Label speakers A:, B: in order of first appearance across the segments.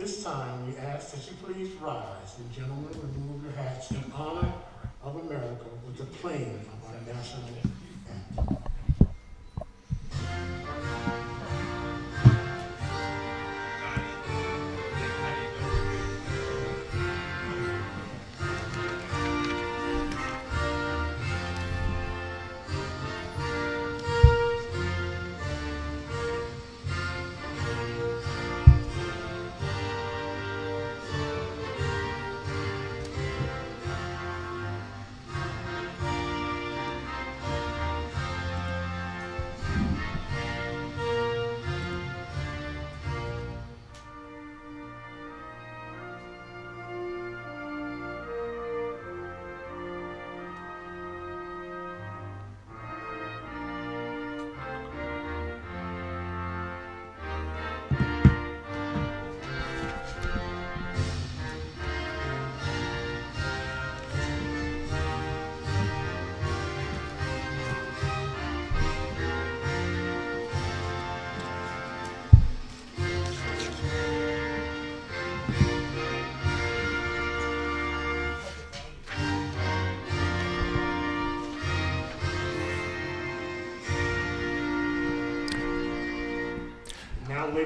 A: this time, we ask that you please rise and gentlemen remove your hats in honor of America with the playing of our national anthem.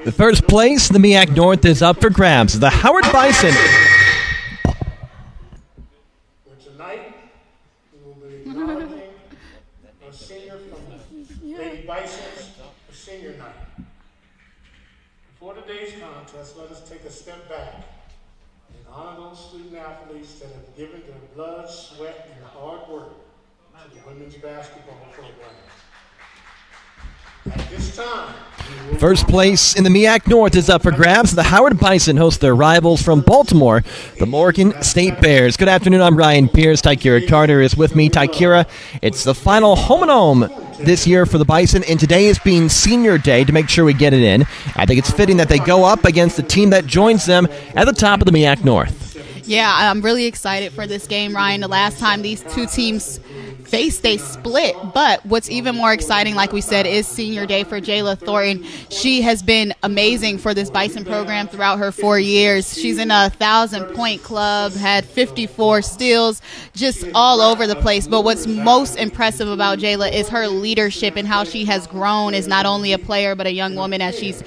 B: The first place, the MEAC North, is up for grabs. The Howard Bison.
A: Tonight, we will be acknowledging a senior from Lady Bison's senior night. Before today's contest, let us take a step back and honor those student athletes that have given their blood, sweat, and hard work to the women's basketball program. At this time,
B: First place in the MEAC North is up for grabs. The Howard Bison host their rivals from Baltimore, the Morgan State Bears. Good afternoon, I'm Ryan Pierce. Tykira Carter is with me. Tykira, it's the final home and home this year for the Bison, and today is being senior day to make sure we get it in. I think it's fitting that they go up against the team that joins them at the top of the MEAC North.
C: Yeah, I'm really excited for this game, Ryan. The last time these two teams faced, they split. But what's even more exciting, like we said, is senior day for Jayla Thornton. She has been amazing for this Bison program throughout her 4 years. She's in a 1,000-point club, had 54 steals, just all over the place. But what's most impressive about Jayla is her leadership and how she has grown as not only a player but a young woman as she's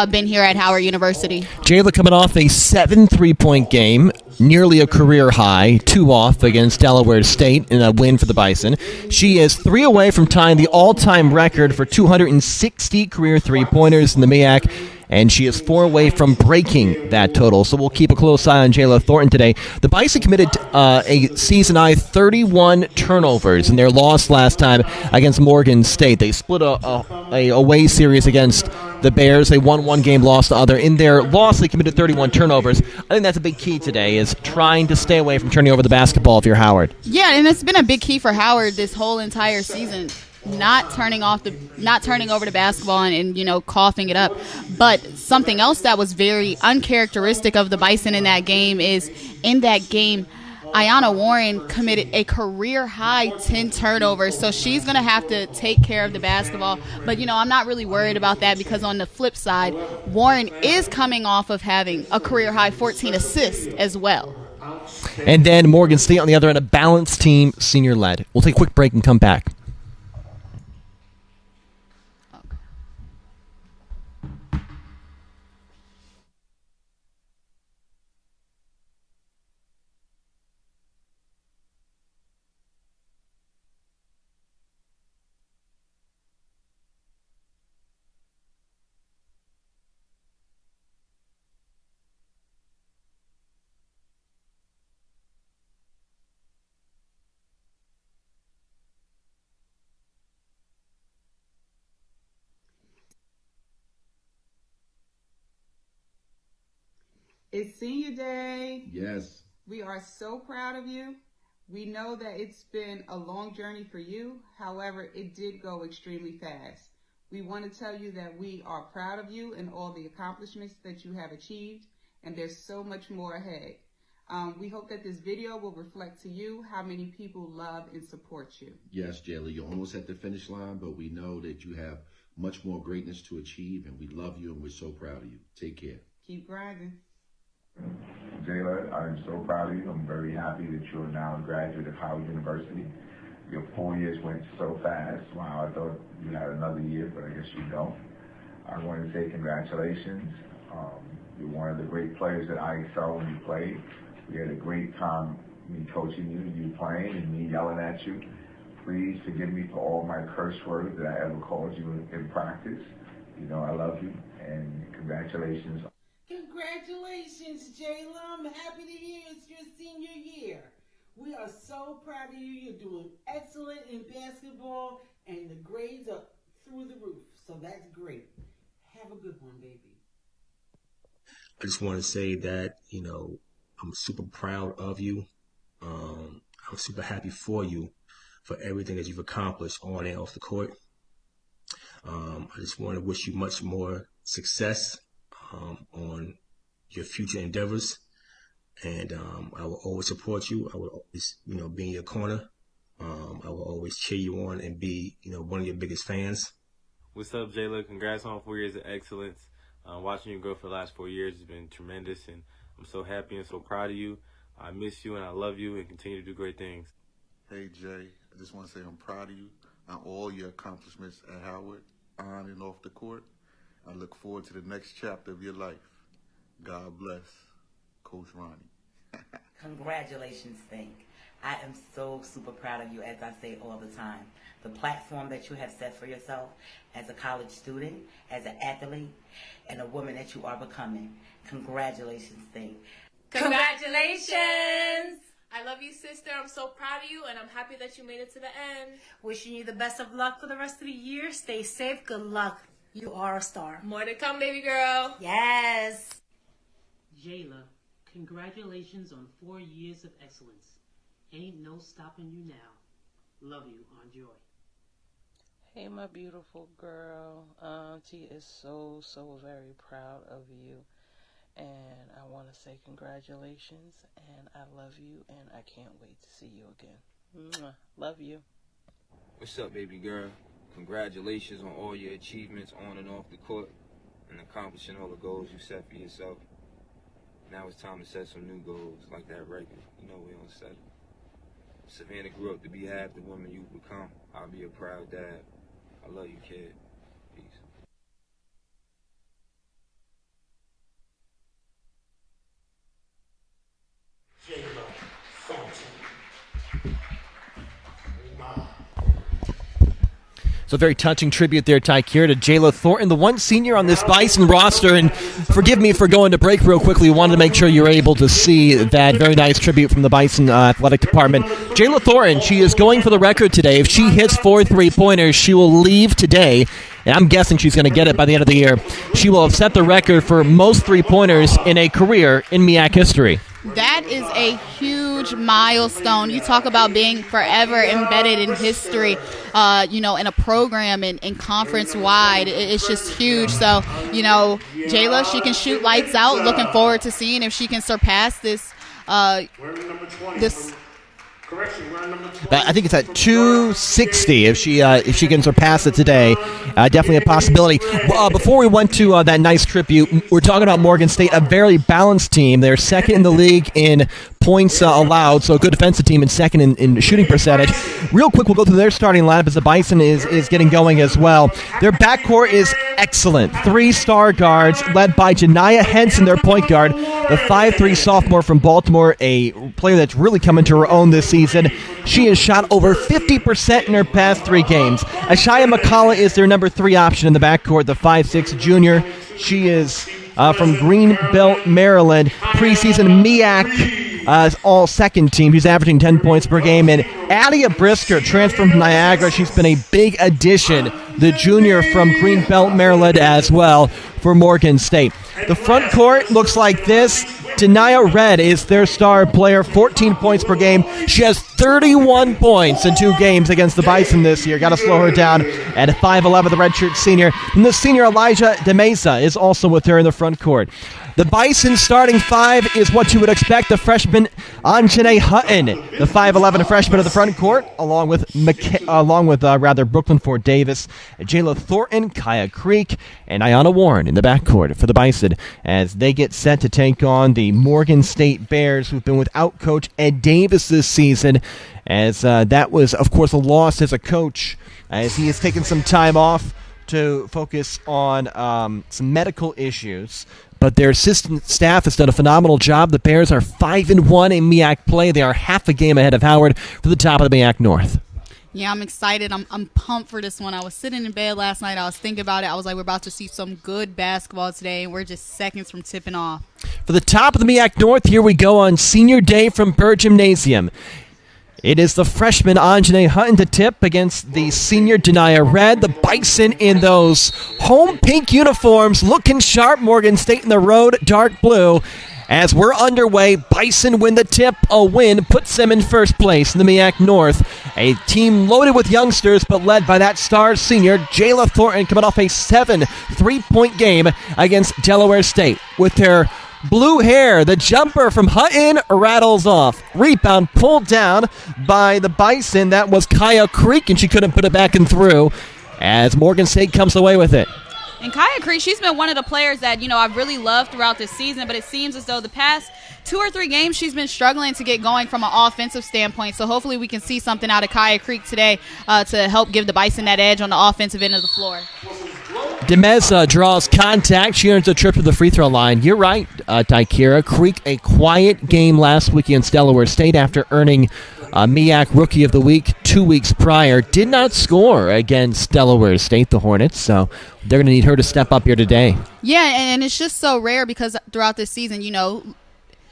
C: been here at Howard University.
B: Jayla coming off a 7 3-point game, nearly a career high, 2 off against Delaware State in a win for the Bison. She is 3 away from tying the all-time record for 260 career three-pointers in the MEAC, and she is 4 away from breaking that total. So we'll keep a close eye on Jayla Thornton today. The Bison committed a season-high 31 turnovers in their loss last time against Morgan State. They split a away series against the Bears. They won one game, lost the other. In their loss, they committed 31 turnovers. I think that's a big key today, is trying to stay away from turning over the basketball if you're Howard.
C: Yeah, and it's been a big key for Howard this whole entire season. Not turning over the basketball and coughing it up. But something else that was very uncharacteristic of the Bison in that game is in that game, Ayanna Warren committed a career-high 10 turnovers, so she's going to have to take care of the basketball. But, I'm not really worried about that because on the flip side, Warren is coming off of having a career-high 14 assists as well.
B: And then Morgan State on the other end, a balanced team, senior-led. We'll take a quick break and come back.
D: It's senior day.
E: Yes.
D: We are so proud of you. We know that it's been a long journey for you. However, it did go extremely fast. We want to tell you that we are proud of you and all the accomplishments that you have achieved, and there's so much more ahead. We hope that this video will reflect to you how many people love and support you.
E: Yes, Jayla, you're almost at the finish line, but we know that you have much more greatness to achieve, and we love you, and we're so proud of you. Take care.
D: Keep grinding.
F: Jayla, I'm so proud of you. I'm very happy that you're now a graduate of Howard University. Your 4 years went so fast. Wow, I thought you had another year, but I guess you don't. I want to say congratulations. You're one of the great players that I saw when you played. We had a great time, me coaching you, you playing, and me yelling at you. Please forgive me for all my curse words that I ever called you in practice. You know I love you, and congratulations.
G: Congratulations, Jayla. I'm happy to hear it's your senior year. We are so proud of you. You're doing excellent in basketball, and the grades are through the roof. So that's great. Have a good one, baby.
H: I just want to say that, I'm super proud of you. I'm super happy for you for everything that you've accomplished on and off the court. I just want to wish you much more success on your future endeavors. And I will always support you. I will always, be in your corner. I will always cheer you on and be, one of your biggest fans.
I: What's up, Jayla? Congrats on 4 years of excellence. Watching you grow for the last 4 years has been tremendous, and I'm so happy and so proud of you. I miss you and I love you, and continue to do great things.
J: Hey, Jay, I just want to say I'm proud of you on all your accomplishments at Howard, on and off the court. I look forward to the next chapter of your life. God bless, Coach Ronnie.
K: Congratulations, Think. I am so super proud of you, as I say all the time. The platform that you have set for yourself as a college student, as an athlete, and a woman that you are becoming. Congratulations, Think.
L: Congratulations! I love you, sister. I'm so proud of you, and I'm happy that you made it to the end.
M: Wishing you the best of luck for the rest of the year. Stay safe. Good luck. You are a star.
L: More to come, baby girl.
M: Yes.
N: Jayla, congratulations on 4 years of excellence. Ain't no stopping you now. Love you, Aunt Joy.
O: Hey, my beautiful girl. Auntie is so very proud of you. And I want to say congratulations, and I love you, and I can't wait to see you again. Mwah. Love you.
P: What's up, baby girl? Congratulations on all your achievements on and off the court and accomplishing all the goals you set for yourself. Now it's time to set some new goals, like that record. We don't settle. Savannah grew up to be half the woman you've become. I'll be a proud dad. I love you, kid. Peace.
B: So a very touching tribute there, Tykeer, to Jayla Thornton, the one senior on this Bison roster. And forgive me for going to break real quickly. We wanted to make sure you were able to see that very nice tribute from the Bison Athletic Department. Jayla Thornton, she is going for the record today. If she hits 4 3-pointers, she will leave today. And I'm guessing she's going to get it by the end of the year. She will have set the record for most 3-pointers in a career in MEAC history.
C: That is a huge milestone. You talk about being forever embedded in history, in a program and conference-wide. It's just huge. So, Jayla, she can shoot lights out. Looking forward to seeing if she can surpass this.
B: I think it's at 260 if she can surpass it today. Definitely a possibility. Before we went to that nice tribute, we're talking about Morgan State, a very balanced team. They're second in the league in points allowed, so a good defensive team, and second in shooting percentage. Real quick, we'll go through their starting lineup as the Bison is getting going as well. Their backcourt is excellent. 3 star guards led by Janiyah Henson, their point guard, the 5'3" sophomore from Baltimore, a player that's really come into her own this season. She has shot over 50% in her past 3 games. Ashaya McCullough is their number 3 option in the backcourt, the 5'6" junior. She is from Greenbelt, Maryland, preseason MEAC all second team. She's averaging 10 points per game. And Adia Brisker, transferred from Niagara. She's been a big addition, the junior from Greenbelt, Maryland as well for Morgan State. The front court looks like this. Denia Red is their star player, 14 points per game. She has 31 points in 2 games against the Bison this year. Got to slow her down at 5'11", the redshirt senior. And the senior Elijah DeMesa is also with her in the front court. The Bison starting five is what you would expect. The freshman Anjanae Hutton, the 5'11" freshman of the front court, along with Brooklyn Ford Davis, Jayla Thornton, Kaya Creek, and Ayanna Warren in the backcourt for the Bison as they get set to take on the Morgan State Bears, who've been without Coach Ed Davis this season, as that was, of course, a loss as a coach, as he has taken some time off to focus on some medical issues. But their assistant staff has done a phenomenal job. The Bears are 5-1 in MEAC play. They are half a game ahead of Howard for the top of the MEAC North.
C: Yeah, I'm excited. I'm pumped for this one. I was sitting in bed last night. I was thinking about it. I was like, we're about to see some good basketball today, and we're just seconds from tipping off.
B: For the top of the MEAC North, here we go on Senior Day from Burr Gymnasium. It is the freshman Anjanae Hutton to tip against the senior Denia Red. The Bison in those home pink uniforms, looking sharp. Morgan State in the road, dark blue. As we're underway, Bison win the tip. A win puts them in first place in the MEAC North. A team loaded with youngsters, but led by that star senior, Jayla Thornton, coming off a 7 3-point game against Delaware State. With her blue hair, the jumper from Hutton rattles off. Rebound pulled down by the Bison. That was Kaya Creek, and she couldn't put it back and through as Morgan State comes away with it.
C: And Kaya Creek, she's been one of the players that, I've really loved throughout this season, but it seems as though the past 2 or 3 games she's been struggling to get going from an offensive standpoint. So hopefully we can see something out of Kaya Creek today to help give the Bison that edge on the offensive end of the floor.
B: Demeza draws contact. She earns a trip to the free throw line. You're right, Tykira. Creek, a quiet game last week against Delaware State after earning MEAC Rookie of the Week 2 weeks prior. Did not score against Delaware State, the Hornets, so they're going to need her to step up here today.
C: Yeah, and it's just so rare because throughout this season,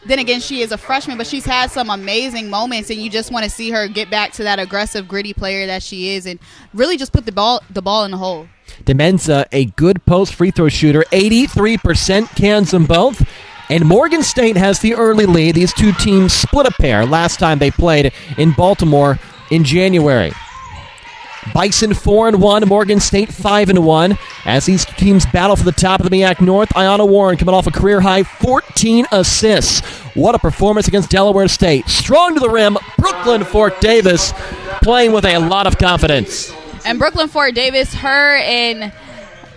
C: then again, she is a freshman, but she's had some amazing moments, and you just want to see her get back to that aggressive, gritty player that she is and really just put the ball in the hole.
B: Demenza, a good post free throw shooter, 83% cans them both. And Morgan State has the early lead. These two teams split a pair last time they played in Baltimore in January. Bison 4-1, Morgan State 5-1. As these teams battle for the top of the MEAC North, Ayanna Warren coming off a career-high 14 assists. What a performance against Delaware State. Strong to the rim, Brooklyn Fort Davis playing with a lot of confidence.
C: And Brooklyn Fort Davis, her and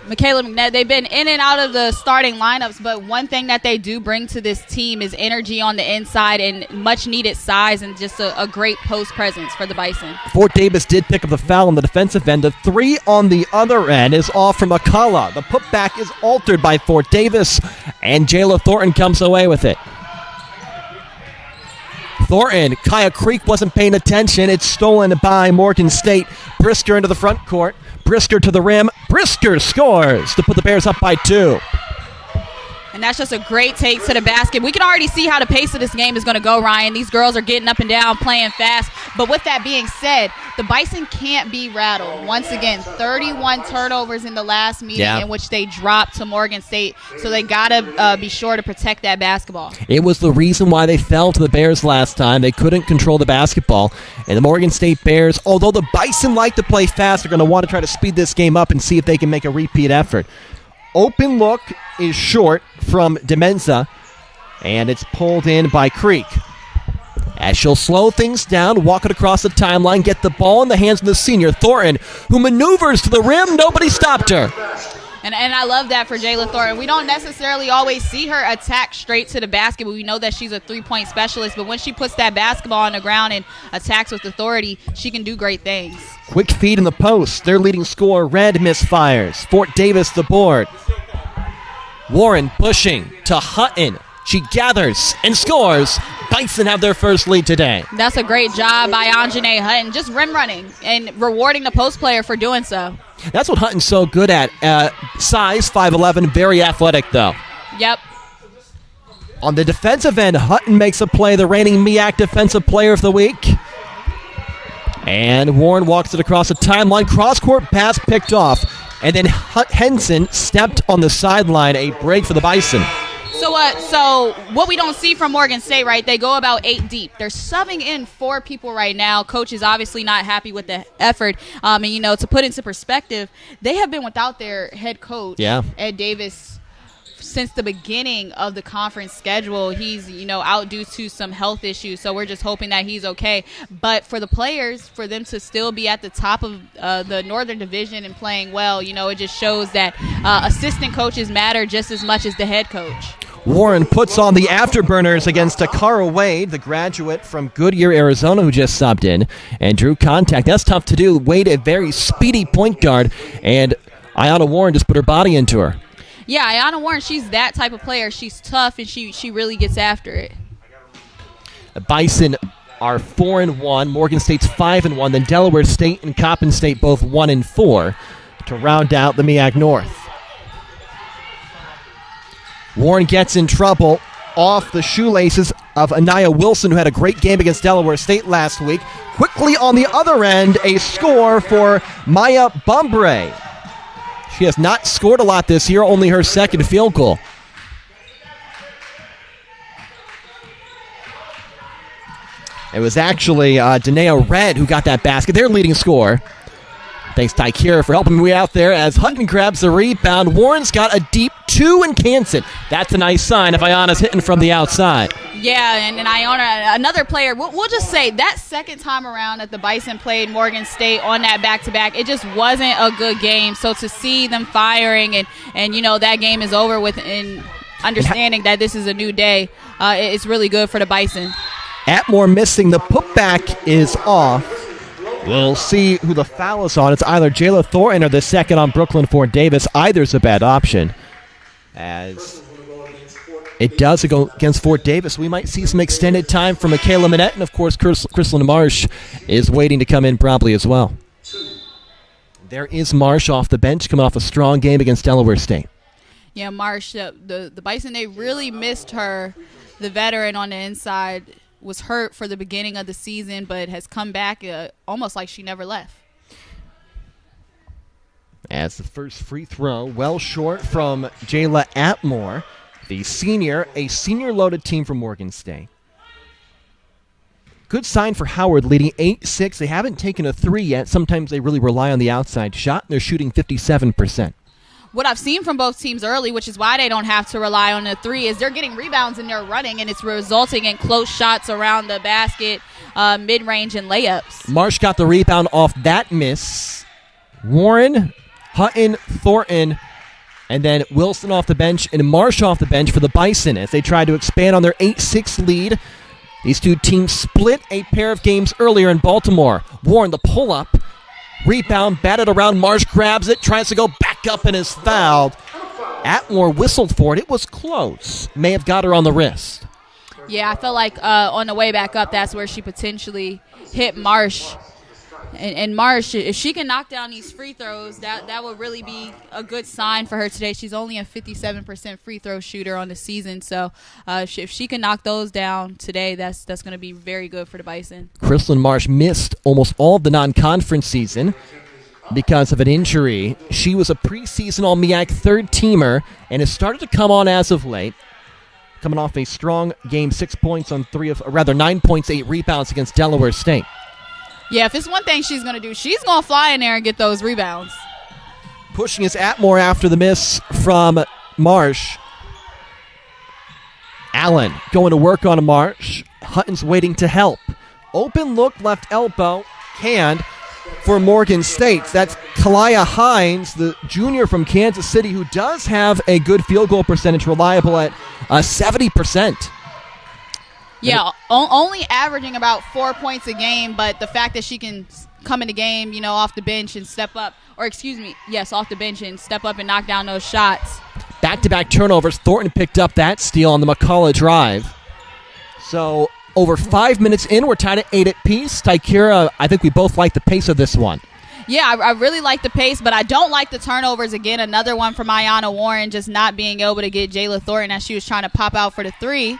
C: Michaela McNett, they've been in and out of the starting lineups, but one thing that they do bring to this team is energy on the inside and much-needed size and just a great post presence for the Bison.
B: Fort Davis did pick up the foul on the defensive end. The 3 on the other end is off from McCullough. The putback is altered by Fort Davis, and Jayla Thornton comes away with it. Thornton, Kaya Creek wasn't paying attention. It's stolen by Morgan State. Brisker into the front court. Brisker to the rim. Brisker scores to put the Bears up by 2.
C: And that's just a great take to the basket. We can already see how the pace of this game is going to go, Ryan. These girls are getting up and down, playing fast. But with that being said, the Bison can't be rattled. Once again, 31 turnovers in the last meeting in which they dropped to Morgan State. So they got to be sure to protect that basketball.
B: It was the reason why they fell to the Bears last time. They couldn't control the basketball. And the Morgan State Bears, although the Bison like to play fast, are going to want to try to speed this game up and see if they can make a repeat effort. Open look is short from Demenza, and it's pulled in by Creek. As she'll slow things down, walk it across the timeline, get the ball in the hands of the senior, Thornton, who maneuvers to the rim. Nobody stopped her.
C: And I love that for Jayla Thornton. We don't necessarily always see her attack straight to the basket, but we know that she's a three-point specialist. But when she puts that basketball on the ground and attacks with authority, she can do great things.
B: Quick feed in the post. Their leading scorer, Red, misfires. Fort Davis, the board. Warren pushing to Hutton. She gathers and scores. Bison have their first lead today.
C: That's a great job by Anjanae Hutton, just rim running and rewarding the post player for doing so.
B: That's what Hutton's so good at. Size, 5'11", very athletic, though.
C: Yep.
B: On the defensive end, Hutton makes a play, the reigning MEAC Defensive Player of the Week. And Warren walks it across the timeline. Cross-court pass picked off. And then Henson stepped on the sideline, a break for the Bison.
C: So what we don't see from Morgan State, right, they go about 8 deep. They're subbing in 4 people right now. Coach is obviously not happy with the effort. And, to put into perspective, they have been without their head coach, Ed Davis, since the beginning of the conference schedule, he's, out due to some health issues. So we're just hoping that he's okay. But for the players, for them to still be at the top of the Northern Division and playing well, it just shows that assistant coaches matter just as much as the head coach.
B: Warren puts on the afterburners against Akara Wade, the graduate from Goodyear, Arizona, who just subbed in and drew contact. That's tough to do. Wade, a very speedy point guard, and Ayanna Warren just put her body into her.
C: Yeah, Ayanna Warren, she's that type of player. She's tough, and she really gets after it.
B: The Bison are 4-1. Morgan State's 5-1. Then Delaware State and Coppin State both 1-4 to round out the MEAC North. Warren gets in trouble off the shoelaces of Anaya Wilson, who had a great game against Delaware State last week. Quickly on the other end, a score for Maya Bumbre. She has not scored a lot this year, only her second field goal. It was actually Danae Red who got that basket, their leading scorer. Thanks, Tykeira, for helping me out there as Hutton grabs the rebound. Warren's got a deep two and cans it. That's a nice sign if Ayanna's hitting from the outside.
C: Yeah, and Ayanna, another player, we'll just say that second time around that the Bison played Morgan State on that back-to-back, it just wasn't a good game. So to see them firing and that game is over with and understanding that this is a new day, it's really good for the Bison.
B: Atmore missing. The putback is off. We'll see who the foul is on. It's either Jayla Thornton or the second on Brooklyn Ford Davis. Either's a bad option. As it does go against Fort Davis, we might see some extended time for Michaela Minette, and of course Chrislyn Marsh is waiting to come in probably as well. There is Marsh off the bench, coming off a strong game against Delaware State.
C: Yeah, Marsh, the Bison, they really missed her. The veteran on the inside was hurt for the beginning of the season, but has come back almost like she never left.
B: As the first free throw, well short from Jayla Atmore, the senior, a senior-loaded team from Morgan State. Good sign for Howard, leading 8-6. They haven't taken a three yet. Sometimes they really rely on the outside shot, and they're shooting 57%.
C: What I've seen from both teams early, which is why they don't have to rely on the three, is they're getting rebounds and they're running, and it's resulting in close shots around the basket, mid-range, and layups.
B: Marsh got the rebound off that miss. Warren, Hutton, Thornton, and then Wilson off the bench and Marsh off the bench for the Bison as they try to expand on their 8-6 lead. These two teams split a pair of games earlier in Baltimore. Warren, the pull-up. Rebound, batted around. Marsh grabs it, tries to go back up and is fouled. Atmore whistled for it. It was close. May have got her on the wrist.
C: Yeah, I felt like on the way back up, that's where she potentially hit Marsh. And Marsh, if she can knock down these free throws, that would really be a good sign for her today. She's only a 57% free throw shooter on the season, so if she can knock those down today, that's going to be very good for the Bison.
B: Chrislyn Marsh missed almost all of the non-conference season because of an injury. She was a preseason All-MEAC third-teamer and has started to come on as of late. Coming off a strong game, 6 points on 9 points, 8 rebounds against Delaware State.
C: Yeah, if it's one thing she's going to do, she's going to fly in there and get those rebounds.
B: Pushing is Atmore after the miss from Marsh. Allen going to work on Marsh. Hutton's waiting to help. Open look, left elbow, hand for Morgan State. That's Kalia Hines, the junior from Kansas City, who does have a good field goal percentage, reliable at 70%.
C: Yeah, only averaging about 4 points a game, but the fact that she can come in the game, off the bench and step up, off the bench and step up and knock down those shots.
B: Back-to-back turnovers. Thornton picked up that steal on the McCullough drive. So over 5 minutes in, we're tied at 8 apiece. Tykeira, I think we both like the pace of this one.
C: Yeah, I really like the pace, but I don't like the turnovers. Again, another one from Ayanna Warren, just not being able to get Jayla Thornton as she was trying to pop out for the three.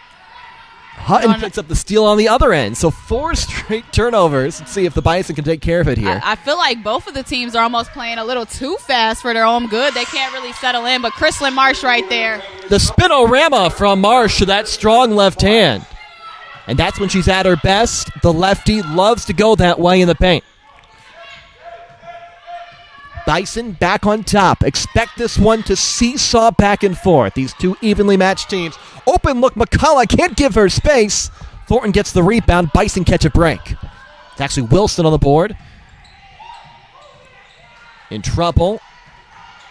B: Hutton picks up the steal on the other end. So 4 straight turnovers. Let's see if the Bison can take care of it here.
C: I feel like both of the teams are almost playing a little too fast for their own good. They can't really settle in, but Chrislyn Marsh right there.
B: The spinorama from Marsh to that strong left hand. And that's when she's at her best. The lefty loves to go that way in the paint. Bison back on top. Expect this one to seesaw back and forth. These two evenly matched teams. Open look, McCullough can't give her space. Thornton gets the rebound. Bison catch a break. It's actually Wilson on the board. In trouble.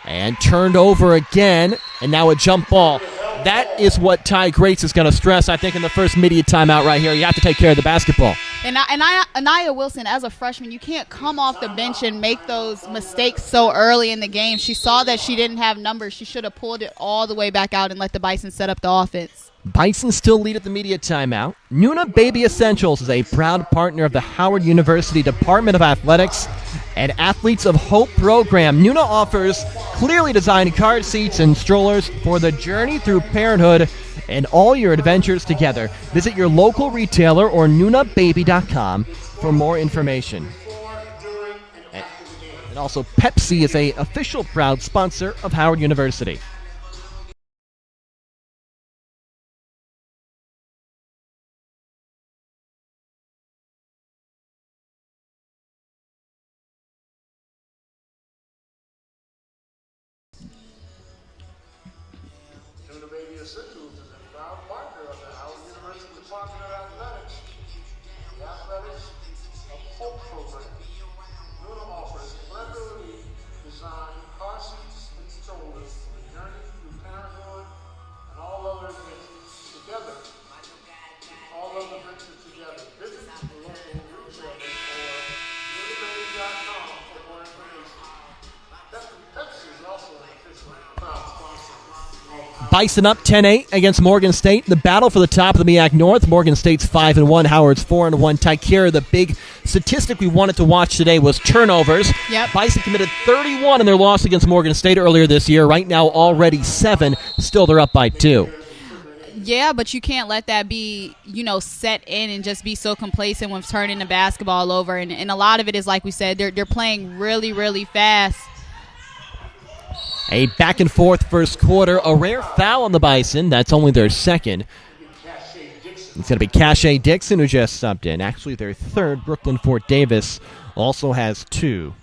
B: And turned over again. And now a jump ball. That is what Ty Grace is going to stress, I think, in the first media timeout right here. You have to take care of the basketball.
C: And Anaya Wilson, as a freshman, you can't come off the bench and make those mistakes so early in the game. She saw that she didn't have numbers. She should have pulled it all the way back out and let the Bison set up the offense.
B: Bison still lead at the media timeout. Nuna Baby Essentials is a proud partner of the Howard University Department of Athletics and Athletes of Hope program. Nuna offers clearly designed car seats and strollers for the journey through parenthood and all your adventures together. Visit your local retailer or nunababy.com for more information. And also, Pepsi is an official proud sponsor of Howard University.
A: Nuna Baby Essentials is a proud partner of the Howard University Department of Athletics, the Athletics of Hope program. Nuna offers cleverly designed car seats and strollers for the journey through parenthood and all other adventures together. Visit the local retailer or nunababy.com for more information. Pepsi is also an official proud sponsor.
B: Bison up 10-8 against Morgan State. The battle for the top of the MEAC North. Morgan State's 5-1. Howard's 4-1. Tykera, the big statistic we wanted to watch today was turnovers.
C: Yep.
B: Bison committed 31 in their loss against Morgan State earlier this year. Right now, already 7. Still, they're up by 2.
C: Yeah, but you can't let that be, set in and just be so complacent with turning the basketball over. And a lot of it is, like we said, they're playing really, really fast.
B: A back-and-forth first quarter. A rare foul on the Bison. That's only their second. It's going to be Cache Dixon, who just subbed in. Actually, their third. Brooklyn Fort Davis also has 2.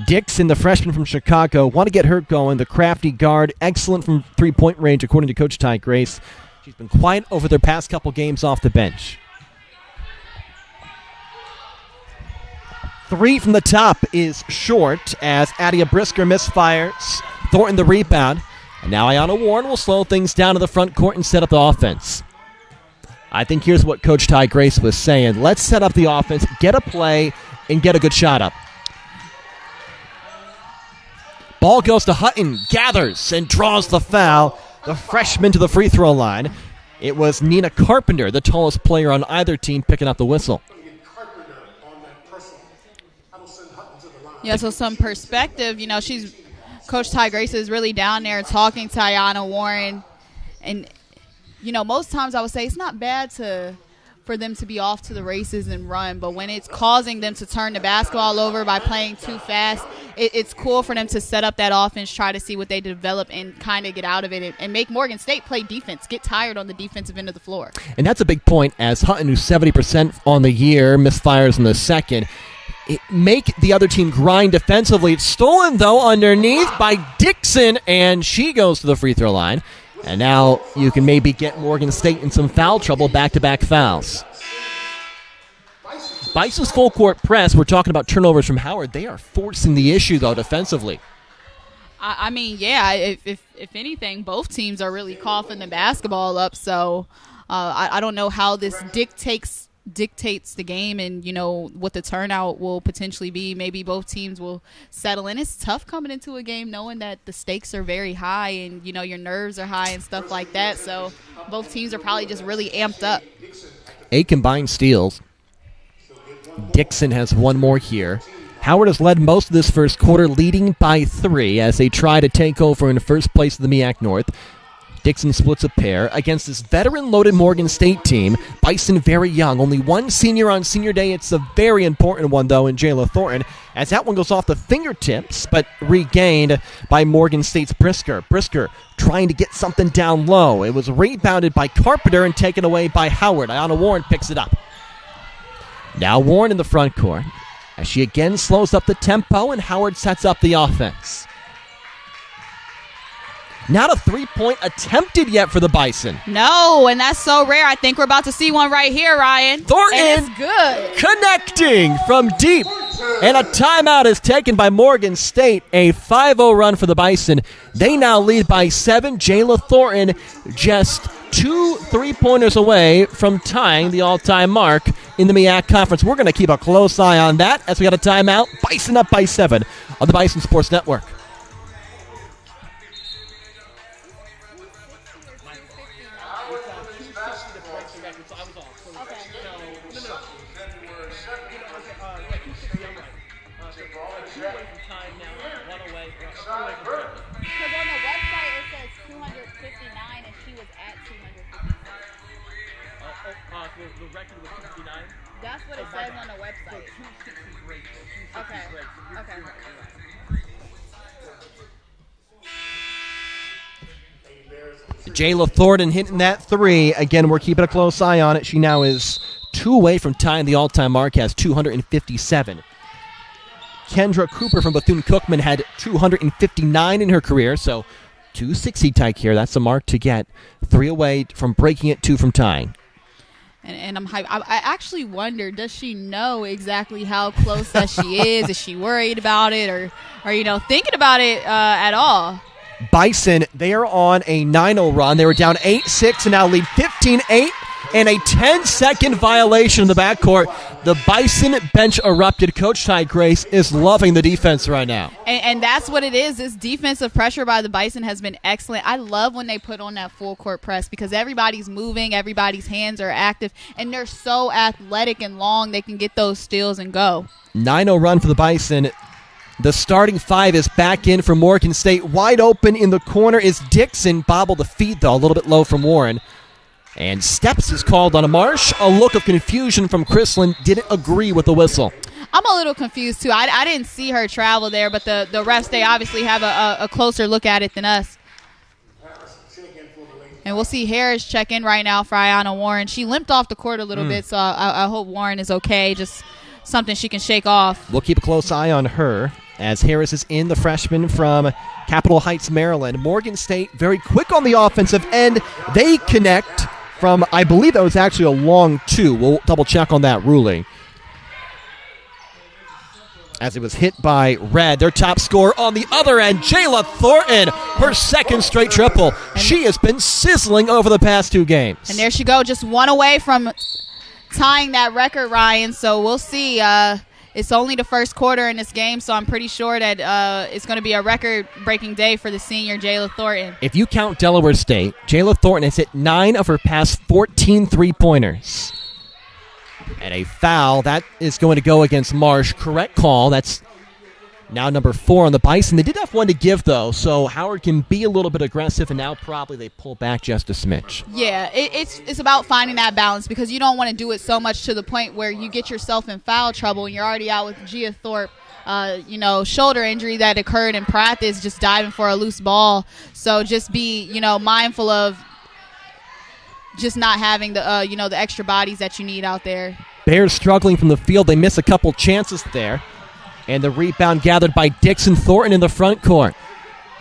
B: Dixon, the freshman from Chicago, want to get her going. The crafty guard, excellent from three-point range, according to Coach Ty Grace. She's been quiet over their past couple games off the bench. 3 from the top is short as Adia Brisker misfires. Thornton the rebound. And now Ayanna Warren will slow things down to the front court and set up the offense. I think here's what Coach Ty Grace was saying. Let's set up the offense, get a play, and get a good shot up. Ball goes to Hutton, gathers, and draws the foul. The freshman to the free throw line. It was Nina Carpenter, the tallest player on either team, picking up the whistle.
C: Yeah, so some perspective, Coach Ty Grace is really down there talking to Ayanna Warren. And, most times I would say it's not bad for them to be off to the races and run, but when it's causing them to turn the basketball over by playing too fast, it's cool for them to set up that offense, try to see what they develop, and kind of get out of it and make Morgan State play defense, get tired on the defensive end of the floor.
B: And that's a big point, as Hutton, who's 70% on the year, misfires in the second. Make the other team grind defensively. It's stolen, though, underneath by Dixon, and she goes to the free throw line. And now you can maybe get Morgan State in some foul trouble, back-to-back fouls. Bison's full court press, we're talking about turnovers from Howard. They are forcing the issue, though, defensively.
C: I mean, yeah, if anything, both teams are really coughing the basketball up. So I don't know how this dictates the game and, what the turnout will potentially be. Maybe both teams will settle in. It's tough coming into a game knowing that the stakes are very high and, your nerves are high and stuff like that. So both teams are probably just really amped up.
B: 8 combined steals. Dixon has 1 more here. Howard has led most of this first quarter, leading by 3 as they try to take over in first place of the MEAC North. Dixon splits a pair against this veteran-loaded Morgan State team. Bison very young, only 1 senior on senior day. It's a very important one, though, in Jayla Thornton, as that one goes off the fingertips, but regained by Morgan State's Brisker. Brisker trying to get something down low. It was rebounded by Carpenter and taken away by Howard. Ayanna Warren picks it up. Now Warren in the front court as she again slows up the tempo and Howard sets up the offense. Not a three-point attempted yet for the Bison.
C: No, and that's so rare. I think we're about to see one right here, Ryan.
B: Thornton
C: and it's good.
B: Connecting from deep. And a timeout is taken by Morgan State. A 5-0 run for the Bison. They now lead by 7. Jayla Thornton just 2 3-pointers away from tying the all-time mark in the MEAC Conference. We're going to keep a close eye on that as we got a timeout. Bison up by 7 on the Bison Sports Network.
C: That's what it says on the website. Okay.
B: Jayla Thornton hitting that 3. Again, we're keeping a close eye on it. She now is 2 away from tying the all-time mark, has 257. Kendra Cooper from Bethune-Cookman had 259 in her career, so 260 tyke here. That's a mark to get. 3 away from breaking it, 2 from tying.
C: And I'm hyped. I actually wonder, does she know exactly how close that she is? Is she worried about it or thinking about it at all?
B: Bison, they are on a 9-0 run. They were down 8-6 and now lead 15-8 and a 10-second violation in the backcourt. The Bison bench erupted. Coach Ty Grace is loving the defense right now.
C: And that's what it is. This defensive pressure by the Bison has been excellent. I love when they put on that full court press because everybody's moving, everybody's hands are active, and they're so athletic and long they can get those steals and go.
B: 9-0 run for the Bison. The starting 5 is back in for Morgan State. Wide open in the corner is Dixon. Bobbled the feed, though, a little bit low from Warren. And steps is called on a Marsh. A look of confusion from Chrislin. Didn't agree with the whistle.
C: I'm a little confused, too. I didn't see her travel there, but the refs, they obviously have a closer look at it than us. And we'll see Harris check in right now for Ayanna Warren. She limped off the court a little bit, so I hope Warren is okay. Just something she can shake off.
B: We'll keep a close eye on her as Harris is in, the freshman from Capitol Heights, Maryland. Morgan State very quick on the offensive end. They connect from, I believe that was actually a long 2. We'll double check on that ruling. As it was hit by Red, their top scorer on the other end, Jayla Thornton, her second straight triple. She has been sizzling over the past 2 games.
C: And there she go, just 1 away from tying that record, Ryan. So we'll see. It's only the first quarter in this game, so I'm pretty sure that it's going to be a record-breaking day for the senior Jayla Thornton.
B: If you count Delaware State, Jayla Thornton has hit 9 of her past 14 3-pointers. And a foul, that is going to go against Marsh. Correct call. That's now number 4 on the Bison. They did have 1 to give, though, so Howard can be a little bit aggressive, and now probably they pull back just a smidge.
C: Yeah, it's about finding that balance because you don't want to do it so much to the point where you get yourself in foul trouble and you're already out with Gia Thorpe, shoulder injury that occurred in practice, just diving for a loose ball. So just be, mindful of just not having the extra bodies that you need out there.
B: Bears struggling from the field. They miss a couple chances there. And the rebound gathered by Dixon Thornton in the front court.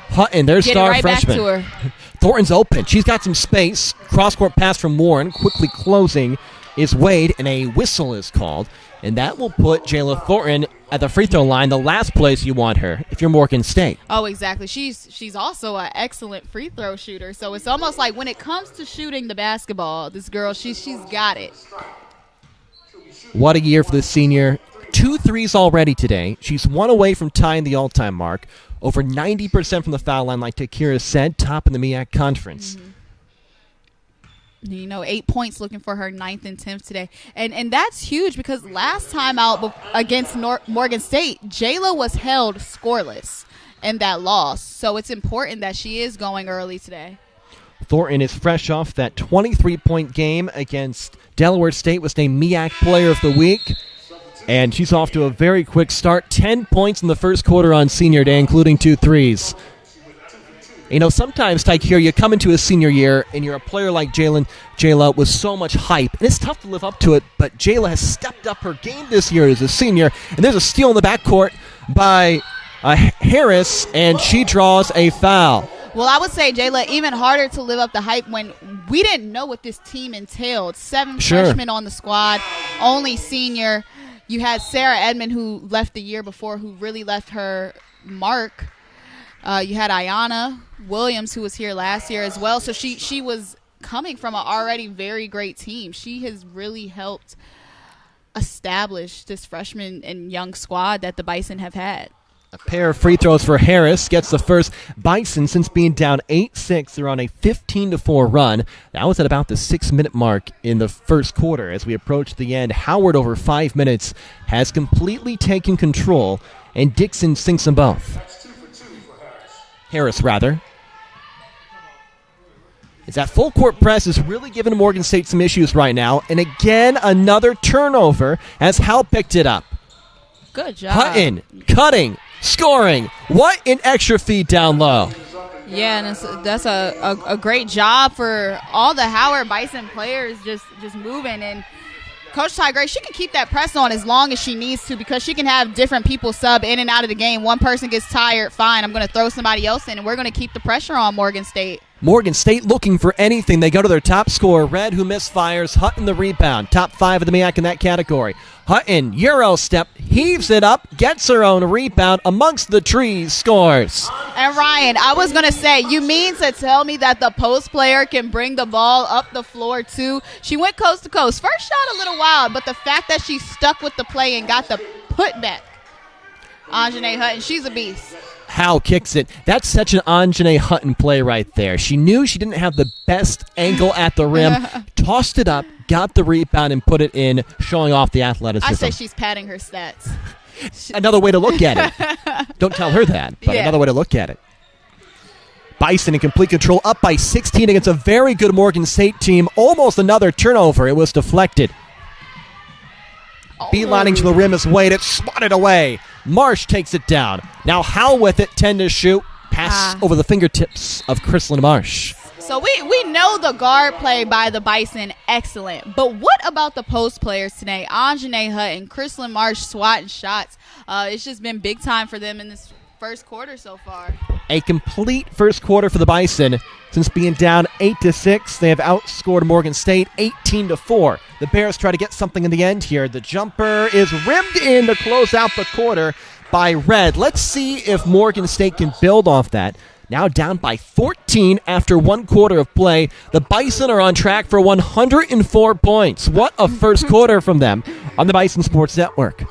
B: Hutton, their star freshman.
C: Back to her.
B: Thornton's open. She's got some space. Cross-court pass from Warren. Quickly closing is Wade, and a whistle is called. And that will put Jayla Thornton at the free throw line, the last place you want her if you're Morgan State.
C: Oh, exactly. She's also an excellent free throw shooter. So it's almost like when it comes to shooting the basketball, this girl, she's got it.
B: What a year for the senior. 2 threes already today. She's 1 away from tying the all-time mark. Over 90% from the foul line, like Takira said, top in the MEAC Conference.
C: Mm-hmm. 8 points looking for her 9th and 10th today. And that's huge because last time out against Morgan State, Jayla was held scoreless in that loss. So it's important that she is going early today.
B: Thornton is fresh off that 23-point game against Delaware State, was named MEAC Player of the Week. And she's off to a very quick start. 10 points in the first quarter on senior day, including 2 threes. You know, sometimes, Tyke, here you come into a senior year and you're a player like Jayla with so much hype, and it's tough to live up to it, but Jayla has stepped up her game this year as a senior, and there's a steal in the backcourt by Harris, and she draws a foul.
C: Well, I would say, Jayla, even harder to live up the hype when we didn't know what this team entailed. 7 freshmen on the squad, only senior. You had Sarah Edmond, who left the year before, who really left her mark. You had Ayanna Williams, who was here last year as well. So she was coming from an already very great team. She has really helped establish this freshman and young squad that the Bison have had.
B: A pair of free throws for Harris gets the first. Bison, since being down 8-6, they're on a 15-4 run. That was at about the 6-minute mark in the first quarter. As we approach the end, Howard, over 5 minutes, has completely taken control, and Dixon sinks them both. Harris, rather. Is that full court press is really giving Morgan State some issues right now. And again, another turnover as Hal picked it up.
C: Good job.
B: Hutton, cutting, scoring. What an extra feed down low.
C: Yeah, and that's a great job for all the Howard Bison players just moving. And Coach Ty Gray, she can keep that press on as long as she needs to, because she can have different people sub in and out of the game. One person gets tired, fine, I'm going to throw somebody else in, and we're going to keep the pressure on Morgan State.
B: Morgan State looking for anything. They go to their top scorer, Red, who misfires. Hutton the rebound. Top 5 of the MEAC in that category. Hutton, Euro step, heaves it up, gets her own rebound amongst the trees, scores.
C: And Ryan, I was going to say, you mean to tell me that the post player can bring the ball up the floor too? She went coast to coast. First shot a little wild, but the fact that she stuck with the play and got the putback. Anjanae Hutton, she's a beast.
B: Howe kicks it. That's such an Anjanae Hutton play right there. She knew she didn't have the best angle at the rim, tossed it up, got the rebound, and put it in, showing off the athleticism.
C: I say she's padding her stats.
B: Another way to look at it. Don't tell her that, but another way to look at it. Bison in complete control, up by 16 against a very good Morgan State team. Almost another turnover. It was deflected. Beelining to the rim is Wade. It's swatted away. Marsh takes it down. Now Howe with it, 10 to shoot. Pass over the fingertips of Chrislyn Marsh.
C: So we know the guard play by the Bison, excellent. But what about the post players today? Anjanae Hutton, Chrislyn Marsh swatting shots. It's just been big time for them in this first quarter so far.
B: A complete first quarter for the Bison. Since being down 8-6, they have outscored Morgan State 18-4. The Bears try to get something in the end here. The jumper is rimmed in to close out the quarter by Red. Let's see if Morgan State can build off that. Now down by 14 after 1 quarter of play. The Bison are on track for 104 points. What a first quarter from them on the Bison Sports Network.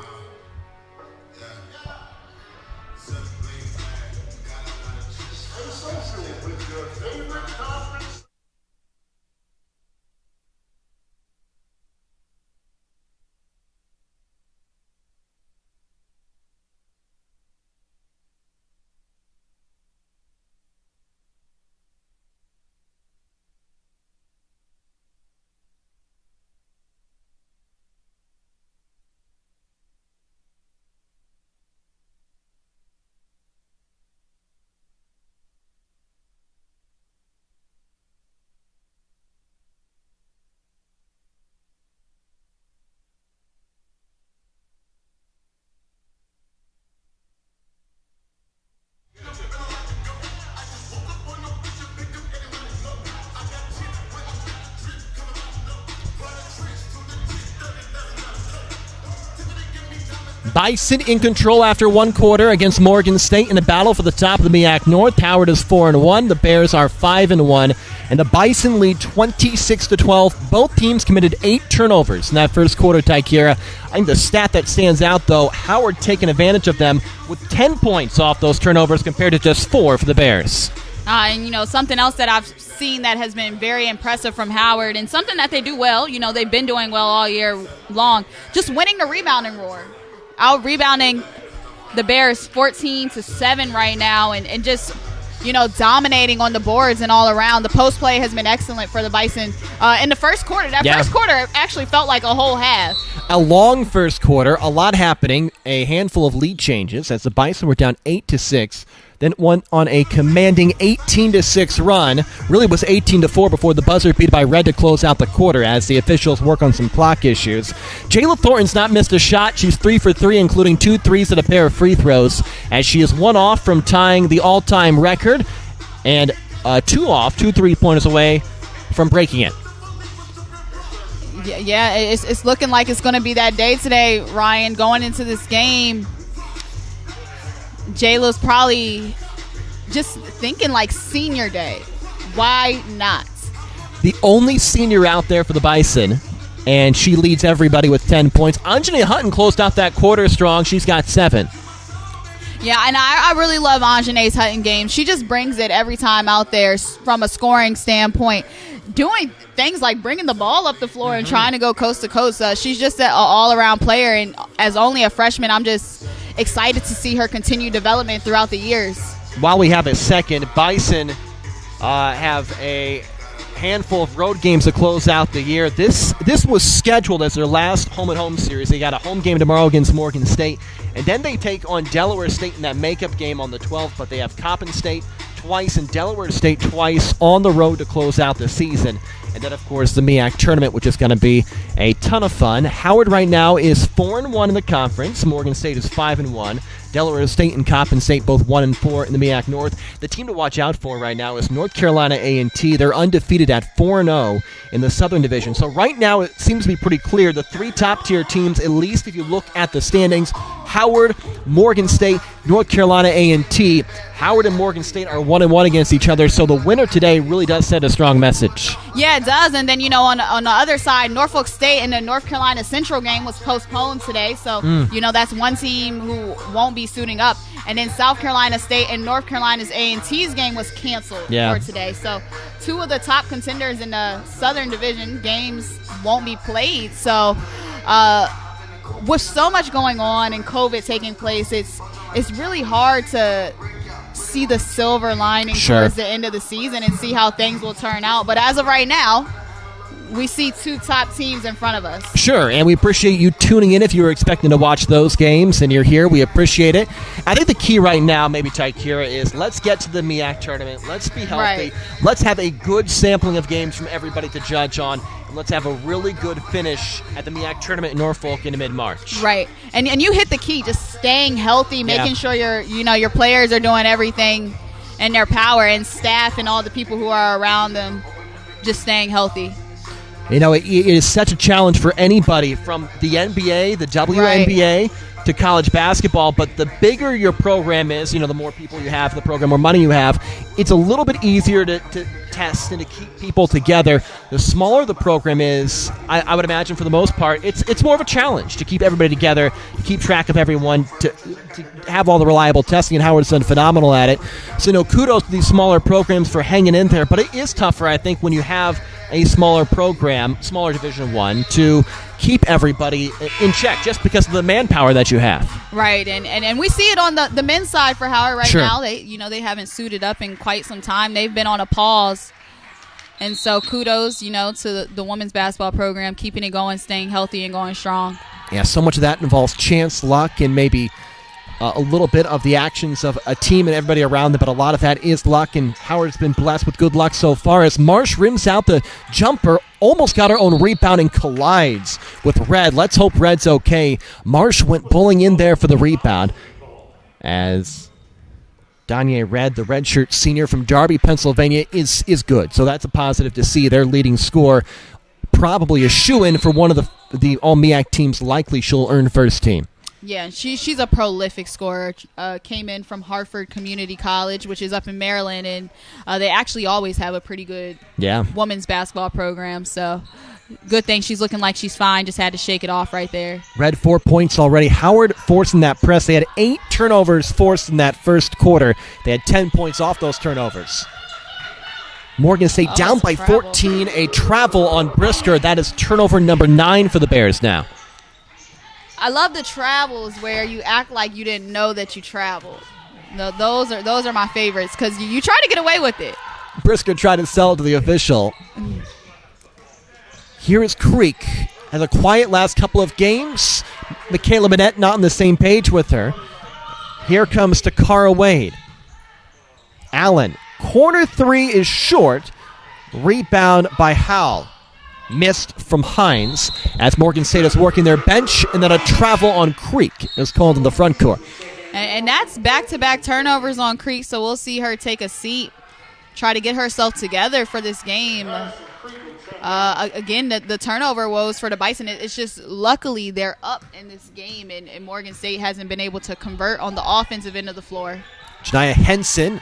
B: Bison in control after 1 quarter against Morgan State in a battle for the top of the MEAC North. Howard is 4-1. The Bears are 5-1. And the Bison lead 26-12. Both teams committed 8 turnovers in that first quarter, Tykira. I think the stat that stands out, though, Howard taking advantage of them with 10 points off those turnovers compared to just 4 for the Bears.
C: And, you know, something else that I've seen that has been very impressive from Howard, and something that they do well, you know, they've been doing well all year long, just winning the rebounding war. Out rebounding the Bears 14-7 right now, and just, you know, dominating on the boards and all around. The post play has been excellent for the Bison in the first quarter. First quarter actually felt like a whole half.
B: A long first quarter, a lot happening, a handful of lead changes as the Bison were down 8-6. then went on a commanding 18-6 run. Really was 18-4 before the buzzer beat by Red to close out the quarter as the officials work on some clock issues. Jayla Thornton's not missed a shot. She's 3 for 3, including 2 threes and a pair of free throws, as she is 1 off from tying the all-time record and 2 3-pointers away from breaking it.
C: Yeah, it's looking like it's going to be that day today, Ryan. Going into this game, Jayla's probably just thinking like senior day. Why not?
B: The only senior out there for the Bison, and she leads everybody with 10 points. Anjanae Hutton closed out that quarter strong. She's got 7.
C: Yeah, and I really love Anjanae's Hutton game. She just brings it every time out there from a scoring standpoint, doing things like bringing the ball up the floor and trying to go coast to coast. She's just an all-around player, and as only a freshman, I'm just excited to see her continue development throughout the years.
B: While we have a second, Bison have a handful of road games to close out the year. This was scheduled as their last home-and-home series. They got a home game tomorrow against Morgan State, and then they take on Delaware State in that makeup game on the 12th, but they have Coppin State twice and Delaware State twice on the road to close out the season. And then, of course, the MEAC tournament, which is going to be a ton of fun. Howard right now is 4-1 in the conference. Morgan State is 5-1. Delaware State and Coppin State both 1-4 in the MEAC North. The team to watch out for right now is North Carolina A&T. They're undefeated at 4-0 in the Southern Division. So right now it seems to be pretty clear. The 3 top-tier teams, at least if you look at the standings, Howard, Morgan State, North Carolina A&T. Howard and Morgan State are 1-1 against each other, so the winner today really does send a strong message.
C: Yeah, it does. And then, on the other side, Norfolk State and the North Carolina Central game was postponed today. So, that's one team who won't be suiting up. And then South Carolina State and North Carolina's A&T's game was canceled for today. So 2 of the top contenders in the Southern Division games won't be played. So with so much going on and COVID taking place, it's really hard to see the silver lining towards the end of the season and see how things will turn out. But as of right now, we see 2 top teams in front of us.
B: Sure, and we appreciate you tuning in if you were expecting to watch those games and you're here. We appreciate it. I think the key right now, maybe Taikira, is let's get to the MEAC tournament. Let's be healthy.
C: Right.
B: Let's have a good sampling of games from everybody to judge on. And let's have a really good finish at the MEAC tournament in Norfolk in mid-March.
C: Right, and you hit the key, just staying healthy, making sure your players are doing everything in their power, and staff and all the people who are around them just staying healthy.
B: It is such a challenge for anybody from the NBA, the WNBA, to college basketball. But the bigger your program is, the more people you have in the program, more money you have, it's a little bit easier to test and to keep people together. The smaller the program is, I would imagine for the most part, it's more of a challenge to keep everybody together, to keep track of everyone, to have all the reliable testing, and Howard's done phenomenal at it. So, kudos to these smaller programs for hanging in there. But it is tougher, I think, when you have a smaller program, smaller Division I, to keep everybody in check just because of the manpower that you have.
C: Right, and we see it on the men's side for Howard right now. They haven't suited up in quite some time. They've been on a pause. And so kudos, to the women's basketball program, keeping it going, staying healthy, and going strong.
B: Yeah, so much of that involves chance, luck, and maybe a little bit of the actions of a team and everybody around them, but a lot of that is luck, and Howard's been blessed with good luck so far as Marsh rims out the jumper, almost got her own rebound and collides with Red. Let's hope Red's okay. Marsh went bowling in there for the rebound as Danye Red, the redshirt senior from Darby, Pennsylvania, is good. So that's a positive to see. Their leading scorer, probably a shoo-in for one of the all-MEAC teams. Likely she'll earn first team.
C: Yeah, she's a prolific scorer. Came in from Hartford Community College, which is up in Maryland, and they actually always have a pretty good women's basketball program. So good thing she's looking like she's fine. Just had to shake it off right there.
B: Red 4 points already. Howard forcing that press. They had 8 turnovers forced in that first quarter. They had 10 points off those turnovers. Morgan State down by 14. A travel on Brisker. That is turnover number 9 for the Bears now.
C: I love the travels where you act like you didn't know that you traveled. No, those are my favorites because you try to get away with it.
B: Brisker tried to sell it to the official. Here is Creek. Has a quiet last couple of games. Michaela Bennett not on the same page with her. Here comes Takara Wade. Allen. Corner three is short. Rebound by Howell. Missed from Hines as Morgan State is working their bench, and then a travel on Creek is called in the front court.
C: And that's back-to-back turnovers on Creek, so we'll see her take a seat, try to get herself together for this game. Again, the turnover woes for the Bison. It's just luckily they're up in this game, and Morgan State hasn't been able to convert on the offensive end of the floor.
B: Janiyah Henson,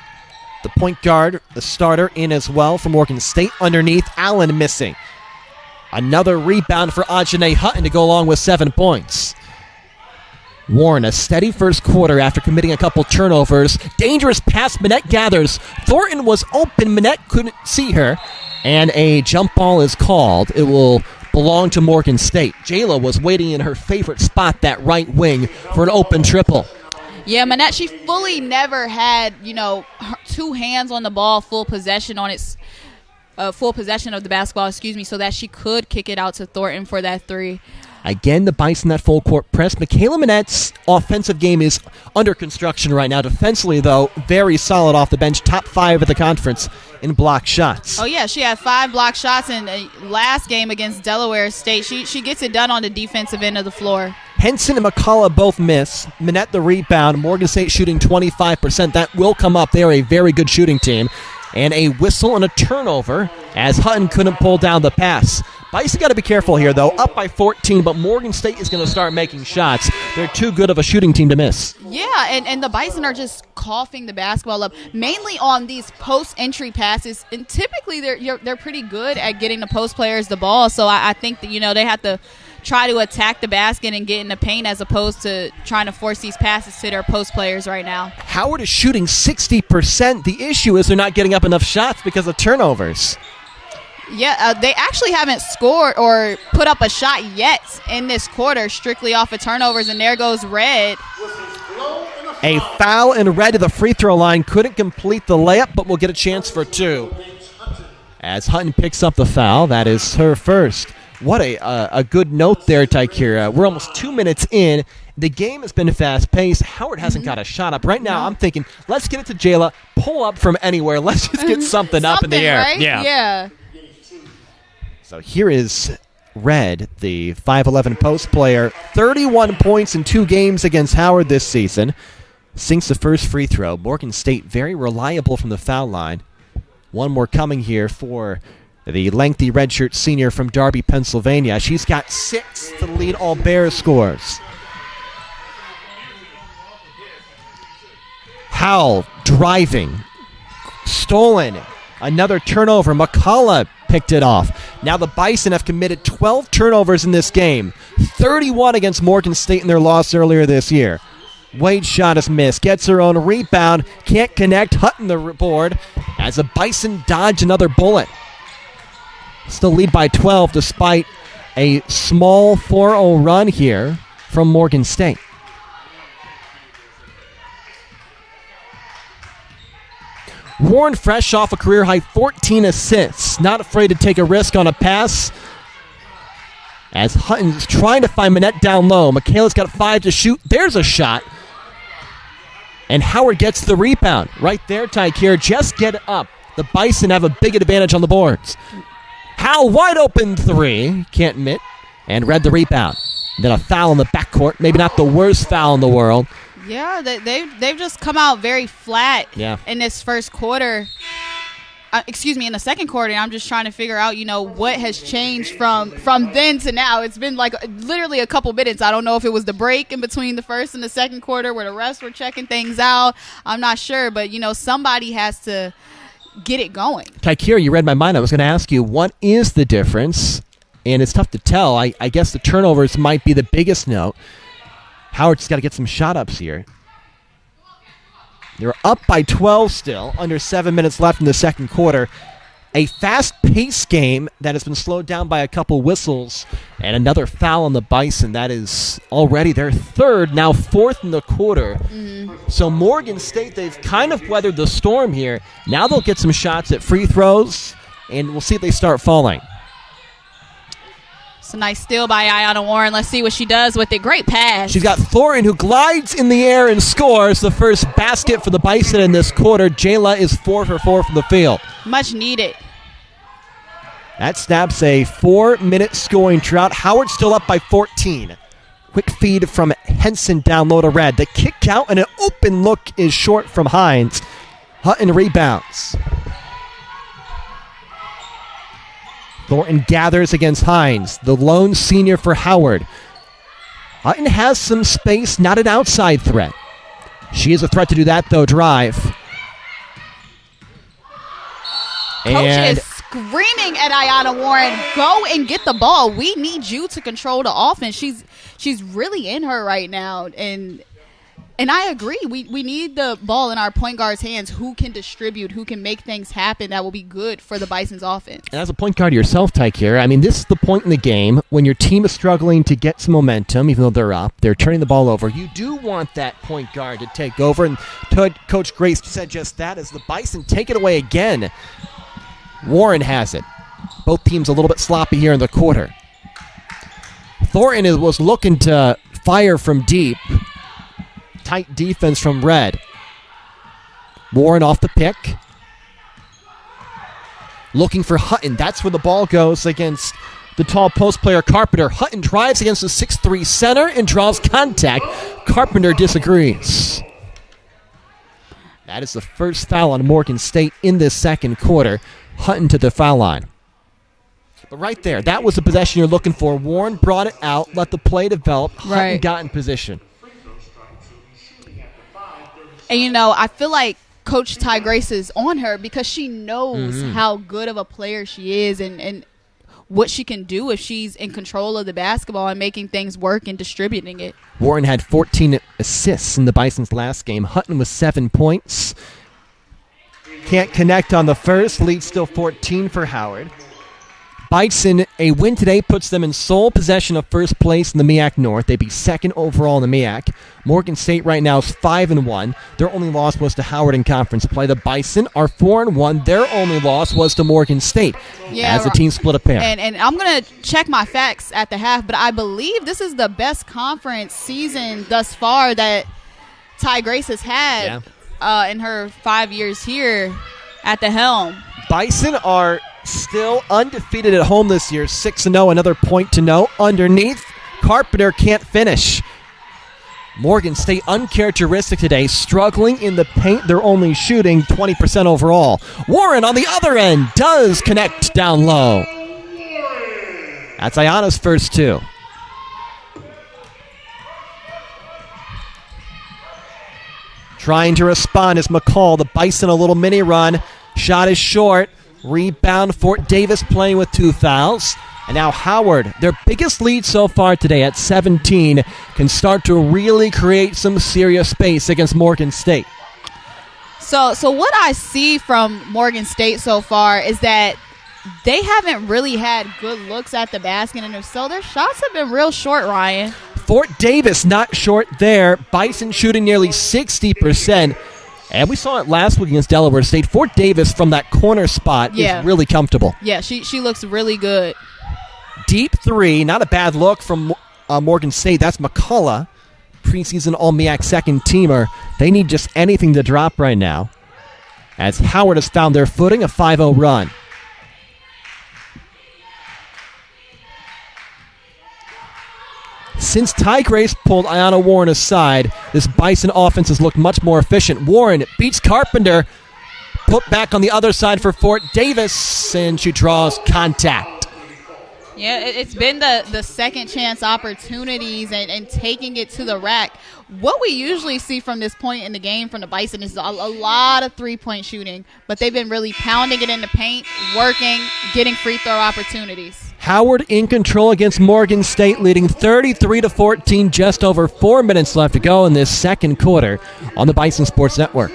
B: the point guard, the starter, in as well for Morgan State. Underneath, Allen missing. Another rebound for Ajane Hutton to go along with 7 points. Warren, a steady first quarter after committing a couple turnovers. Dangerous pass, Minette gathers. Thornton was open, Minette couldn't see her. And a jump ball is called. It will belong to Morgan State. Jayla was waiting in her favorite spot, that right wing, for an open triple.
C: Yeah, Minette, she fully never had, two hands on the ball, full possession of the basketball, so that she could kick it out to Thornton for that three.
B: Again, the Bison that full court press. Michaela Minette's offensive game is under construction right now. Defensively, though, very solid off the bench. Top 5 of the conference in block shots.
C: Oh, yeah, she had 5 block shots in the last game against Delaware State. She gets it done on the defensive end of the floor.
B: Henson and McCullough both miss. Minette the rebound. Morgan State shooting 25%. That will come up. They are a very good shooting team. And a whistle and a turnover as Hutton couldn't pull down the pass. Bison got to be careful here, though. Up by 14, but Morgan State is going to start making shots. They're too good of a shooting team to miss.
C: Yeah, and the Bison are just coughing the basketball up, mainly on these post-entry passes. And typically they're pretty good at getting the post players the ball. So I think that, they have to try to attack the basket and get in the paint as opposed to trying to force these passes to their post players right now.
B: Howard is shooting 60%. The issue is they're not getting up enough shots because of turnovers.
C: Yeah, they actually haven't scored or put up a shot yet in this quarter, strictly off of turnovers, and there goes Red.
B: A foul and Red to the free throw line. Couldn't complete the layup, but will get a chance for 2. As Hutton picks up the foul, that is her first. What a good note there, Tykira. We're almost 2 minutes in. The game has been fast-paced. Howard hasn't got a shot up. Right now, I'm thinking, let's get it to Jayla. Pull up from anywhere. Let's just get something up in the air.
C: Right? Yeah.
B: So here is Red, the 5'11 post player. 31 points in 2 games against Howard this season. Sinks the first free throw. Morgan State very reliable from the foul line. One more coming here for the lengthy redshirt senior from Darby, Pennsylvania. She's got 6 to lead all Bears scores. Howell driving. Stolen. Another turnover. McCullough picked it off. Now the Bison have committed 12 turnovers in this game. 31 against Morgan State in their loss earlier this year. Wade's shot is missed. Gets her own rebound. Can't connect. Hutton the board as the Bison dodge another bullet. Still lead by 12 despite a small 4-0 run here from Morgan State. Warren fresh off a career-high 14 assists. Not afraid to take a risk on a pass. As Hutton's trying to find Minette down low. Michaela's got 5 to shoot. There's a shot. And Howard gets the rebound. Right there, Tykir. Just get up. The Bison have a big advantage on the boards. Howell wide open 3. Can't mitt. And Red the rebound. Then a foul in the backcourt. Maybe not the worst foul in the world.
C: Yeah, they've just come out very flat in this first quarter. In the second quarter. I'm just trying to figure out, what has changed from then to now. It's been like literally a couple minutes. I don't know if it was the break in between the first and the second quarter where the refs were checking things out. I'm not sure, but, somebody has to get it going.
B: Tykira, you read my mind. I was going to ask you, what is the difference? And it's tough to tell. I guess the turnovers might be the biggest note. Howard just got to get some shot-ups here. They're up by 12 still, under 7 minutes left in the second quarter. A fast-paced game that has been slowed down by a couple whistles, and another foul on the Bison. That is already their 3rd, now 4th in the quarter. So Morgan State, they've kind of weathered the storm here. Now they'll get some shots at free throws, and we'll see if they start falling.
C: It's a nice steal by Ayanna Warren. Let's see what she does with it. Great pass.
B: She's got Thorin, who glides in the air and scores the first basket for the Bison in this quarter. Jayla is 4 for 4 from the field.
C: Much needed.
B: That snaps a 4-minute scoring drought. Howard still up by 14. Quick feed from Henson down low to Red. The kick out and an open look is short from Hines. Hutton rebounds. Thornton gathers against Hines, the lone senior for Howard. Hutton has some space, not an outside threat. She is a threat to do that, though. Drive.
C: Coach is screaming at Ayanna Warren, go and get the ball. We need you to control the offense. She's really in her right now. And I agree. We need the ball in our point guard's hands who can distribute, who can make things happen that will be good for the Bison's offense.
B: And as a point guard yourself, Tyke, I mean, this is the point in the game when your team is struggling to get some momentum, even though they're up. They're turning the ball over. You do want that point guard to take over. And Coach Grace said just that as the Bison take it away again. Warren has it. Both teams a little bit sloppy here in the quarter. Thornton was looking to fire from deep. Tight defense from Red. Warren off the pick. Looking for Hutton. That's where the ball goes against the tall post player Carpenter. Hutton drives against the 6'3 center and draws contact. Carpenter disagrees. That is the first foul on Morgan State in this second quarter. Hutton to the foul line. But right there, that was the possession you're looking for. Warren brought it out, let the play develop. Hutton got in position.
C: And, I feel like Coach Ty Grace is on her because she knows how good of a player she is and what she can do if she's in control of the basketball and making things work and distributing it.
B: Warren had 14 assists in the Bison's last game. Hutton with 7 points. Can't connect on the first. Lead still 14 for Howard. Bison, a win today puts them in sole possession of first place in the MEAC North. They'd be second overall in the MEAC. Morgan State right now is 5-1. Their only loss was to Howard in conference play. The Bison are 4-1. Their only loss was to Morgan State as the team split a pair.
C: And I'm going to check my facts at the half, but I believe this is the best conference season thus far that Ty Grace has had in her 5 years here at the helm.
B: Bison are still undefeated at home this year, 6-0, another point to know. Underneath, Carpenter can't finish. Morgan State uncharacteristic today, struggling in the paint. They're only shooting 20% overall. Warren on the other end does connect down low. That's Ayanna's first two. Trying to respond is McCall. The Bison a little mini run. Shot is short. Rebound, Fort Davis playing with 2 fouls. And now Howard, their biggest lead so far today at 17, can start to really create some serious space against Morgan State.
C: So what I see from Morgan State so far is that they haven't really had good looks at the basket, and so their shots have been real short, Ryan.
B: Fort Davis not short there. Bison shooting nearly 60%. And we saw it last week against Delaware State. Fort Davis from that corner spot is really comfortable.
C: Yeah, she looks really good.
B: Deep three, not a bad look from Morgan State. That's McCullough, preseason All-MEAC second teamer. They need just anything to drop right now, as Howard has found their footing, a 5-0 run. Since Ty Grace pulled Ayanna Warren aside, this Bison offense has looked much more efficient. Warren beats Carpenter, put back on the other side for Fort Davis, and she draws contact.
C: Yeah, it's been the second chance opportunities and taking it to the rack. What we usually see from this point in the game from the Bison is a lot of three-point shooting, but they've been really pounding it in the paint, working, getting free throw opportunities.
B: Howard in control against Morgan State, leading 33-14, just over 4 minutes left to go in this second quarter on the Bison Sports Network.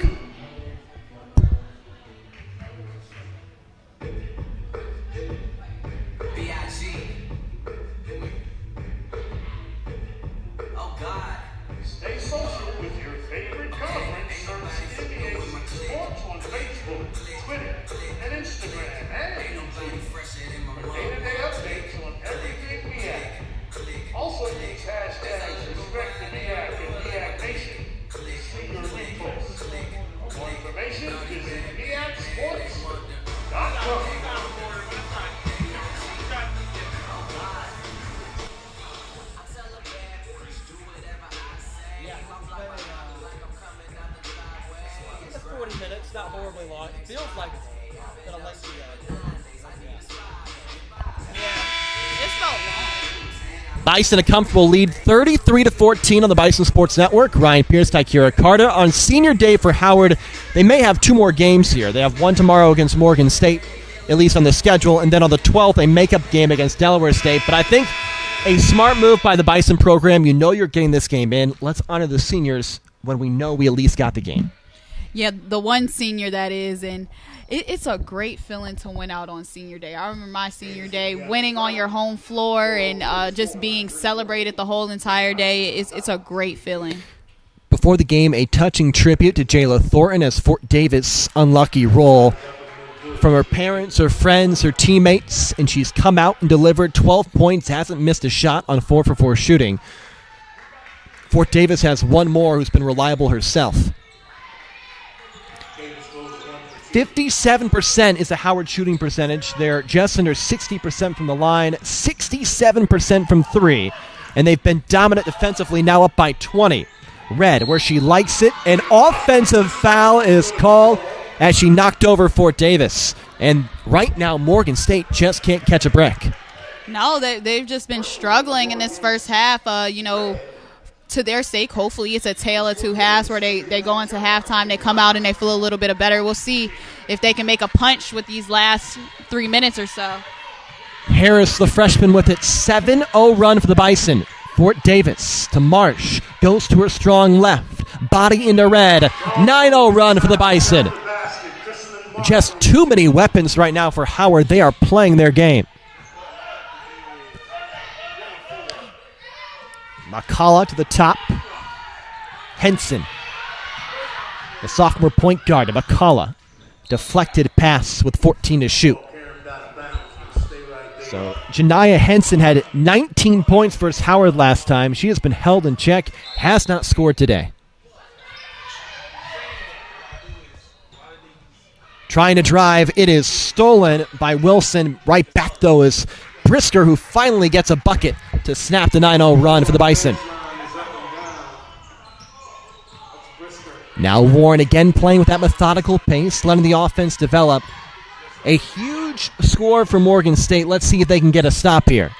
A: Stay social with your favorite conference. Search NBA Sports on Facebook, Twitter, and Instagram. And for day-to-day updates on everything we
B: It's not horribly long. It feels like it's been a lengthy
C: It's so long.
B: Bison a comfortable lead, 33-14 on the Bison Sports Network. Ryan Pierce, Tykeera Carter. On senior day for Howard, they may have 2 more games here. They have one tomorrow against Morgan State, at least on the schedule, and then on the 12th, a makeup game against Delaware State. But I think a smart move by the Bison program. You know you're getting this game in. Let's honor the seniors when we know we at least got the game.
C: Yeah, the one senior that is, and it's a great feeling to win out on senior day. I remember my senior day, winning on your home floor and just being celebrated the whole entire day. It's a great feeling.
B: Before the game, a touching tribute to Jayla Thornton as Fort Davis' unlucky roll from her parents, her friends, her teammates, and she's come out and delivered 12 points, hasn't missed a shot on 4-for-4 shooting. Fort Davis has one more who's been reliable herself. 57% is the Howard shooting percentage. They're just under 60% from the line, 67% from 3, and they've been dominant defensively, now up by 20. Red, where she likes it, an offensive foul is called as she knocked over Fort Davis. And right now, Morgan State just can't catch a break.
C: No, they've just been struggling in this first half. To their sake, hopefully it's a tale of two halves where they go into halftime, they come out and they feel a little bit better. We'll see if they can make a punch with these last 3 minutes or so.
B: Harris, the freshman, with it. 7-0 run for the Bison. Fort Davis to Marsh. Goes to her strong left. Body into red. 9-0 run for the Bison. Just too many weapons right now for Howard. They are playing their game. McCullough to the top. Henson, the sophomore point guard to McCullough. Deflected pass with 14 to shoot. So Janiah Henson had 19 points versus Howard last time. She has been held in check, has not scored today. Trying to drive, it is stolen by Wilson. Right back, though, is Brisker, who finally gets a bucket to snap the 9-0 run for the Bison. Now Warren again playing with that methodical pace, letting the offense develop. A huge score for Morgan State. Let's see if they can get a stop here.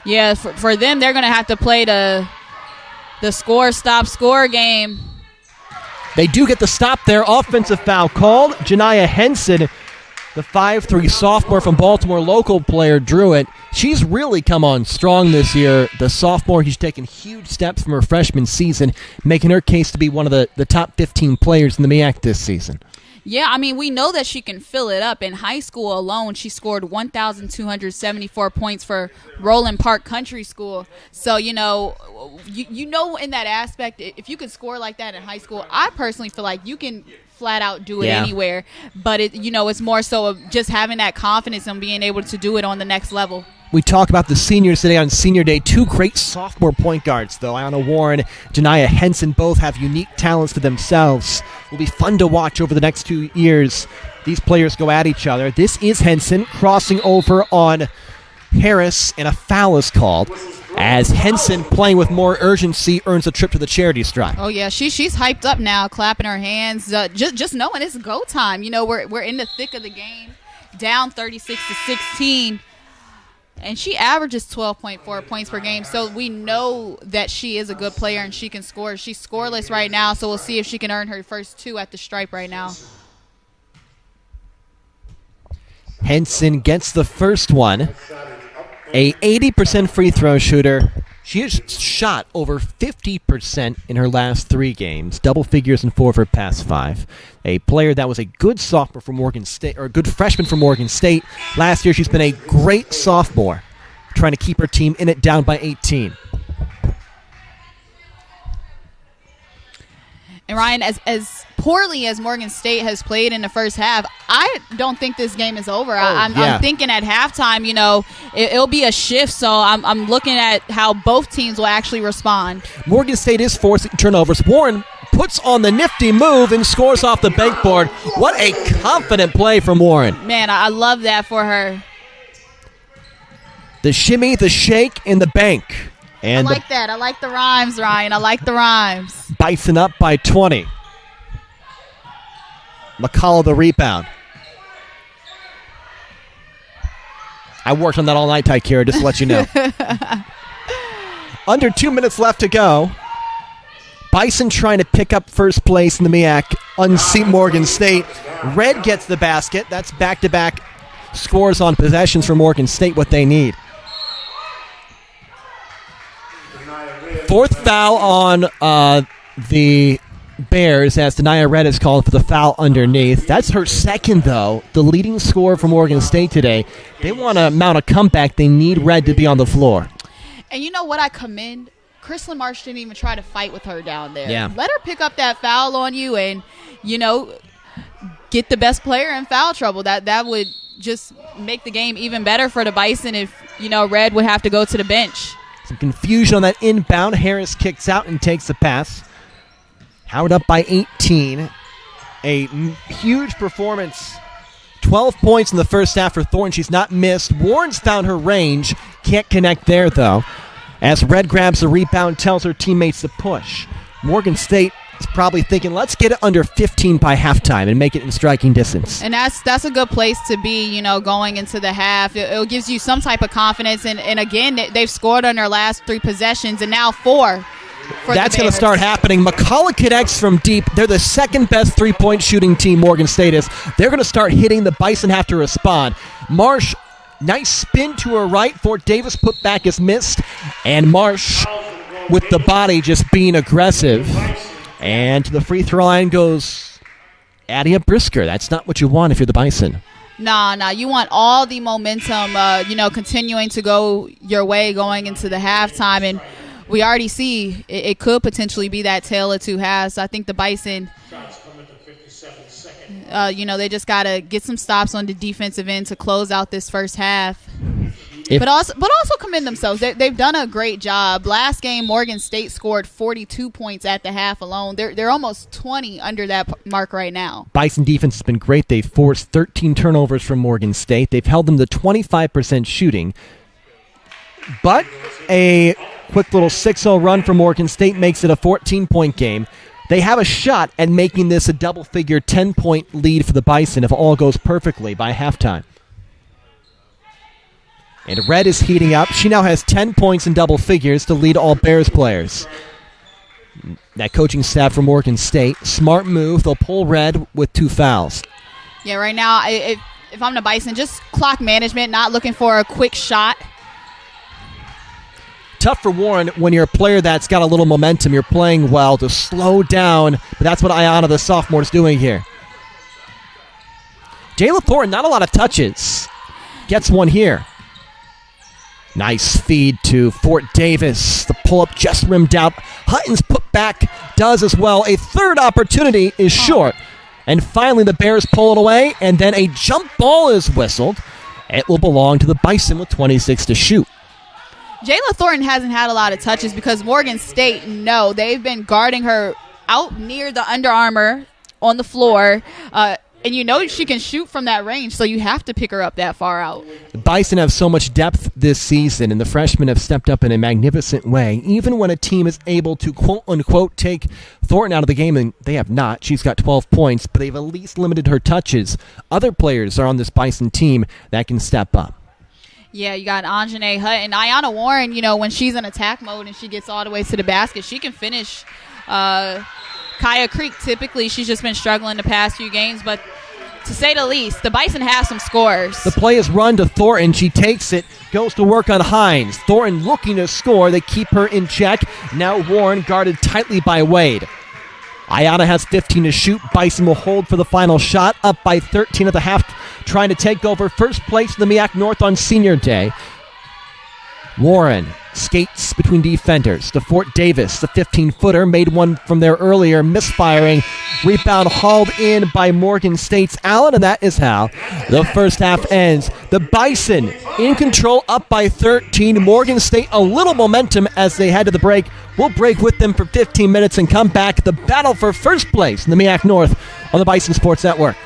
C: Yeah, for them, they're going to have to play the score-stop-score game.
B: They do get the stop there. Offensive foul called. Janiah Henson, the 5'3 sophomore from Baltimore, local player, drew it. She's really come on strong this year. The sophomore, she's taken huge steps from her freshman season, making her case to be one of the top 15 players in the MEAC this season.
C: Yeah, I mean, we know that she can fill it up. In high school alone, she scored 1,274 points for Roland Park Country School. So, you know in that aspect, if you could score like that in high school, I personally feel like you can flat out do it anywhere. But, it's more so of just having that confidence and being able to do it on the next level.
B: We talk about the seniors today on Senior Day. 2 great sophomore point guards, though. Ayanna Warren, Janiah Henson both have unique talents to themselves. Will be fun to watch over the next 2 years. These players go at each other. This is Henson crossing over on Harris, and a foul is called as Henson, playing with more urgency, earns a trip to the charity stripe.
C: Oh, yeah, she's hyped up now, clapping her hands, just knowing it's go time. We're in the thick of the game, down 36-16. And she averages 12.4 points per game, so we know that she is a good player and she can score. She's scoreless right now, so we'll see if she can earn her first 2 at the stripe right now.
B: Henson gets the first one. A 80% free throw shooter. She has shot over 50% in her last 3 games, double figures in 4 of her past 5. A player that was a good sophomore for Morgan State, or a good freshman for Morgan State. Last year, she's been a great sophomore, trying to keep her team in it, down by 18.
C: And Ryan, as poorly as Morgan State has played in the first half, I don't think this game is over. I'm thinking at halftime, it'll be a shift, so I'm looking at how both teams will actually respond.
B: Morgan State is forcing turnovers. Warren puts on the nifty move and scores off the bankboard. What a confident play from Warren.
C: Man, I love that for her.
B: The shimmy, the shake, and the bank. And
C: I like that. I like the rhymes, Ryan. I like the rhymes.
B: Bison up by 20. McCullough the rebound. I worked on that all night, Tykeira, just to let you know. Under 2 minutes left to go. Bison trying to pick up first place in the MEAC, unseat Morgan State. Red gets the basket. That's back-to-back scores on possessions for Morgan State, what they need. Fourth foul on the Bears as Denia Red is called for the foul underneath. That's her second, though. The leading scorer for Morgan State today. They want to mount a comeback. They need Red to be on the floor.
C: And you know what I commend? Chrislyn Marsh didn't even try to fight with her down there.
B: Yeah.
C: Let her pick up that foul on you and, get the best player in foul trouble. That would just make the game even better for the Bison if, Red would have to go to the bench.
B: Some confusion on that inbound. Harris kicks out and takes the pass. Howard up by 18. A huge performance. 12 points in the first half for Thornton. She's not missed. Warren's found her range. Can't connect there, though. As Red grabs the rebound, tells her teammates to push. Morgan State is probably thinking, let's get it under 15 by halftime and make it in striking distance. And
C: that's a good place to be, going into the half. It gives you some type of confidence. And again, they've scored on their last 3 possessions and now 4.
B: That's going to start happening. McCullough connects from deep. They're the second best three-point shooting team Morgan State is. They're going to start hitting. The Bison have to respond. Marsh, nice spin to her right. Fort Davis put back is missed. And Marsh with the body just being aggressive. And to the free throw line goes Adia Brisker. That's not what you want if you're the Bison.
C: Nah. You want all the momentum, continuing to go your way going into the halftime. And we already see it could potentially be that tale of two halves. I think the Bison, they just got to get some stops on the defensive end to close out this first half. But also commend themselves. They've done a great job. Last game, Morgan State scored 42 points at the half alone. They're almost 20 under that mark right now.
B: Bison defense has been great. They've forced 13 turnovers from Morgan State. They've held them to 25% shooting. But a quick little 6-0 run for Morgan State makes it a 14-point game. They have a shot at making this a double-figure 10-point lead for the Bison if all goes perfectly by halftime. And Red is heating up. She now has 10 points in double figures to lead all Bears players. That coaching staff from Morgan State, smart move. They'll pull Red with 2 fouls.
C: Yeah, right now, if I'm the Bison, just clock management, not looking for a quick shot.
B: Tough for Warren when you're a player that's got a little momentum. You're playing well to slow down, but that's what Ayanna, the sophomore, is doing here. Jayla Thornton, not a lot of touches. Gets one here. Nice feed to Fort Davis. The pull-up just rimmed out. Hutton's put back does as well. A third opportunity is short. And finally the Bears pull it away, and then a jump ball is whistled. It will belong to the Bison with 26 to shoot.
C: Jayla Thornton hasn't had a lot of touches because Morgan State, they've been guarding her out near the Under Armour on the floor. And she can shoot from that range, so you have to pick her up that far out.
B: The Bison have so much depth this season, and the freshmen have stepped up in a magnificent way. Even when a team is able to, quote-unquote, take Thornton out of the game, and they have not. She's got 12 points, but they've at least limited her touches. Other players are on this Bison team that can step up.
C: Yeah, you got Anjanae Hutton. Ayanna Warren, when she's in attack mode and she gets all the way to the basket, she can finish. Kaya Creek, typically, she's just been struggling the past few games, but to say the least, the Bison have some scores.
B: The play is run to Thornton. She takes it, goes to work on Hines. Thornton looking to score. They keep her in check. Now Warren guarded tightly by Wade. Ayanna has 15 to shoot. Bison will hold for the final shot, up by 13 at the half, trying to take over first place in the MEAC North on senior day. Warren skates between defenders to Fort Davis. The 15-footer made one from there earlier, misfiring. Rebound hauled in by Morgan State's Allen, and that is how the first half ends. The Bison in control, up by 13. Morgan State a little momentum as they head to the break. We'll break with them for 15 minutes and come back. The battle for first place in the MEAC North on the Bison Sports Network.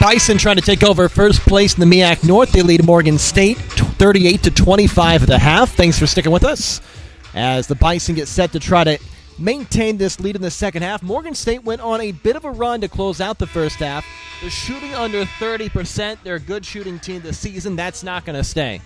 B: Bison trying to take over first place in the MEAC North. They lead Morgan State 38-25 at the half. Thanks for sticking with us as the Bison get set to try to maintain this lead in the second half. Morgan State went on a bit of a run to close out the first half. They're shooting under 30%. They're a good shooting team this season. That's not going to stay.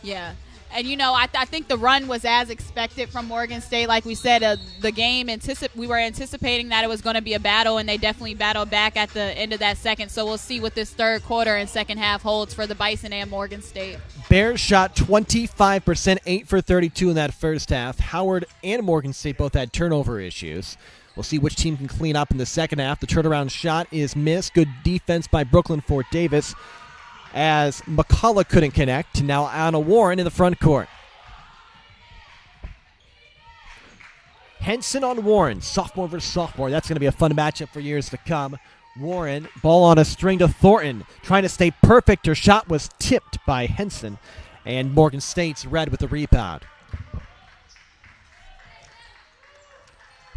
C: Yeah. And, I think the run was as expected from Morgan State. Like we said, the game, we were anticipating that it was going to be a battle, and they definitely battled back at the end of that second. So we'll see what this third quarter and second half holds for the Bison and Morgan State.
B: Bears shot 25%, 8 for 32 in that first half. Howard and Morgan State both had turnover issues. We'll see which team can clean up in the second half. The turnaround shot is missed. Good defense by Brooklyn Fort Davis, as McCullough couldn't connect. Now Anna Warren in the front court. Henson on Warren, sophomore versus sophomore. That's going to be a fun matchup for years to come. Warren, ball on a string to Thornton, trying to stay perfect. Her shot was tipped by Henson, and Morgan State's Red with the rebound.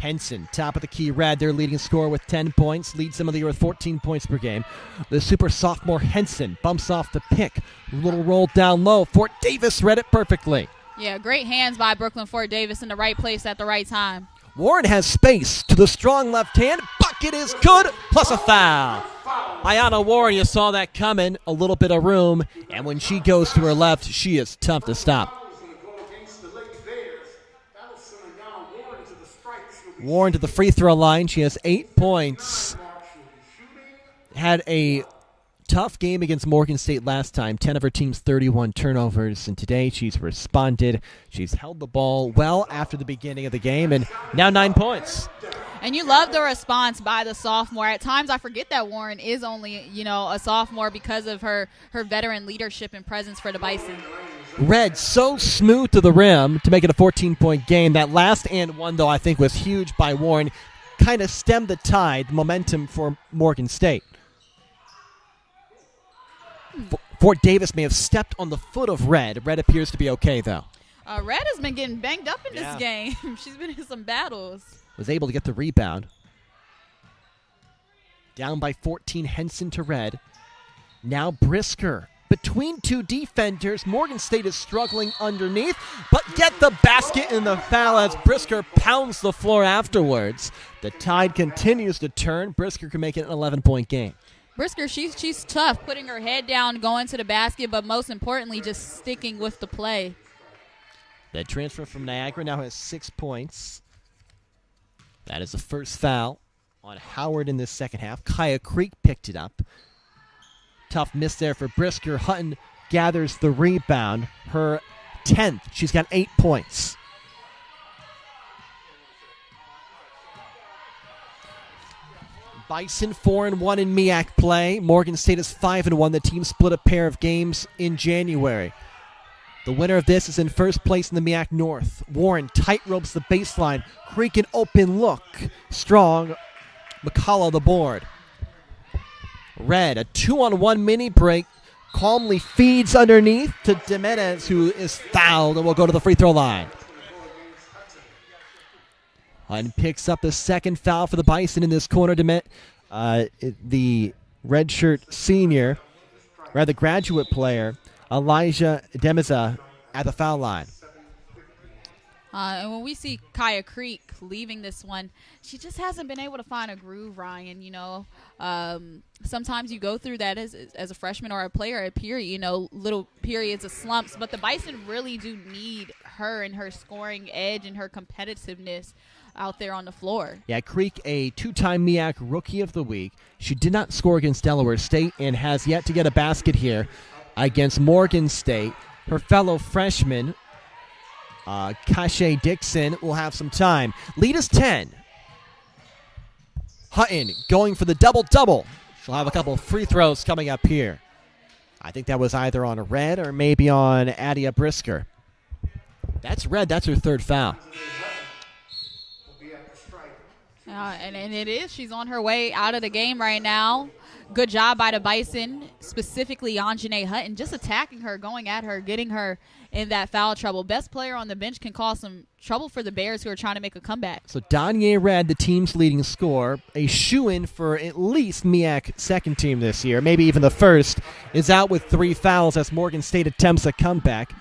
B: Henson, top of the key, Red, their leading scorer with 10 points, leads some of the year with 14 points per game. The super sophomore Henson bumps off the pick, little roll down low. Fort Davis read it perfectly.
C: Yeah, great hands by Brooklyn Fort Davis in the right place at the right time.
B: Warren has space to the strong left hand. Bucket is good, plus a foul. Ayana Warren, you saw that coming, a little bit of room, and when she goes to her left, she is tough to stop. Warren to the free throw line. She has 8 points. Had a tough game against Morgan State last time. 10 of her team's 31 turnovers. And today she's responded. She's held the ball well after the beginning of the game. And now 9 points.
C: And you love the response by the sophomore. At times I forget that Warren is only, a sophomore because of her veteran leadership and presence for the Bison.
B: Red so smooth to the rim to make it a 14-point game. That last and one, though, I think was huge by Warren. Kind of stemmed the tide, the momentum for Morgan State. Fort Davis may have stepped on the foot of Red. Red appears to be okay, though.
C: Red has been getting banged up in this game. She's been in some battles.
B: Was able to get the rebound. Down by 14, Henson to Red. Now Brisker. Between two defenders, Morgan State is struggling underneath, but get the basket in the foul as Brisker pounds the floor afterwards. The tide continues to turn. Brisker can make it an 11-point game.
C: Brisker, she's tough, putting her head down, going to the basket, but most importantly, just sticking with the play.
B: That transfer from Niagara now has 6 points. That is the first foul on Howard in this second half. Kaya Creek picked it up. Tough miss there for Brisker. Hutton gathers the rebound. Her 10th. She's got 8 points. Bison 4-1 in MEAC play. Morgan State is 5-1. The team split a pair of games in January. The winner of this is in first place in the MEAC North. Warren tight ropes the baseline. Creek an open look. Strong. McCullough the board. Red, a 2-on-1 mini break, calmly feeds underneath to Jimenez, who is fouled and will go to the free throw line. Hutton picks up the second foul for the Bison in this corner. The redshirt senior, rather graduate player, Elijah Demiza at the foul line.
C: And when we see Kaya Creek leaving this one, she just hasn't been able to find a groove, Ryan. Sometimes you go through that as a freshman or a player at period, little periods of slumps. But the Bison really do need her and her scoring edge and her competitiveness out there on the floor.
B: Yeah, Creek, a 2-time MEAC Rookie of the Week. She did not score against Delaware State and has yet to get a basket here against Morgan State. Her fellow freshman, Kashay Dixon, will have some time. Lead is 10. Hutton going for the double-double. She'll have a couple of free throws coming up here. I think that was either on a Red or maybe on Adia Brisker. That's Red. That's her third foul.
C: And it is. She's on her way out of the game right now. good job by the Bison, specifically Anjanae Hutton, just attacking her, going at her, getting her in that foul trouble. Best player on the bench can cause some trouble for the Bears, who are trying to make a comeback.
B: So Danye Red, the team's leading scorer, a shoo-in for at least MEAC second team this year, maybe even the first, is out with 3 fouls as Morgan State attempts a comeback.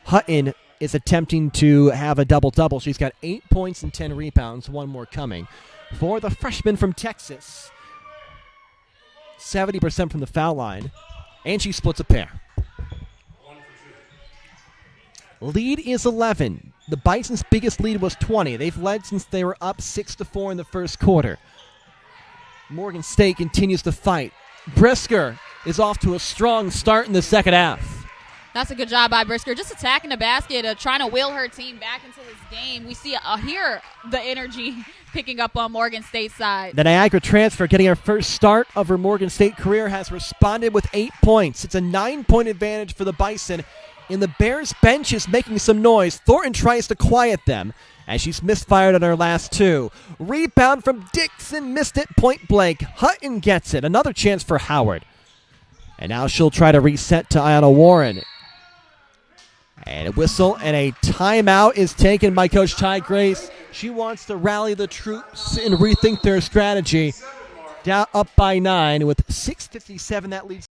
B: Hutton is attempting to have a double-double. She's got 8 points and 10 rebounds, one more coming. For the freshman from Texas, 70% from the foul line, and she splits a pair. Lead is 11. The Bison's biggest lead was 20. They've led since they were up 6-4 in the first quarter. Morgan State continues to fight. Brisker is off to a strong start in the second half.
C: That's a good job by Brisker, just attacking the basket, trying to will her team back into this game. We see here the energy picking up on Morgan State's side.
B: The Niagara transfer, getting her first start of her Morgan State career, has responded with 8 points. It's a 9-point advantage for the Bison, and the Bears bench is making some noise. Thornton tries to quiet them as she's misfired on her last 2. Rebound from Dixon, missed it point blank. Hutton gets it. Another chance for Howard. And now she'll try to reset to Ayanna Warren. And a whistle and a timeout is taken by Coach Ty Grace. She wants to rally the troops and rethink their strategy. Down up by 9 with 6:57. That leads.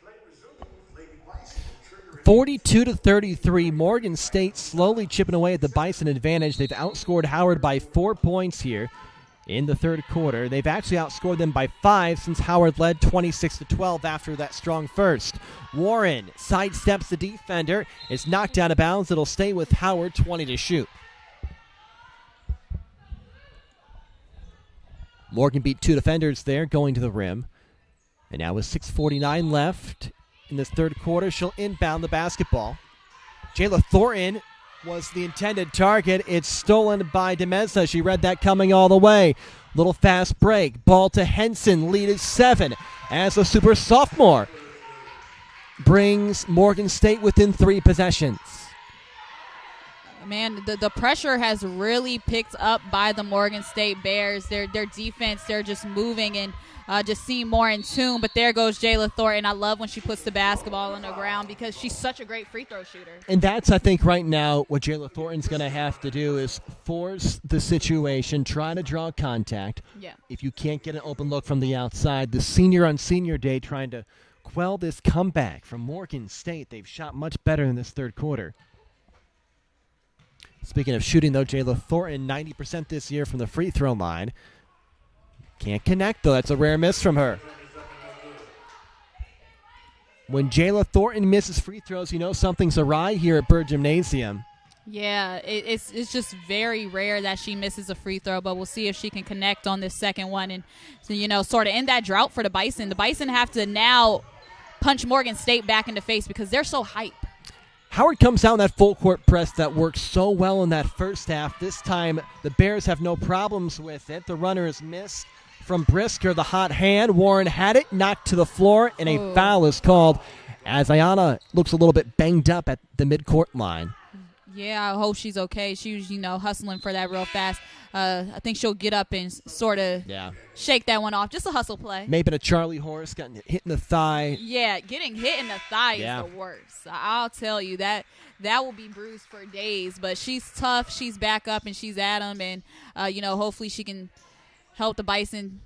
A: Play resumes, Lady Bison will trigger
B: 42-33, Morgan State slowly chipping away at the Bison advantage. They've outscored Howard by 4 points here in the third quarter. They've actually outscored them by 5 since Howard led 26-12 after that strong first. Warren sidesteps the defender. It's knocked out of bounds. It'll stay with Howard, 20 to shoot. Morgan beat 2 defenders there, going to the rim. And now with 6:49 left in this third quarter, she'll inbound the basketball. Jayla Thornton was the intended target. It's stolen by DeMesa. She read that coming all the way. Little fast break. Ball to Henson. Lead is 7 as a super sophomore brings Morgan State within 3 possessions.
C: Man, the pressure has really picked up by the Morgan State Bears. Their defense, they're just moving and just seem more in tune. But there goes Jayla Thornton. I love when she puts the basketball on the ground because she's such a great free throw shooter.
B: And that's, I think, right now what Jayla Thornton's going to have to do is force the situation, try to draw contact.
C: Yeah.
B: If you can't get an open look from the outside, the senior on senior day trying to quell this comeback from Morgan State. They've shot much better in this third quarter. Speaking of shooting, though, Jayla Thornton, 90% this year from the free throw line. Can't connect, though. That's a rare miss from her. When Jayla Thornton misses free throws, you know something's awry here at Byrd Gymnasium.
C: Yeah, it's just very rare that she misses a free throw, but we'll see if she can connect on this second one and, so, you know, sort of end that drought for the Bison. The Bison have to now punch Morgan State back in the face because they're so hype.
B: Howard comes out in that full court press that worked so well in that first half. This time, the Bears have no problems with it. The runner is missed from Brisker, the hot hand. Warren had it, knocked to the floor, and a foul is called as Ayana looks a little bit banged up at the midcourt line.
C: Yeah, I hope she's okay. She was, hustling for that real fast. I think she'll get up and sort of shake that one off. Just a hustle play.
B: Maybe a Charlie horse, getting hit in the thigh.
C: Yeah, getting hit in the thigh is the worst. I'll tell you, that will be bruised for days. But she's tough. She's back up, and she's at them. And, hopefully she can help the Bison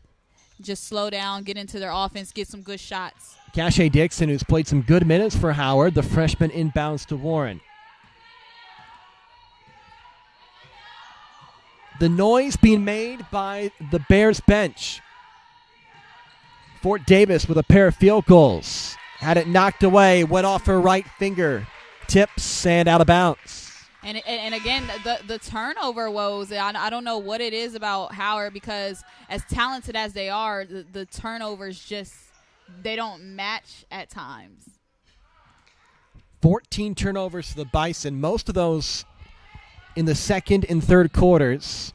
C: just slow down, get into their offense, get some good shots.
B: Cache Dixon, who's played some good minutes for Howard, the freshman inbounds to Warren. The noise being made by the Bears bench. Fort Davis with a pair of field goals. Had it knocked away, went off her right finger. Tips and out of bounds.
C: And again, the turnover woes, I don't know what it is about Howard, because as talented as they are, the turnovers just, they don't match at times.
B: 14 turnovers for the Bison, most of those in the second and third quarters.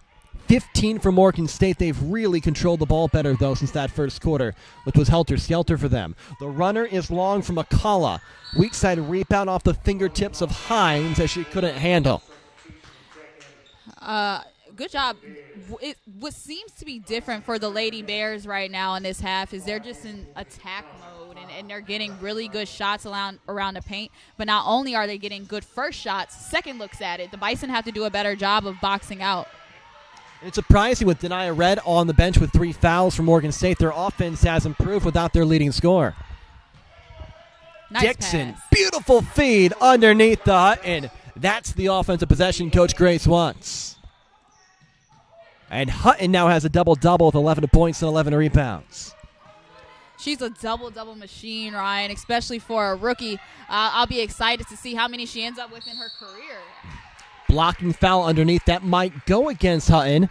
B: 15 for Morgan State. They've really controlled the ball better, though, since that first quarter, which was helter-skelter for them. The runner is long from McCullough. Weak side rebound off the fingertips of Hines as she couldn't handle.
C: Good job. What seems to be different for the Lady Bears right now in this half is they're just in attack mode, and they're getting really good shots around the paint. But not only are they getting good first shots, second looks at it. The Bison have to do a better job of boxing out.
B: It's surprising with Denia Red on the bench with 3 fouls for Morgan State. Their offense has improved without their leading scorer.
C: Nice
B: Dixon,
C: pass.
B: beautiful feed underneath the Hutton. That's the offensive possession Coach Grace wants. And Hutton now has a double-double with 11 points and 11 rebounds.
C: She's a double-double machine, Ryan, especially for a rookie. I'll be excited to see how many she ends up with in her career.
B: Blocking foul underneath. That might go against Hutton,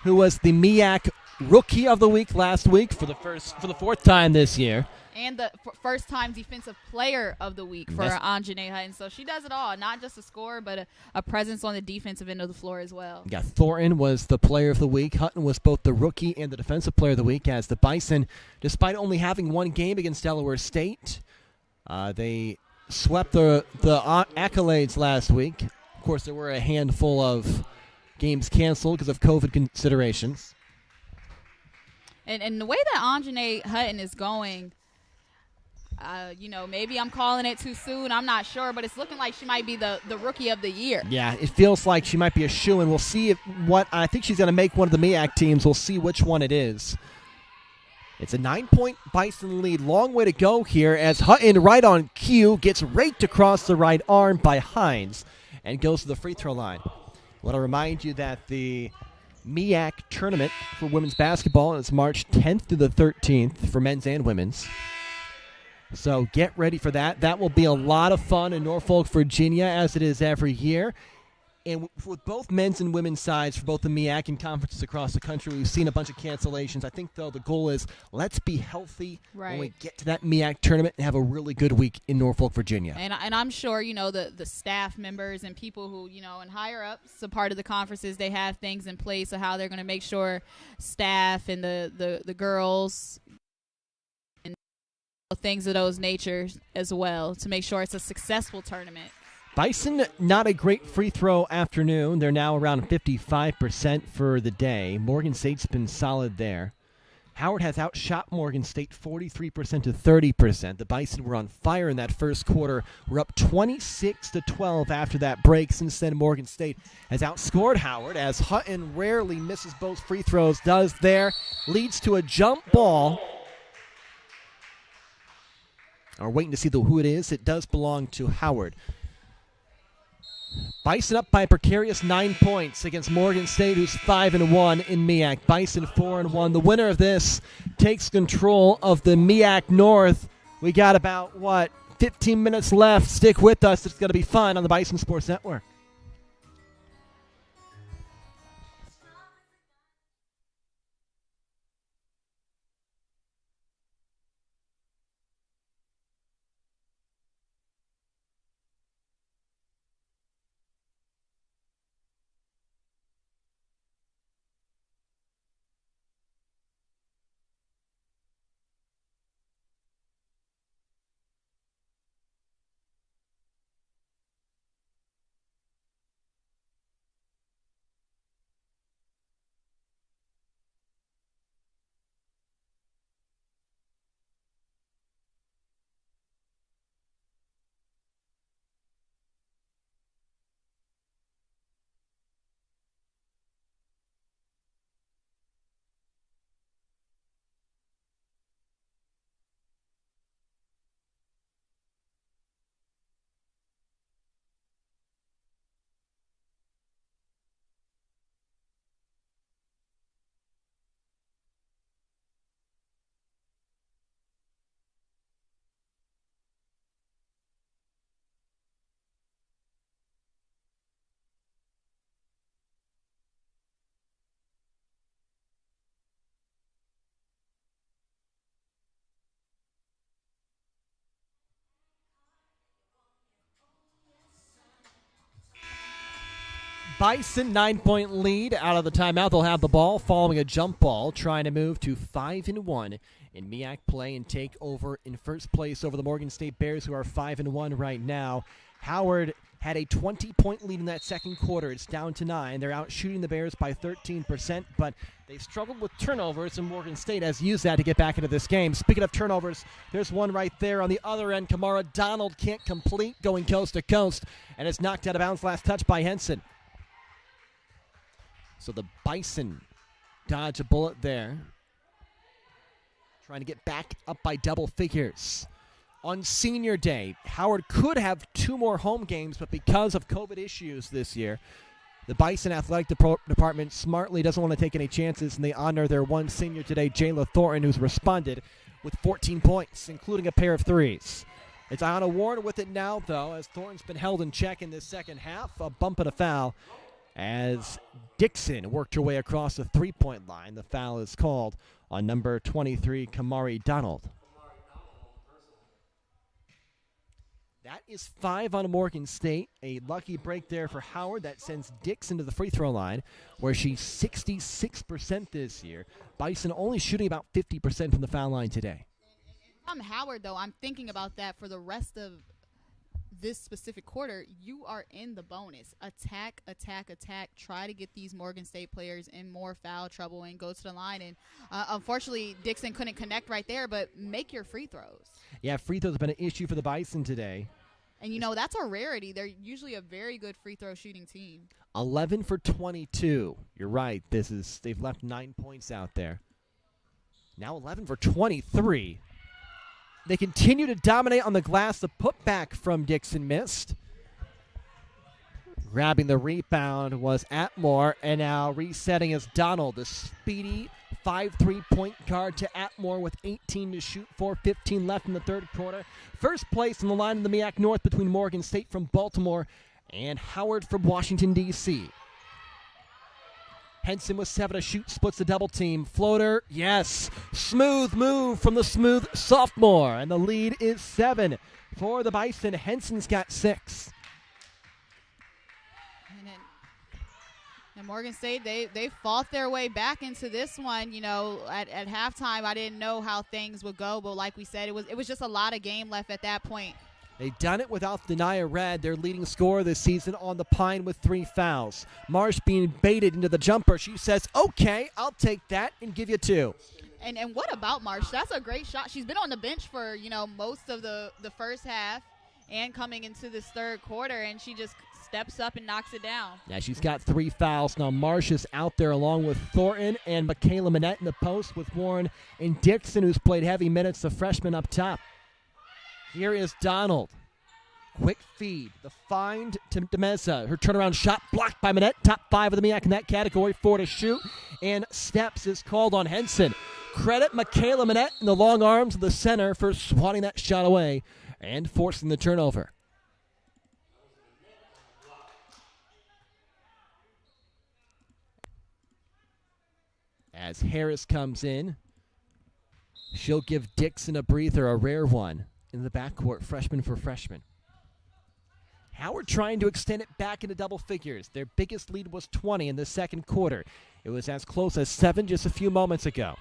B: who was the MEAC Rookie of the Week last week for the fourth time this year.
C: And the first-time Defensive Player of the Week for Anjanae Hutton. So she does it all, not just a scorer, but a presence on the defensive end of the floor as well.
B: Yeah, Thornton was the Player of the Week. Hutton was both the Rookie and the Defensive Player of the Week, as the Bison, despite only having one game against Delaware State, they swept the accolades last week. Of course, there were a handful of games canceled because of COVID considerations.
C: And the way that Anjanae Hutton is going, maybe I'm calling it too soon. I'm not sure, but it's looking like she might be the Rookie of the Year.
B: Yeah, it feels like she might be a shoo-in. We'll see I think she's going to make one of the MEAC teams. We'll see which one it is. It's a 9-point Bison lead. Long way to go here as Hutton, right on cue, gets raked across the right arm by Hines and goes to the free throw line. I want to remind you that the MEAC tournament for women's basketball is March 10th through the 13th for men's and women's. So get ready for that. That will be a lot of fun in Norfolk, Virginia, as it is every year. And with both men's and women's sides for both the MEAC and conferences across the country, we've seen a bunch of cancellations. I think, though, the goal is let's be healthy when we get to that MEAC tournament and have a really good week in Norfolk, Virginia.
C: And I'm sure, the staff members and people who, and higher ups, a part of the conferences, they have things in place of how they're going to make sure staff and the girls and things of those natures as well to make sure it's a successful tournament.
B: Bison, not a great free throw afternoon. They're now around 55% for the day. Morgan State's been solid there. Howard has outshot Morgan State 43% to 30%. The Bison were on fire in that first quarter. We're up 26-12 after that break. Since then, Morgan State has outscored Howard as Hutton rarely misses both free throws. Does there. Leads to a jump ball. We're waiting to see who it is. It does belong to Howard. Bison up by a precarious 9 points against Morgan State, who's 5-1 in MEAC. Bison 4-1. The winner of this takes control of the MEAC North. We got about, 15 minutes left. Stick with us. It's going to be fun on the Bison Sports Network. Bison 9-point lead out of the timeout. They'll have the ball following a jump ball, trying to move to 5-1 in MEAC play and take over in first place over the Morgan State Bears, who are 5-1 right now. Howard had a 20-point lead in that second quarter. It's down to 9. They're out shooting the Bears by 13%, but they struggled with turnovers, and Morgan State has used that to get back into this game. Speaking of turnovers, there's one right there on the other end. Kamara Donald can't complete, going coast to coast, and it's knocked out of bounds. Last touch by Henson. So the Bison dodge a bullet there, trying to get back up by double figures. On senior day, Howard could have 2 more home games, but because of COVID issues this year, the Bison Athletic Department smartly doesn't want to take any chances, and they honor their one senior today, Jayla Thornton, who's responded with 14 points, including a pair of threes. It's Ayanna Warren with it now, though, as Thornton's been held in check in this second half. A bump and a foul as Dixon worked her way across the three-point line. The foul is called on number 23, Kamari Donald. That is 5 on Morgan State. A lucky break there for Howard that sends Dixon to the free throw line, where she's 66% this year. Bison only shooting about 50% from the foul line today.
C: I'm Howard, though. I'm thinking about that for the rest of this specific quarter. You are in the bonus. Attack, attack, attack. Try to get these Morgan State players in more foul trouble and go to the line. And unfortunately, Dixon couldn't connect right there, but make your free throws.
B: Yeah, free throws have been an issue for the Bison today.
C: And, that's a rarity. They're usually a very good free throw shooting team.
B: 11 for 22. You're right. They've left 9 points out there. Now 11 for 23. They continue to dominate on the glass. The putback from Dixon missed. Grabbing the rebound was Atmore, and now resetting is Donald, the speedy 5-3 point guard to Atmore with 18 to shoot, 4:15 left in the third quarter. First place in the line in the MEAC North between Morgan State from Baltimore and Howard from Washington, D.C. Henson with 7 to shoot, splits the double team. Floater, yes. Smooth move from the smooth sophomore, and the lead is 7 for the Bison. Henson's got 6.
C: And Morgan State, they fought their way back into this one. At halftime, I didn't know how things would go, but like we said, it was just a lot of game left at that point.
B: They've done it without Denia Red, their leading scorer this season, on the pine with 3 fouls. Marsh being baited into the jumper. She says, okay, I'll take that and give you 2.
C: And what about Marsh? That's a great shot. She's been on the bench for, most of the first half and coming into this third quarter, and she just steps up and knocks it down.
B: Yeah, she's got 3 fouls. Now Marsh is out there along with Thornton and Michaela Manette in the post with Warren and Dixon, who's played heavy minutes, the freshman up top. Here is Donald. Quick feed. The find to Demeza. Her turnaround shot blocked by Manette. Top 5 of the MEAC in that category. 4 to shoot. And steps is called on Henson. Credit Michaela Manette in the long arms of the center for swatting that shot away and forcing the turnover. As Harris comes in, she'll give Dixon a breather, a rare one, in the backcourt, freshman for freshman. Howard trying to extend it back into double figures. Their biggest lead was 20 in the second quarter. It was as close as 7 just a few moments ago.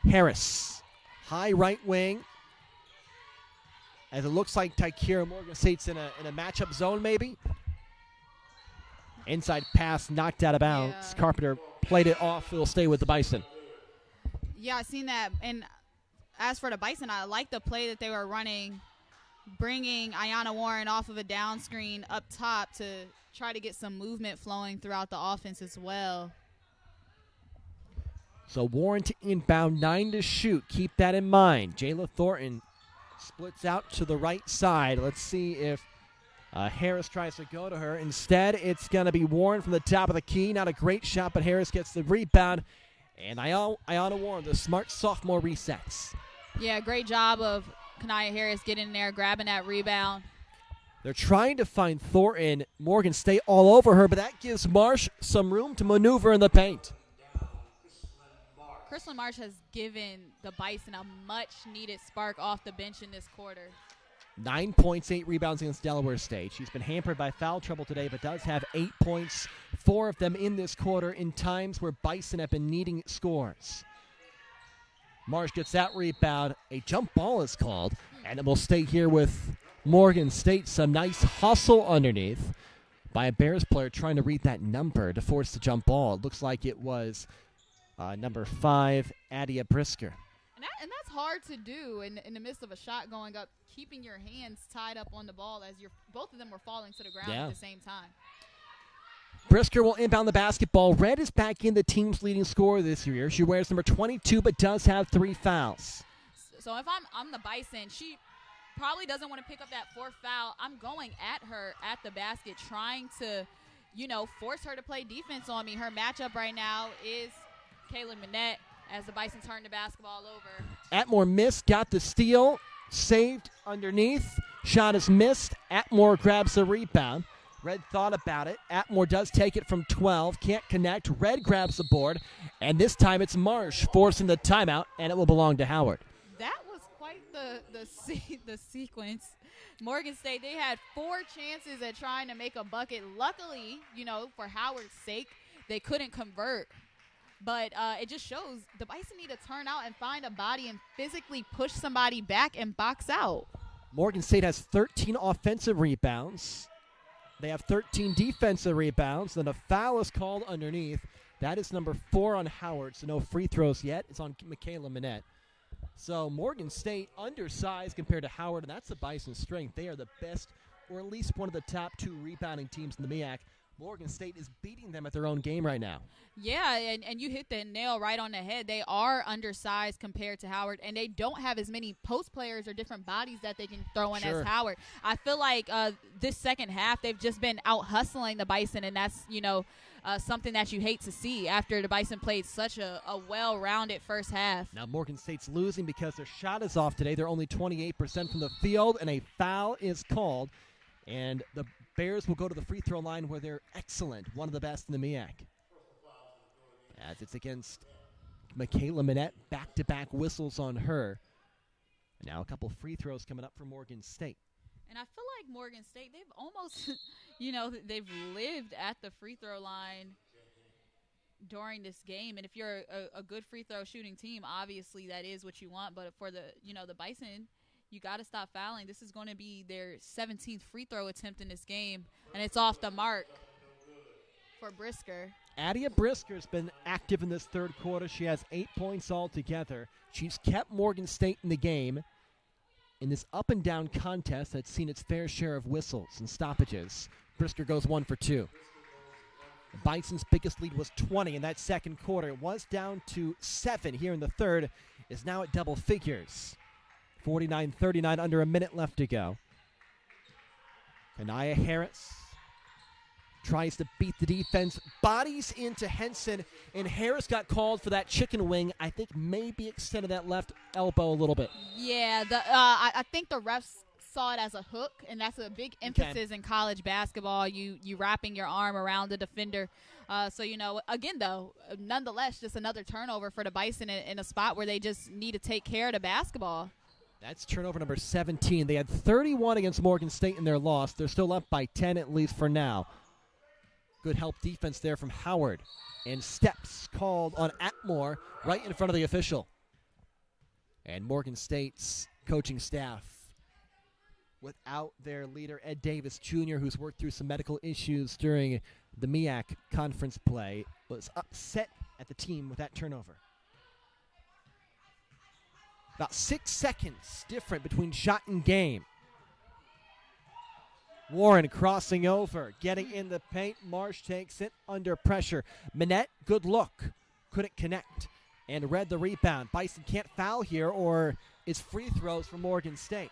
B: Harris, high right wing. As it looks like Tykira Morgan State's in a matchup zone maybe. Inside pass knocked out of bounds. Yeah. Carpenter played it off. It'll stay with the Bison.
C: Yeah, I seen that. And as for the Bison, I like the play that they were running, bringing Ayanna Warren off of a down screen up top to try to get some movement flowing throughout the offense as well.
B: So Warren to inbound, 9 to shoot. Keep that in mind. Jayla Thornton splits out to the right side. Let's see if Harris tries to go to her. Instead, it's going to be Warren from the top of the key. Not a great shot, but Harris gets the rebound. And Ayanna Warren, the smart sophomore, resets.
C: Yeah, great job of Kanaya Harris getting in there, grabbing that rebound.
B: They're trying to find Thornton. Morgan State all over her, but that gives Marsh some room to maneuver in the paint.
C: Crystal Marsh has given the Bison a much-needed spark off the bench in this quarter.
B: 9 points, 8 rebounds against Delaware State. She's been hampered by foul trouble today, but does have 8 points, 4 of them in this quarter in times where Bison have been needing scores. Marsh gets that rebound. A jump ball is called, and it will stay here with Morgan State. Some nice hustle underneath by a Bears player trying to read that number to force the jump ball. It looks like it was number 5, Adia Brisker.
C: And that's hard to do in the midst of a shot going up, keeping your hands tied up on the ball as both of them were falling to the ground at the same time.
B: Brisker will inbound the basketball. Red is back in the team's leading scorer this year. She wears number 22 but does have 3 fouls.
C: So if I'm the Bison, she probably doesn't want to pick up that 4th foul. I'm going at her at the basket, trying to, force her to play defense on me. Her matchup right now is Kayla Minette as the Bison turn the basketball over.
B: Atmore missed, got the steal, saved underneath. Shot is missed. Atmore grabs the rebound. Red thought about it. Atmore does take it from 12. Can't connect. Red grabs the board. And this time it's Marsh forcing the timeout, and it will belong to Howard.
C: That was quite the sequence. Morgan State, they had 4 chances at trying to make a bucket. Luckily, for Howard's sake, they couldn't convert. But it just shows the Bison need to turn out and find a body and physically push somebody back and box out.
B: Morgan State has 13 offensive rebounds. They have 13 defensive rebounds. Then a foul is called underneath. That is number 4 on Howard, so no free throws yet. It's on Michaela Minette. So Morgan State undersized compared to Howard, and that's the Bison's strength. They are the best, or at least one of the top 2 rebounding teams in the MEAC. Morgan State is beating them at their own game right now.
C: Yeah, and you hit the nail right on the head. They are undersized compared to Howard, and they don't have as many post players or different bodies that they can throw in as Howard. I feel like this second half, they've just been out hustling the Bison, and that's, something that you hate to see after the Bison played such a well-rounded first half.
B: Now Morgan State's losing because their shot is off today. They're only 28% from the field, and a foul is called. And the Bears will go to the free throw line where they're excellent, one of the best in the MEAC. As it's against Michaela Minette, back-to-back whistles on her. Now a couple free throws coming up for Morgan State.
C: And I feel like Morgan State, they've almost, they've lived at the free throw line during this game. And if you're a good free throw shooting team, obviously that is what you want. But for the Bison, you got to stop fouling. This is going to be their 17th free throw attempt in this game, and it's off the mark for Brisker.
B: Adia Brisker's been active in this third quarter. She has 8 points altogether. She's kept Morgan State in the game in this up-and-down contest that's seen its fair share of whistles and stoppages. Brisker goes 1 for 2. Bison's biggest lead was 20 in that second quarter. It was down to 7 here in the third. Is now at double figures. 49-39, under a minute left to go. Kanaya Harris tries to beat the defense, bodies into Henson, and Harris got called for that chicken wing. I think maybe extended that left elbow a little bit.
C: Yeah, I think the refs saw it as a hook, and that's a big emphasis in college basketball, you wrapping your arm around the defender. So, again, though, nonetheless, just another turnover for the Bison in a spot where they just need to take care of the basketball.
B: That's turnover number 17. They had 31 against Morgan State in their loss. They're still up by 10 at least for now. Good help defense there from Howard. And steps called on Atmore right in front of the official. And Morgan State's coaching staff, without their leader, Ed Davis Jr., who's worked through some medical issues during the MEAC conference play, was upset at the team with that turnover. About 6 seconds different between shot and game. Warren crossing over, getting in the paint. Marsh takes it under pressure. Minette, good look. Couldn't connect and read the rebound. Bison can't foul here, or it's free throws for Morgan State.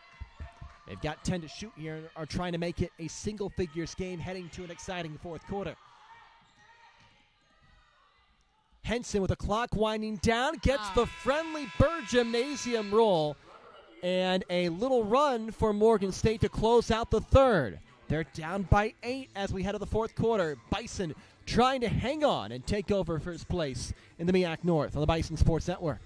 B: They've got 10 to shoot here and are trying to make it a single-figures game heading to an exciting fourth quarter. Henson with the clock winding down, gets the friendly Bird Gymnasium roll, and a little run for Morgan State to close out the third. They're down by 8 as we head to the fourth quarter. Bison trying to hang on and take over first place in the MEAC North on the Bison Sports Network.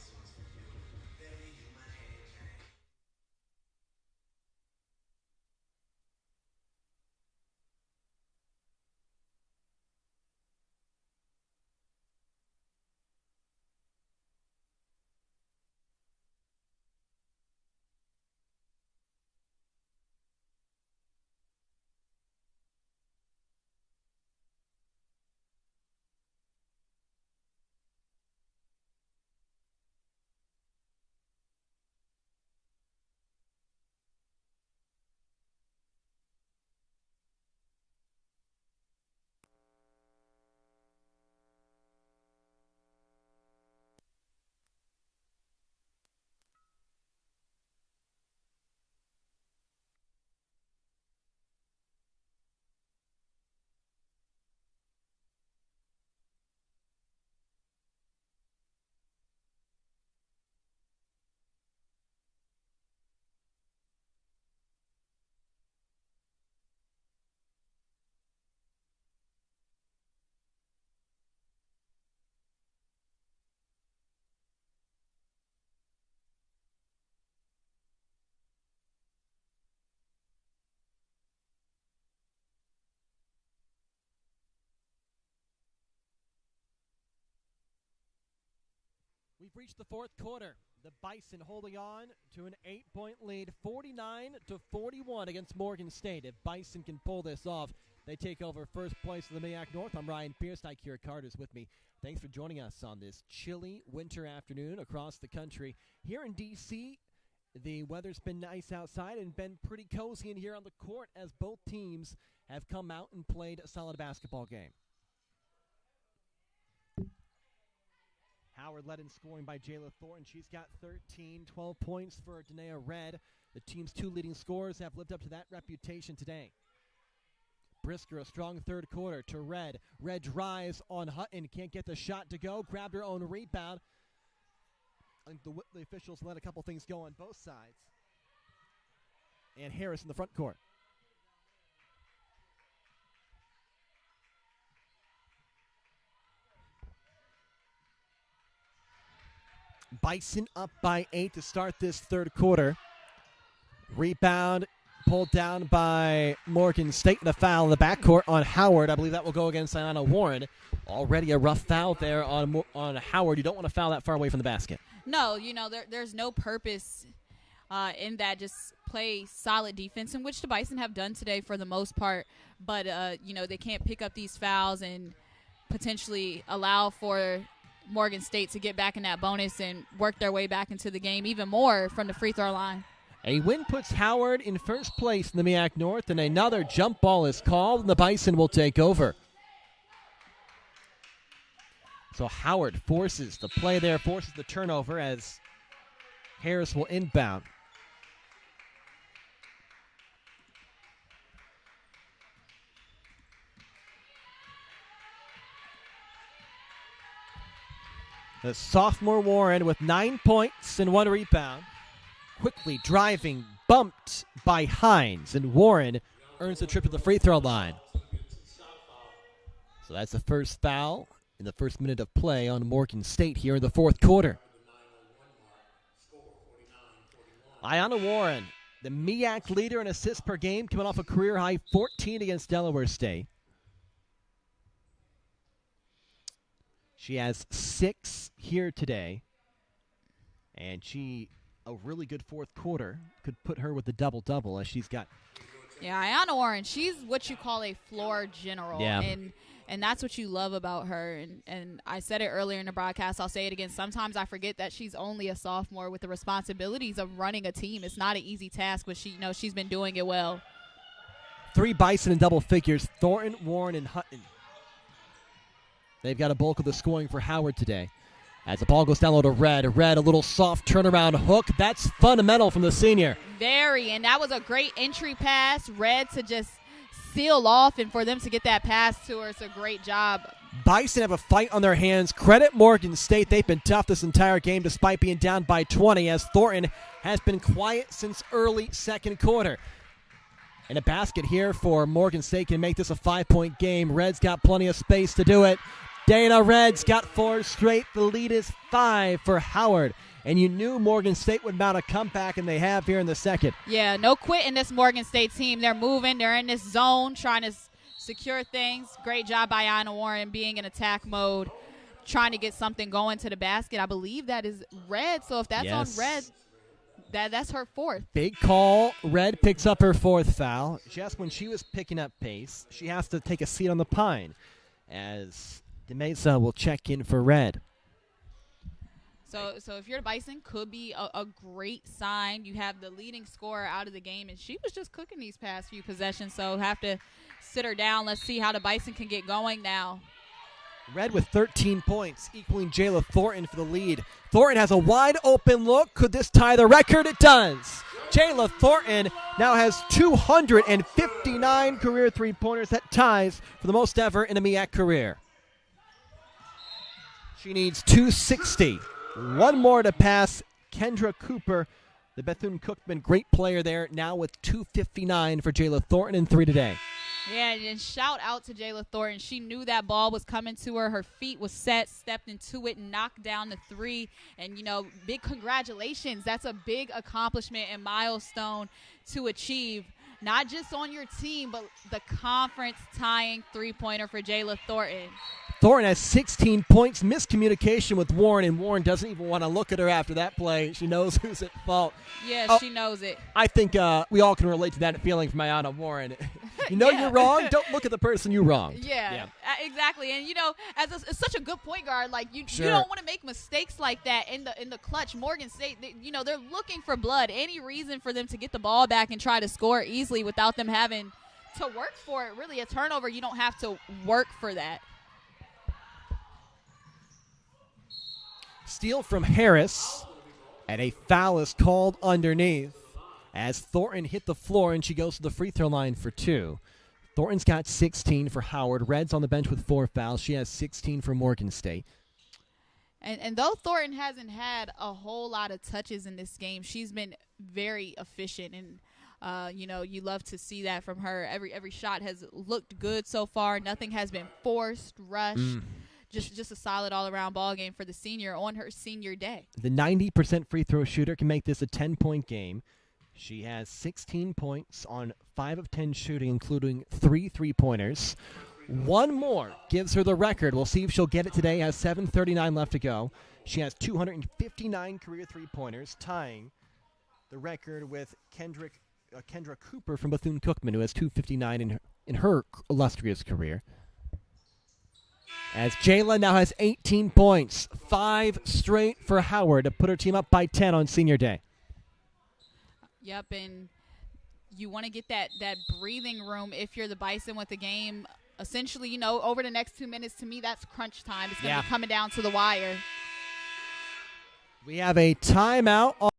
B: We've reached the fourth quarter. The Bison holding on to an 8-point lead, 49-41 against Morgan State. If Bison can pull this off, they take over first place in the MEAC North. I'm Ryan Pierce. Ikira Carter's with me. Thanks for joining us on this chilly winter afternoon across the country. Here in D.C., the weather's been nice outside and been pretty cozy in here on the court as both teams have come out and played a solid basketball game. Howard led in scoring by Jayla Thornton. She's got 13, 12 points for Danae Red. The team's two leading scorers have lived up to that reputation today. Brisker, a strong third quarter to Red. Red drives on Hutton, can't get the shot to go. Grabbed her own rebound. I think the officials let a couple things go on both sides. And Harris in the front court. Bison up by 8 to start this third quarter. Rebound pulled down by Morgan State, and a foul in the backcourt on Howard. I believe that will go against Ayanna Warren. Already a rough foul there on Howard. You don't want to foul that far away from the basket.
C: No, there's no purpose in that. Just play solid defense, in which the Bison have done today for the most part. But, they can't pick up these fouls and potentially allow for Morgan State to get back in that bonus and work their way back into the game even more from the free throw line.
B: A win puts Howard in first place in the MEAC North, and another jump ball is called, and the Bison will take over. So Howard forces the play there, forces the turnover as Harris will inbound. The sophomore Warren with 9 points and 1 rebound. Quickly driving, bumped by Hines, and Warren earns the trip to the free throw line. So that's the first foul in the first minute of play on Morgan State here in the fourth quarter. Ayanna Warren, the MEAC leader in assists per game, coming off a career-high 14 against Delaware State. She has 6 here today, and a really good fourth quarter could put her with the double-double as she's got.
C: Yeah, Ayanna Warren, she's what you call a floor general.
B: Yeah.
C: And that's what you love about her. And I said it earlier in the broadcast. I'll say it again. Sometimes I forget that she's only a sophomore with the responsibilities of running a team. It's not an easy task, but she's been doing it well.
B: 3 Bison in double figures, Thornton, Warren, and Hutton. They've got a bulk of the scoring for Howard today. As the ball goes down low to Red. Red, a little soft turnaround hook. That's fundamental from the senior.
C: Very, and that was a great entry pass. Red to just seal off, and for them to get that pass to her, it's a great job.
B: Bison have a fight on their hands. Credit Morgan State. They've been tough this entire game despite being down by 20, as Thornton has been quiet since early second quarter. And a basket here for Morgan State can make this a 5-point game. Red's got plenty of space to do it. Dana Red's got 4 straight. The lead is 5 for Howard. And you knew Morgan State would mount a comeback, and they have here in the second.
C: Yeah, no quit in this Morgan State team. They're moving. They're in this zone trying to secure things. Great job by Ayanna Warren being in attack mode, trying to get something going to the basket. I believe that is Red. So if that's on Red, that's her 4th.
B: Big call. Red picks up her 4th foul. Just when she was picking up pace, she has to take a seat on the pine as DeMesa will check in for Red.
C: So if you're the Bison, could be a great sign. You have the leading scorer out of the game, and she was just cooking these past few possessions, so have to sit her down. Let's see how the Bison can get going now.
B: Red with 13 points, equaling Jayla Thornton for the lead. Thornton has a wide open look. Could this tie the record? It does. Jayla Thornton now has 259 career three-pointers. That ties for the most ever in a MEAC career. She needs 260. One more to pass Kendra Cooper, the Bethune-Cookman great player there, now with 259 for Jayla Thornton and 3 today.
C: Yeah, and shout out to Jayla Thornton. She knew that ball was coming to her. Her feet was set, stepped into it, knocked down the 3. And, big congratulations. That's a big accomplishment and milestone to achieve not just on your team, but the conference tying three-pointer for Jayla Thornton.
B: Thornton has 16 points, miscommunication with Warren, and Warren doesn't even want to look at her after that play. She knows who's at fault.
C: Yeah, she knows it.
B: I think we all can relate to that feeling from Ayanna Warren. You know you're wrong, don't look at the person you wronged.
C: Yeah. Exactly. And, as such a good point guard, like you
B: Sure.
C: don't want to make mistakes like that in the clutch. Morgan State, they're looking for blood. Any reason for them to get the ball back and try to score easily without them having to work for it. Really, a turnover, you don't have to work for that.
B: Steal from Harris, and a foul is called underneath as Thornton hit the floor, and she goes to the free throw line for 2. Thornton's got 16 for Howard. Red's on the bench with 4 fouls. She has 16 for Morgan State.
C: And though Thornton hasn't had a whole lot of touches in this game, she's been very efficient. And, you love to see that from her. Every shot has looked good so far. Nothing has been forced, rushed. Just a solid all-around ball game for the senior on her senior day.
B: The 90% free throw shooter can make this a 10-point game. She has 16 points on 5 of 10 shooting, including 3 3-pointers. One more gives her the record. We'll see if she'll get it today. Has 7:39 left to go. She has 259 career 3-pointers, tying the record with Kendra Cooper from Bethune-Cookman, who has 259 in her illustrious career. As Jayla now has 18 points, 5 straight for Howard to put her team up by 10 on senior day.
C: Yep, and you want to get that breathing room if you're the Bison with the game. Essentially, over the next 2 minutes, to me, that's crunch time. It's going to be coming down to the wire.
B: We have a timeout on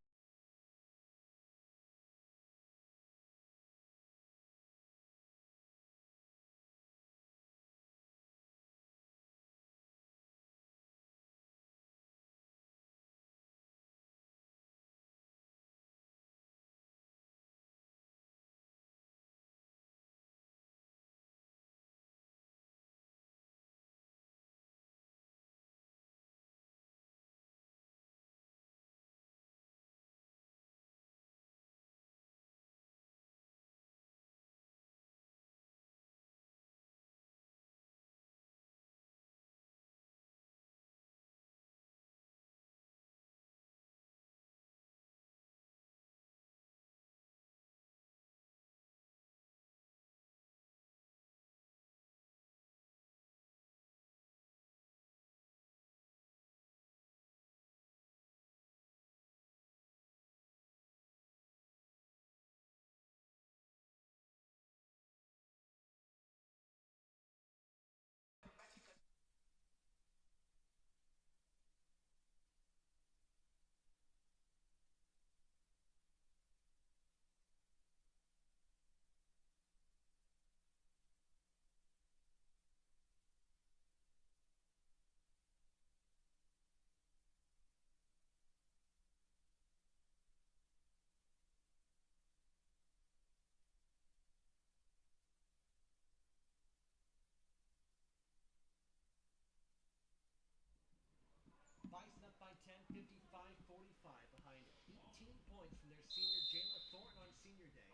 B: Bison up by 10, 55-45 behind 18 points from their senior Jayla Thornton on senior day.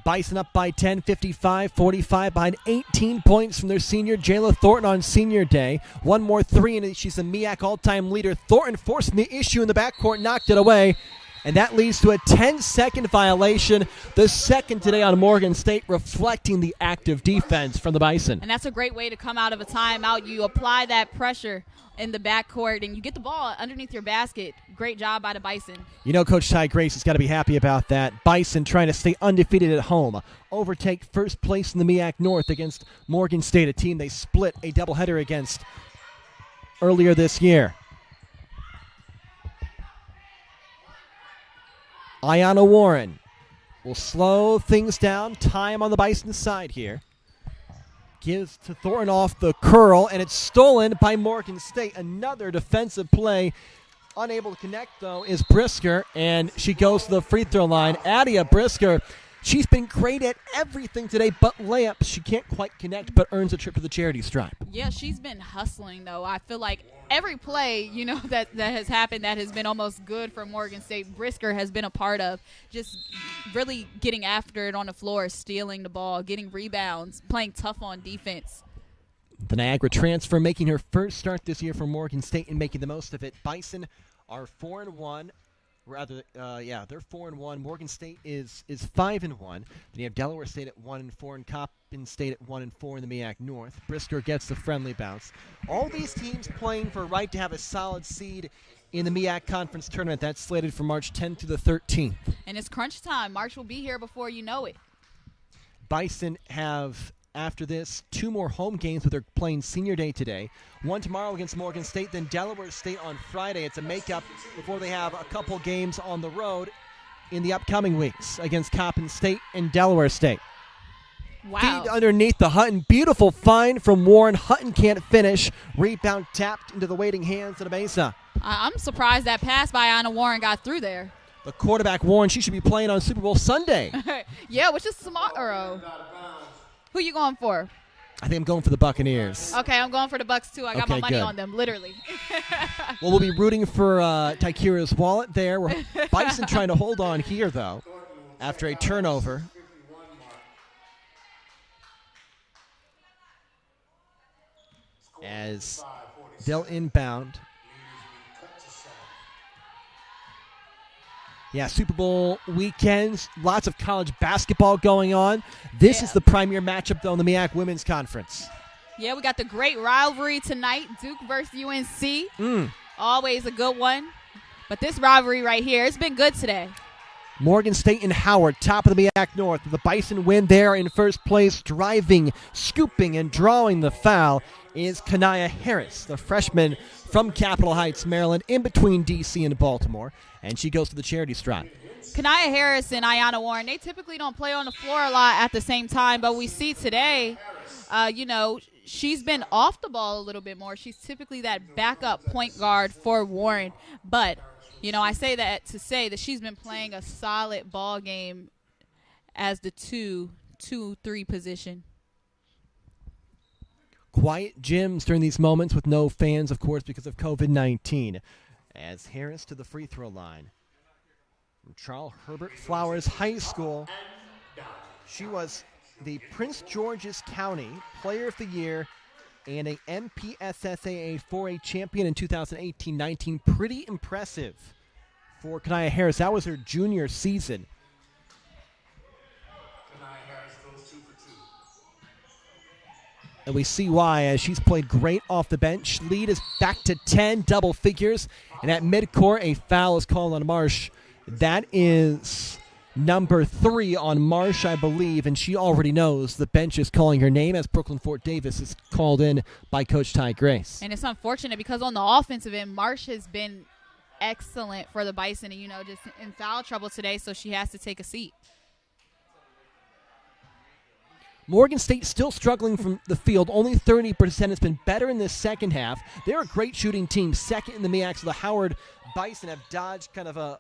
B: Bison up by 10, 55-45 behind 18 points from their senior Jayla Thornton on senior day. One more 3 and she's the MEAC all-time leader. Thornton forcing the issue in the backcourt, knocked it away. And that leads to a 10-second violation, the second today on Morgan State, reflecting the active defense from the Bison.
C: And that's a great way to come out of a timeout. You apply that pressure in the backcourt, and you get the ball underneath your basket. Great job by the Bison.
B: Coach Ty Grace has got to be happy about that. Bison trying to stay undefeated at home. Overtake first place in the MEAC North against Morgan State, a team they split a doubleheader against earlier this year. Ayanna Warren will slow things down. Time on the Bison side here. Gives to Thornton off the curl, and it's stolen by Morgan State. Another defensive play. Unable to connect, though, is Brisker, and she goes to the free throw line. Adia Brisker, She's been great at everything today but layups. She can't quite connect, but earns a trip to the charity stripe.
C: Yeah, she's been hustling, though. I feel like every play, that has happened that has been almost good for Morgan State, Brisker has been a part of, just really getting after it on the floor, stealing the ball, getting rebounds, playing tough on defense.
B: The Niagara transfer making her first start this year for Morgan State and making the most of it. Bison are 4-1. They're 4-1. Morgan State is 5-1. Then you have Delaware State at 1-4 and Coppin State at 1-4 in the MEAC North. Brisker gets the friendly bounce. All these teams playing for a right to have a solid seed in the MEAC Conference Tournament. That's slated for March 10th to the 13th.
C: And it's crunch time. March will be here before you know it.
B: Bison have, after this, 2 more home games, but they're playing Senior Day today. One tomorrow against Morgan State, then Delaware State on Friday. It's a makeup before they have a couple games on the road in the upcoming weeks against Coppin State and Delaware State.
C: Wow.
B: Feed underneath the Hutton. Beautiful find from Warren. Hutton can't finish. Rebound tapped into the waiting hands of the Mesa.
C: I'm surprised that pass by Anna Warren got through there.
B: The quarterback, Warren, she should be playing on Super Bowl Sunday.
C: Yeah, which is smart. Who you going for?
B: I think I'm going for the Buccaneers.
C: Okay, I'm going for the Bucks, too. I got my money
B: good.
C: on them, literally.
B: Well, we'll be rooting for Tykira's wallet there. We're Bison trying to hold on here, though, after a turnover. As they'll inbound. Yeah, Super Bowl weekends, lots of college basketball going on. This is the premier matchup, though, in the MEAC Women's Conference.
C: Yeah, we got the great rivalry tonight, Duke versus UNC. Always a good one. But this rivalry right here, it's been good today.
B: Morgan State and Howard, top of the MEAC North. The Bison win there in first place, driving, scooping, and drawing the foul is Kanaya Harris, the freshman from Capitol Heights, Maryland, in between D.C. and Baltimore, and she goes to the charity stripe.
C: Kanaya Harris and Ayanna Warren, they typically don't play on the floor a lot at the same time, but we see today, she's been off the ball a little bit more. She's typically that backup point guard for Warren, but I say that to say that she's been playing a solid ball game as the 2-3 position.
B: Quiet gyms during these moments with no fans, of course, because of COVID-19. As Harris to the free throw line. From Charles Herbert Flowers High School. She was the Prince George's County Player of the Year and a MPSSAA 4A champion in 2018-19. Pretty impressive for Kanaya Harris. That was her junior season.
A: Kanaya Harris goes 2 for 2.
B: And we see why, as she's played great off the bench. Lead is back to 10, double figures. And at midcourt, a foul is called on Marsh. That is number 3 on Marsh, I believe, and she already knows the bench is calling her name as Brooklyn Fort Davis is called in by Coach Ty Grace.
C: And it's unfortunate because on the offensive end, Marsh has been excellent for the Bison and, just in foul trouble today, so she has to take a seat.
B: Morgan State still struggling from the field, only 30%. It's been better in this second half. They're a great shooting team, second in the MEAC. So the Howard Bison have dodged kind of a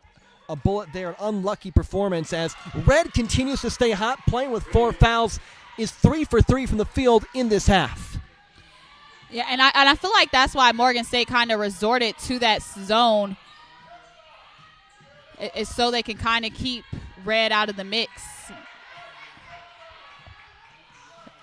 B: bullet there, an unlucky performance as Red continues to stay hot, playing with 4 fouls, is 3 for 3 from the field in this half.
C: Yeah, and I feel like that's why Morgan State kind of resorted to that zone. It's so they can kind of keep Red out of the mix.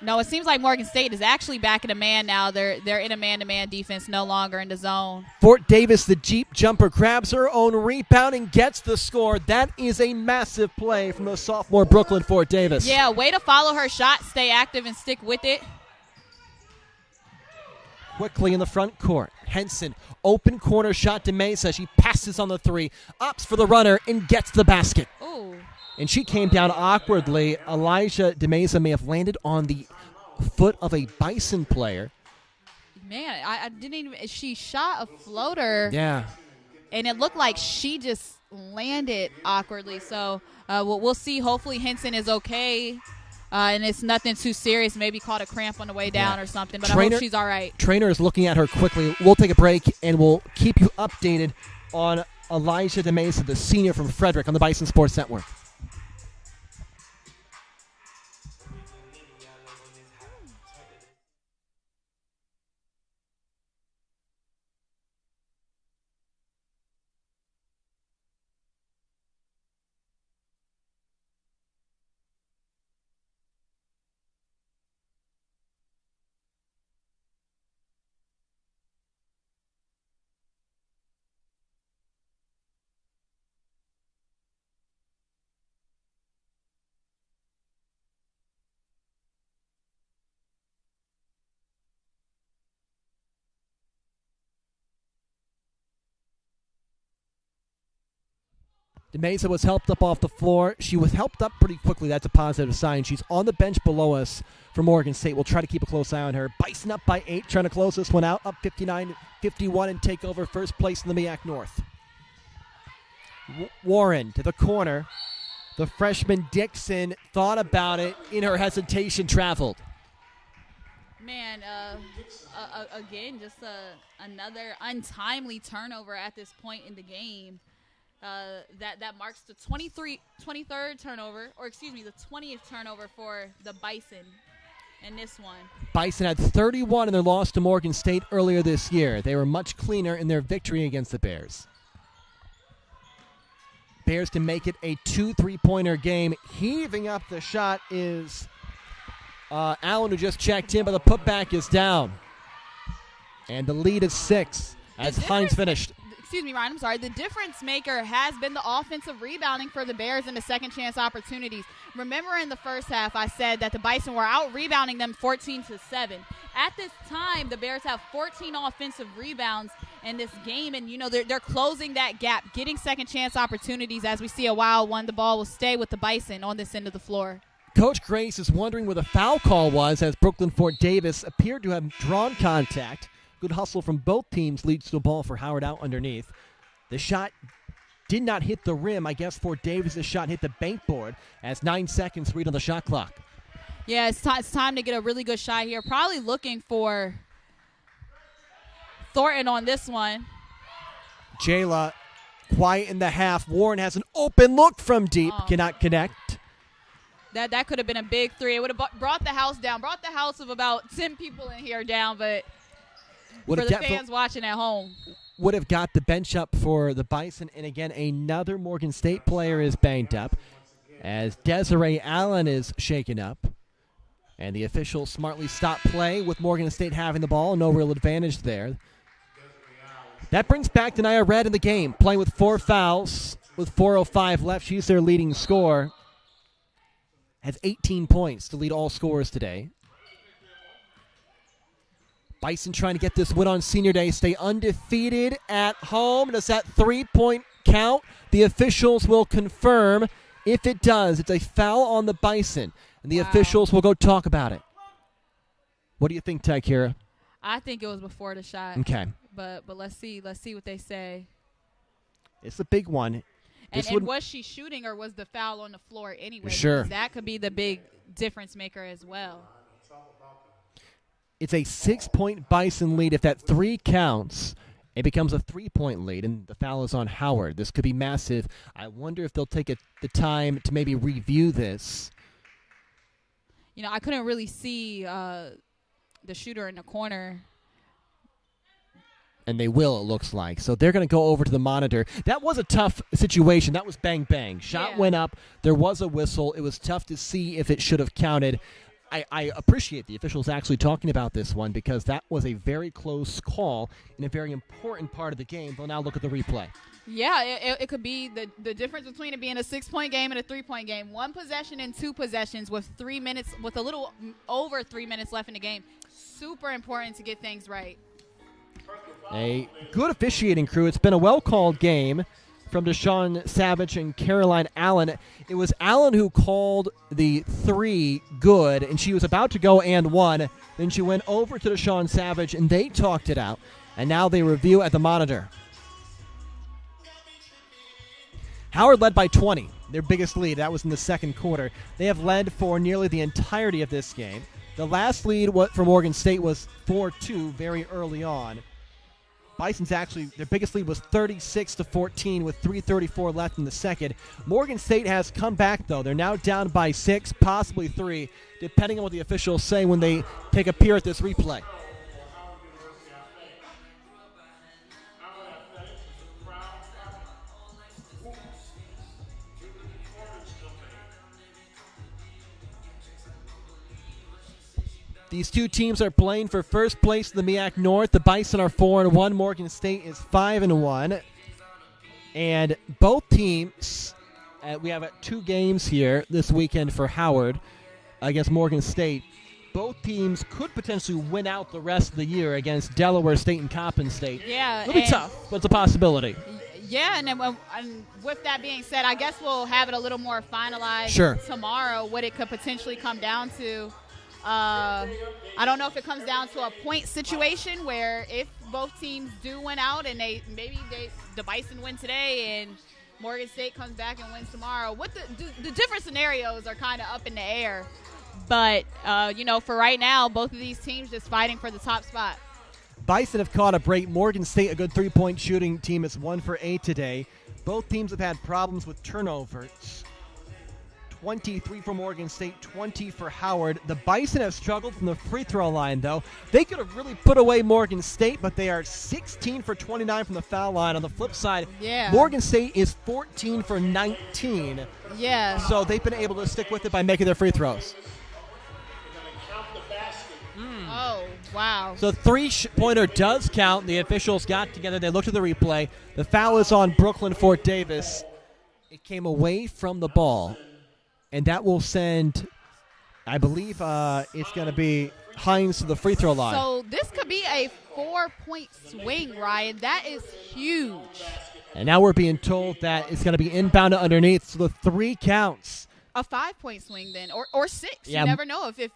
C: No, it seems like Morgan State is actually back in a man now. They're in a man-to-man defense, no longer in the zone.
B: Fort Davis, the Jeep jumper, grabs her own rebound and gets the score. That is a massive play from the sophomore Brooklyn Fort Davis.
C: Yeah, way to follow her shot, stay active, and stick with it.
B: Quickly in the front court, Henson, open corner shot to Mesa. She passes on the 3, opts for the runner, and gets the basket.
C: Ooh.
B: And she came down awkwardly. Elijah DeMesa may have landed on the foot of a Bison player.
C: Man, I didn't even – she shot a floater.
B: Yeah.
C: And it looked like she just landed awkwardly. So we'll see. Hopefully Henson is okay. And it's nothing too serious. Maybe caught a cramp on the way down or something. But I hope she's all right.
B: Trainer is looking at her quickly. We'll take a break, and we'll keep you updated on Elijah DeMesa, the senior from Frederick, on the Bison Sports Network. DeMesa was helped up off the floor. She was helped up pretty quickly. That's a positive sign. She's on the bench below us for Morgan State. We'll try to keep a close eye on her. Bison up by 8, trying to close this one out, up 59-51 and take over first place in the MEAC North. Warren to the corner. The freshman Dixon thought about it. In her hesitation, traveled.
C: Man, again, just another untimely turnover at this point in the game. That marks the 23rd turnover, or excuse me, the 20th turnover for the Bison in this one.
B: Bison had 31 in their loss to Morgan State earlier this year. They were much cleaner in their victory against the Bears. Bears can make it a 2 3-pointer game. Heaving up the shot is Allen, who just checked in, but the putback is down. And the lead is 6 as Hines finished.
C: Excuse me, Ryan, I'm sorry. The difference maker has been the offensive rebounding for the Bears in the second chance opportunities. Remember in the first half I said that the Bison were out rebounding them 14-7. At this time, the Bears have 14 offensive rebounds in this game, and, they're closing that gap, getting second chance opportunities. As we see a while one, the ball will stay with the Bison on this end of the floor.
B: Coach Grace is wondering where the foul call was as Brooklyn Ford Davis appeared to have drawn contact. Good hustle from both teams leads to a ball for Howard out underneath. The shot did not hit the rim. I guess Ford Davis' shot hit the bank board as 9 seconds read on the shot clock.
C: Yeah, it's time to get a really good shot here. Probably looking for Thornton on this one.
B: Jayla quiet in the half. Warren has an open look from deep. Cannot connect.
C: That could have been a big three. It would have brought the house down. Brought the house of about 10 people in here down, but for the fans watching at home.
B: Would have got the bench up for the Bison. And again, another Morgan State player is banged up as Desiree Allen is shaken up. And the officials smartly stop play with Morgan State having the ball. No real advantage there. That brings back Denia Red in the game, playing with 4 fouls with 4:05 left. She's their leading scorer. Has 18 points to lead all scorers today. Bison trying to get this win on Senior Day, stay undefeated at home. Does that 3-point count? The officials will confirm. If it does, it's a foul on the Bison, and the officials will go talk about it. What do you think, Tykira?
C: I think it was before the shot.
B: Okay.
C: But let's see what they say.
B: It's a big one.
C: And was she shooting, or was the foul on the floor anyway?
B: Sure.
C: Because that could be the big difference maker as well.
B: It's a 6-point Bison lead. If that 3 counts, it becomes a 3-point lead, and the foul is on Howard. This could be massive. I wonder if they'll take the time to maybe review this.
C: I couldn't really see the shooter in the corner.
B: And they will, it looks like. So they're going to go over to the monitor. That was a tough situation. That was bang, bang. Shot went up. There was a whistle. It was tough to see if it should have counted. I appreciate the officials actually talking about this one because that was a very close call in a very important part of the game. They'll now look at the replay.
C: Yeah, it could be the difference between it being a 6-point game and a 3-point game. 1 possession and 2 possessions with a little over 3 minutes left in the game. Super important to get things right.
B: A good officiating crew. It's been a well-called game from Deshaun Savage and Caroline Allen. It was Allen who called the 3 good, and she was about to go and 1. Then she went over to Deshaun Savage, and they talked it out. And now they review at the monitor. Howard led by 20, their biggest lead. That was in the second quarter. They have led for nearly the entirety of this game. The last lead for Morgan State was 4-2 very early on. Bison's actually, their biggest lead was 36-14 with 3:34 left in the second. Morgan State has come back, though. They're now down by 6, possibly 3, depending on what the officials say when they take a peer at this replay. These two teams are playing for first place in the MEAC North. The Bison are 4-1. Morgan State is 5-1. And both teams, we have 2 games here this weekend for Howard against Morgan State. Both teams could potentially win out the rest of the year against Delaware State and Coppin State.
C: Yeah.
B: It'll be tough, but it's a possibility.
C: Yeah, and, then, and with that being said, I guess we'll have it a little more finalized tomorrow, what it could potentially come down to. I don't know if it comes down to a point situation where if both teams do win out and the Bison win today and Morgan State comes back and wins tomorrow. What the different scenarios are kind of up in the air. But, for right now, both of these teams just fighting for the top spot.
B: Bison have caught a break. Morgan State, a good three-point shooting team, is 1 for 8 today. Both teams have had problems with turnovers. 23 for Morgan State, 20 for Howard. The Bison have struggled from the free throw line, though. They could have really put away Morgan State, but they are 16 for 29 from the foul line. On the flip side, Morgan State is 14 for 19.
C: Yeah.
B: So they've been able to stick with it by making their free throws.
C: Oh, wow.
B: So three-pointer does count. The officials got together. They looked at the replay. The foul is on Brooklyn Fort Davis. It came away from the ball. And that will send, I believe it's going to be Hines to the free throw line.
C: So this could be a 4-point swing, Ryan. That is huge.
B: And now we're being told that it's going to be inbound to underneath, so the 3 counts.
C: A 5-point swing then, or 6.
B: Yeah.
C: You never know if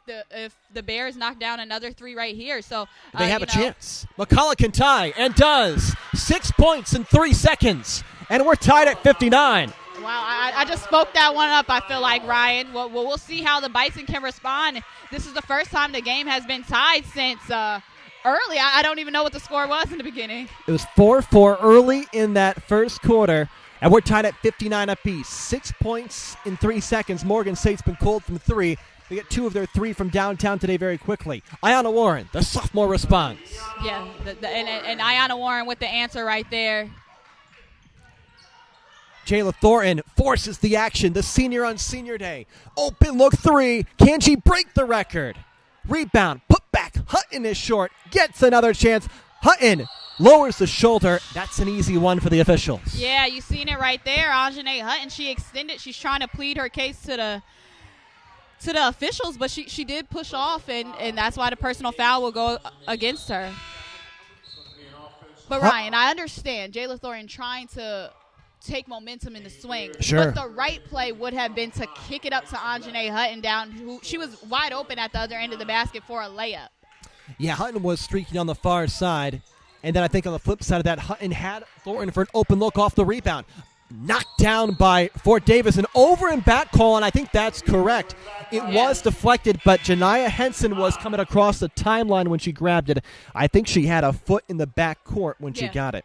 C: the Bears knock down another 3 right here. So
B: they have a chance. McCullough can tie, and does. 6 points in 3 seconds, and we're tied at 59.
C: Wow, I just spoke that one up, I feel like, Ryan. Well, we'll see how the Bison can respond. This is the first time the game has been tied since early. I don't even know what the score was in the beginning.
B: It was 4-4 early in that first quarter, and we're tied at 59 apiece. 6 points in 3 seconds. Morgan State's been cold from 3. They get 2 of their 3 from downtown today very quickly. Ayanna Warren, the sophomore, responds.
C: Yeah, and Ayanna Warren with the answer right there.
B: Jayla Thornton forces the action. The senior on senior day. Open look 3. Can she break the record? Rebound. Put back. Hutton is short. Gets another chance. Hutton lowers the shoulder. That's an easy one for the officials.
C: Yeah, you seen it right there. Anjanae Hutton, she extended. She's trying to plead her case to the officials, but she did push off, and that's why the personal foul will go against her. But, Ryan, I understand Jayla Thornton trying to take momentum in the swing.
B: Sure.
C: But the right play would have been to kick it up to Anjanae Hutton down, who she was wide open at the other end of the basket for a layup.
B: Yeah, Hutton was streaking on the far side. And then I think on the flip side of that, Hutton had Thornton for an open look off the rebound. Knocked down by Fort Davis. An over and back call, and I think that's correct. It was deflected, but Janiyah Henson was coming across the timeline when she grabbed it. I think she had a foot in the back court when she got it.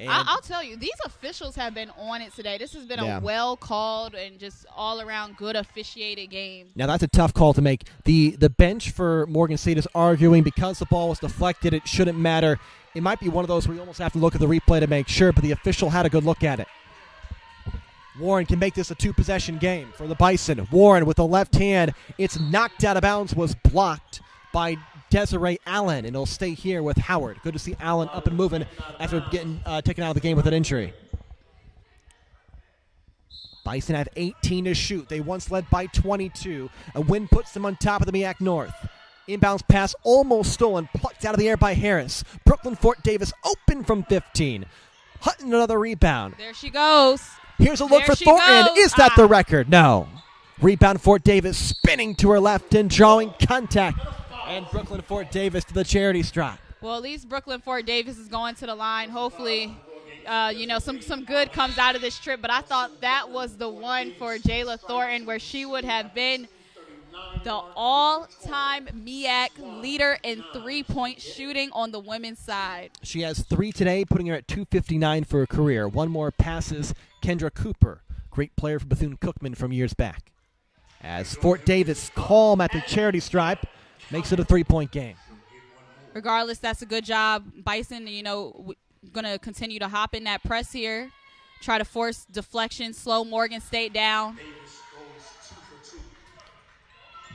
C: I'll tell you, these officials have been on it today. This has been a well-called and just all-around good officiated game.
B: Now, that's a tough call to make. The bench for Morgan State is arguing because the ball was deflected, it shouldn't matter. It might be one of those where you almost have to look at the replay to make sure, but the official had a good look at it. Warren can make this a 2-possession game for the Bison. Warren with the left hand. It's knocked out of bounds, was blocked by Desiree Allen, and it'll stay here with Howard. Good to see Allen up and moving after getting taken out of the game with an injury. Bison have 18 to shoot. They once led by 22. A win puts them on top of the MEAC North. Inbounds pass almost stolen, plucked out of the air by Harris. Brooklyn Fort Davis open from 15. Hutton another rebound.
C: There she goes.
B: Here's a look for Thornton. Is that the record? No. Rebound Fort Davis spinning to her left and drawing contact. And Brooklyn Fort Davis to the charity stripe.
C: Well, at least Brooklyn Fort Davis is going to the line. Hopefully, some good comes out of this trip. But I thought that was the one for Jayla Thornton where she would have been the all-time MEAC leader in three-point shooting on the women's side.
B: She has 3 today, putting her at 259 for her career. One more passes Kendra Cooper, great player for Bethune-Cookman from years back. As Fort Davis calm at the charity stripe, makes it a 3-point game.
C: Regardless, that's a good job. Bison, going to continue to hop in that press here, try to force deflection, slow Morgan State down.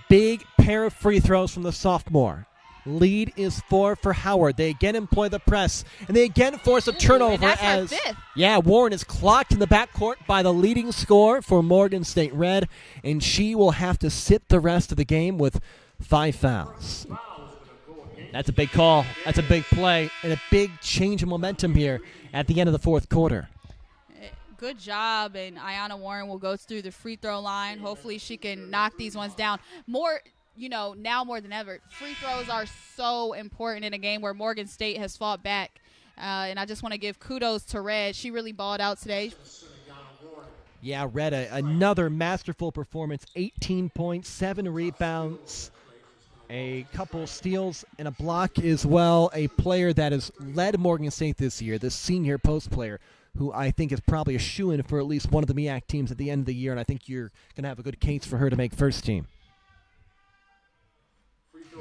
B: Big pair of free throws from the sophomore. Lead is 4 for Howard. They again employ the press, and they again force a turnover.
C: And that's her 5th.
B: Yeah, Warren is clocked in the backcourt by the leading scorer for Morgan State Red, and she will have to sit the rest of the game with 5 fouls. That's a big call. That's a big play and a big change in momentum here at the end of the fourth quarter.
C: Good job, and Ayanna Warren will go through the free throw line. Hopefully she can knock these ones down. Now more than ever, free throws are so important in a game where Morgan State has fought back. And I just want to give kudos to Red. She really balled out today.
B: Yeah, Red, another masterful performance. 18 points, 7 rebounds, a couple steals, and a block as well. A player that has led Morgan State this year, this senior post player, who I think is probably a shoo-in for at least one of the MEAC teams at the end of the year, and I think you're going to have a good case for her to make first team.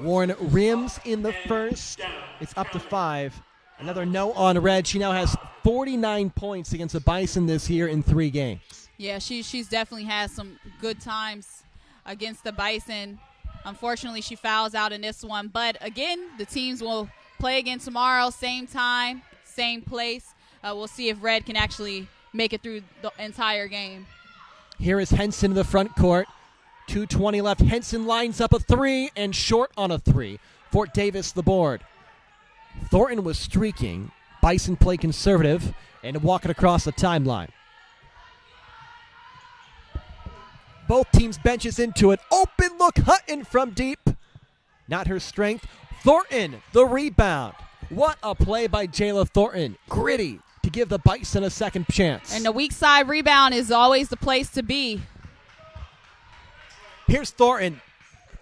B: Warren rims in the first. It's up to 5. Another no on Red. She now has 49 points against the Bison this year in 3 games.
C: Yeah, she's definitely had some good times against the Bison. Unfortunately, she fouls out in this one. But, again, the teams will play again tomorrow, same time, same place. We'll see if Red can actually make it through the entire game.
B: Here is Henson in the front court. 2:20 left. Henson lines up a 3 and short on a 3. Fort Davis the board. Thornton was streaking. Bison play conservative and walking across the timeline. Both teams benches into it. Open look, Hutton from deep. Not her strength. Thornton, the rebound. What a play by Jayla Thornton. Gritty to give the Bison a second chance.
C: And the weak side rebound is always the place to be.
B: Here's Thornton.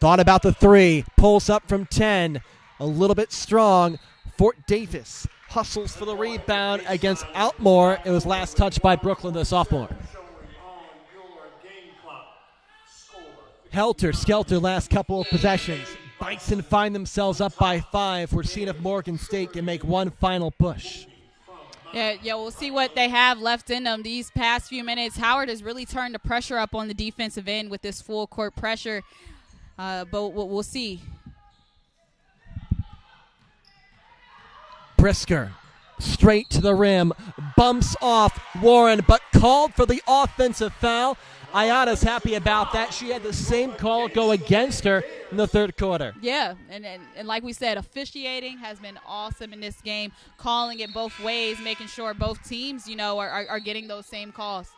B: Thought about the 3. Pulls up from 10. A little bit strong. Fort Davis hustles for the rebound against Outmore. It was last touched by Brooklyn, the sophomore. Helter Skelter last couple of possessions. Bison find themselves up by 5. We're seeing if Morgan State can make one final push.
C: Yeah, we'll see what they have left in them these past few minutes. Howard has really turned the pressure up on the defensive end with this full court pressure, but we'll see.
B: Brisker, straight to the rim, bumps off Warren, but called for the offensive foul. Ayana's happy about that. She had the same call go against her in the third quarter.
C: Yeah, and like we said, officiating has been awesome in this game, calling it both ways, making sure both teams, are getting those same calls.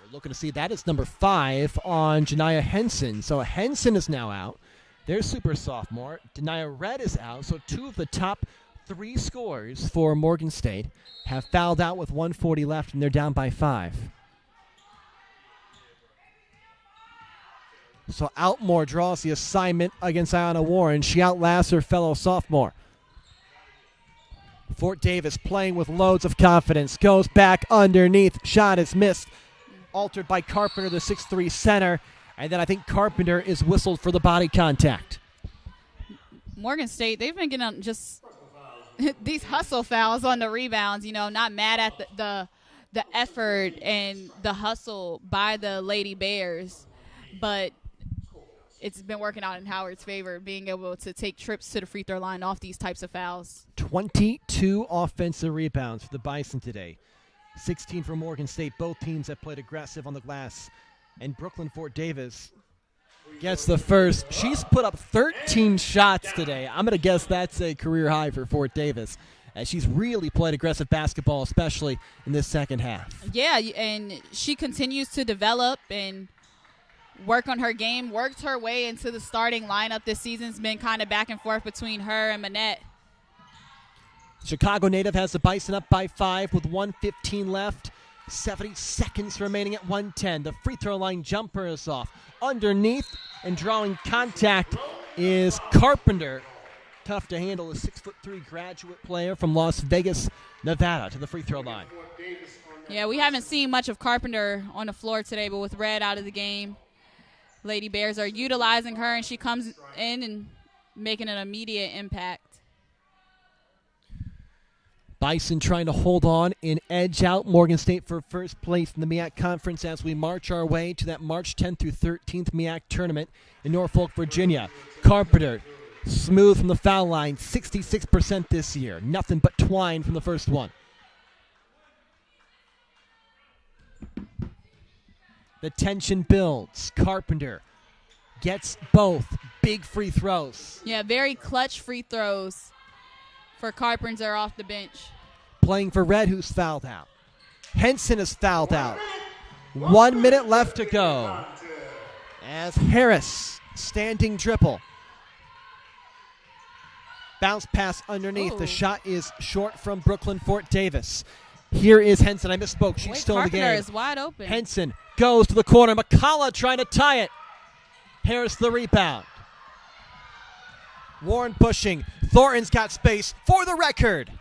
B: We're looking to see that is number 5 on Janiah Henson. So Henson is now out. Their super sophomore. Denia Red is out. So 2 of the top 3 scorers for Morgan State have fouled out with 1:40 left, and they're down by 5. So Outmore draws the assignment against Ayanna Warren. She outlasts her fellow sophomore. Fort Davis playing with loads of confidence. Goes back underneath. Shot is missed. Altered by Carpenter, the 6'3 center. And then I think Carpenter is whistled for the body contact.
C: Morgan State, they've been getting just these hustle fouls on the rebounds. Not mad at the effort and the hustle by the Lady Bears. But it's been working out in Howard's favor, being able to take trips to the free throw line off these types of fouls.
B: 22 offensive rebounds for the Bison today. 16 for Morgan State. Both teams have played aggressive on the glass. And Brooklyn Fort Davis gets the first. She's put up 13 shots today. I'm going to guess that's a career high for Fort Davis, as she's really played aggressive basketball, especially in this second half.
C: Yeah, and she continues to develop and work on her game, worked her way into the starting lineup this season. It's been kind of back and forth between her and Manette.
B: Chicago native has the Bison up by 5 with 1:15 left. 70 seconds remaining at 1:10. The free throw line jumper is off. Underneath and drawing contact is Carpenter. Tough to handle, a 6'3" graduate player from Las Vegas, Nevada, to the free throw line.
C: Yeah, we haven't seen much of Carpenter on the floor today, but with Red out of the game, Lady Bears are utilizing her, and she comes in and making an immediate impact.
B: Bison trying to hold on and edge out Morgan State for first place in the MEAC Conference as we march our way to that March 10th through 13th MEAC tournament in Norfolk, Virginia. Carpenter, smooth from the foul line, 66% this year. Nothing but twine from the first one. The tension builds. Carpenter gets both. big free throws.
C: Yeah, very clutch free throws for Carpenter off the bench.
B: Playing for Red, who's fouled out. Henson is fouled out. 1 minute left to go. As Harris, standing dribble. Bounce pass underneath. The shot is short from Brooklyn Fort Davis. Here is Henson. I misspoke. She's still in the game.
C: Carpenter is wide open.
B: Henson goes to the corner. McCullough trying to tie it. Harris the rebound. Warren pushing. Thornton's got space for the record.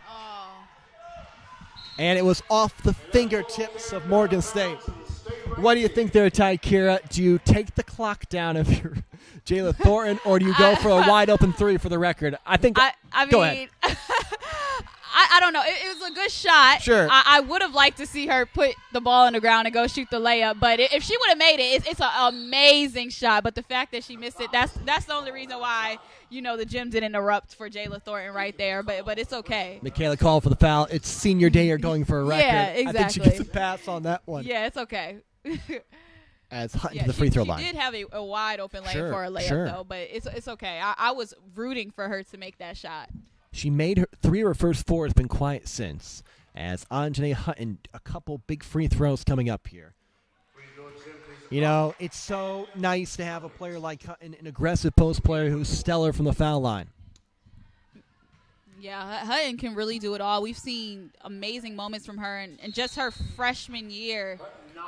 B: And it was off the fingertips of Morgan State. What do you think there, Ty Kira? Do you take the clock down if you're Jayla Thornton, or do you go for a wide open three for the record? I think. Go ahead.
C: I don't know. It was a good shot.
B: Sure.
C: I would have liked to see her put the ball on the ground and go shoot the layup. But if she would have made it, it's an amazing shot. But the fact that she missed it, that's the only reason why, the gym didn't erupt for Jayla Thornton right there. But it's okay.
B: Michaela called for the foul. It's senior day. You're going for a record.
C: Yeah, exactly.
B: I think she gets a pass on that one.
C: Yeah, it's okay.
B: As Hutton to the free throw line.
C: She did have a wide open lane for a layup, though. But it's okay. I was rooting for her to make that shot.
B: She made 3 of her first 4. Has been quiet since. As Anjanae Hutton, a couple big free throws coming up here. It's so nice to have a player like Hutton, an aggressive post player who's stellar from the foul line.
C: Yeah, Hutton can really do it all. We've seen amazing moments from her, and just her freshman year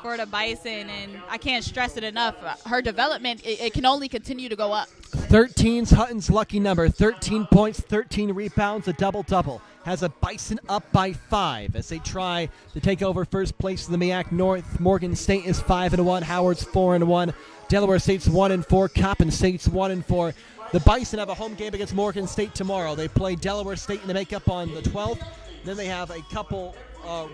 C: for the Bison, and I can't stress it enough. Her development, it can only continue to go up.
B: 13's Hutton's lucky number. 13 points, 13 rebounds, a double-double. Has a Bison up by 5 as they try to take over first place in the MEAC North. Morgan State is 5-1. Howard's 4-1. Delaware State's 1-4. Coppin State's 1-4. The Bison have a home game against Morgan State tomorrow. They play Delaware State in the makeup on the 12th. Then they have a couple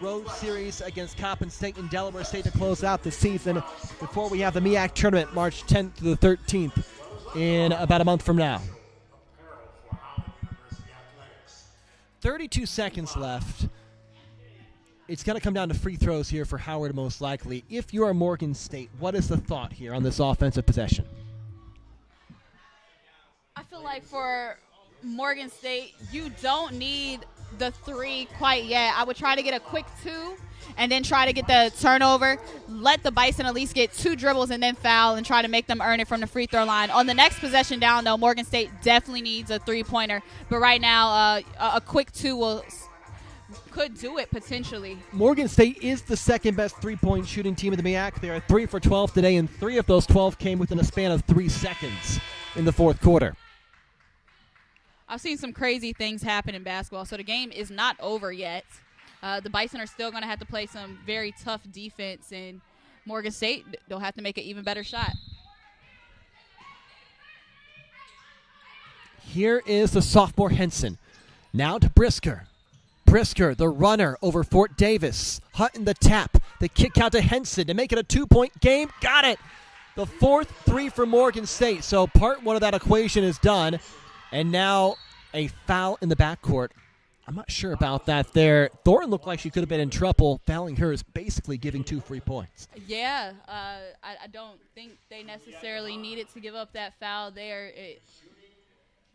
B: road series against Coppin State and Delaware State to close out the season before we have the MEAC tournament March 10th to the 13th in about a month from now. 32 seconds left. It's going to come down to free throws here for Howard most likely. If you are Morgan State, what is the thought here on this offensive possession?
C: I feel like for Morgan State, you don't need the 3 quite yet. I would try to get a quick 2 and then try to get the turnover. Let the Bison at least get 2 dribbles and then foul and try to make them earn it from the free throw line. On the next possession down, though, Morgan State definitely needs a 3-pointer. But right now, a quick 2 could do it potentially.
B: Morgan State is the second best 3-point shooting team in the MEAC. They are 3 for 12 today, and 3 of those 12 came within a span of 3 seconds in the fourth quarter.
C: I've seen some crazy things happen in basketball, so the game is not over yet. The Bison are still going to have to play some very tough defense, and Morgan State, they'll have to make an even better shot.
B: Here is the sophomore Henson. Now to Brisker. Brisker, the runner over Fort Davis. Hutton the tap. The kick out to Henson to make it a 2-point game. Got it. The fourth 3 for Morgan State. So part 1 of that equation is done. And now a foul in the backcourt. I'm not sure about that there. Thornton looked like she could have been in trouble. Fouling her is basically giving 2 free points.
C: Yeah, I don't think they necessarily needed to give up that foul there. It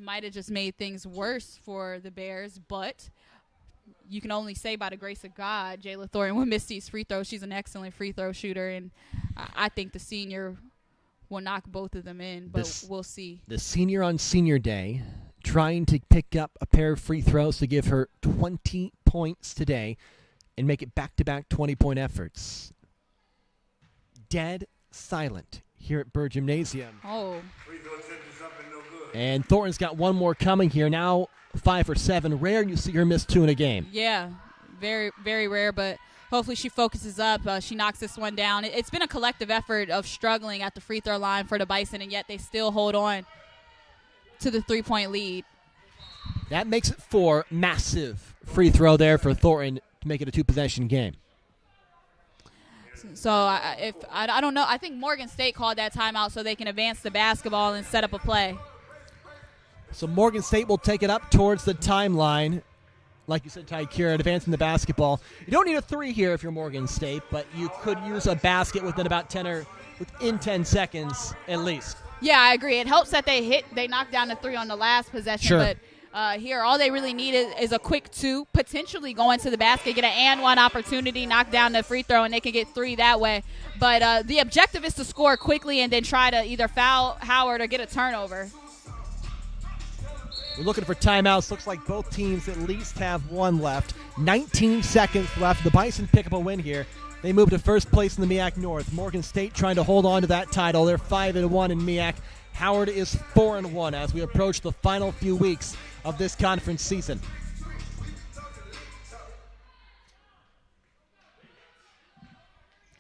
C: might have just made things worse for the Bears, but you can only say by the grace of God, Jayla Thornton will miss these free throws. She's an excellent free throw shooter, and I think the senior will knock both of them in, but we'll see.
B: The senior on senior day trying to pick up a pair of free throws to give her 20 points today and make it back-to-back 20-point efforts. Dead silent here at Burr Gymnasium.
C: Oh.
B: And Thornton's got one more coming here. Now 5 for 7. Rare you see her miss 2 in a game.
C: Yeah, very, very rare, but hopefully she focuses up. She knocks this one down. It's been a collective effort of struggling at the free throw line for the Bison, and yet they still hold on to the 3-point lead.
B: That makes it 4. Massive free throw there for Thornton to make it a 2-possession game.
C: So I don't know. I think Morgan State called that timeout so they can advance the basketball and set up a play.
B: So Morgan State will take it up towards the timeline. Like you said, Tykeira, advancing the basketball. You don't need a 3 here if you're Morgan State, but you could use a basket within about 10 seconds at least.
C: Yeah, I agree. It helps that they knocked down the 3 on the last possession,
B: Sure.
C: but here all they really need is a quick 2, potentially go into the basket, get an and 1 opportunity, knock down the free throw, and they can get 3 that way. But the objective is to score quickly and then try to either foul Howard or get a turnover.
B: We're looking for timeouts. Looks like both teams at least have one left. 19 seconds left. The Bison pick up a win here. They move to first place in the MEAC North. Morgan State trying to hold on to that title. They're 5-1 in MEAC. Howard is 4-1 as we approach the final few weeks of this conference season.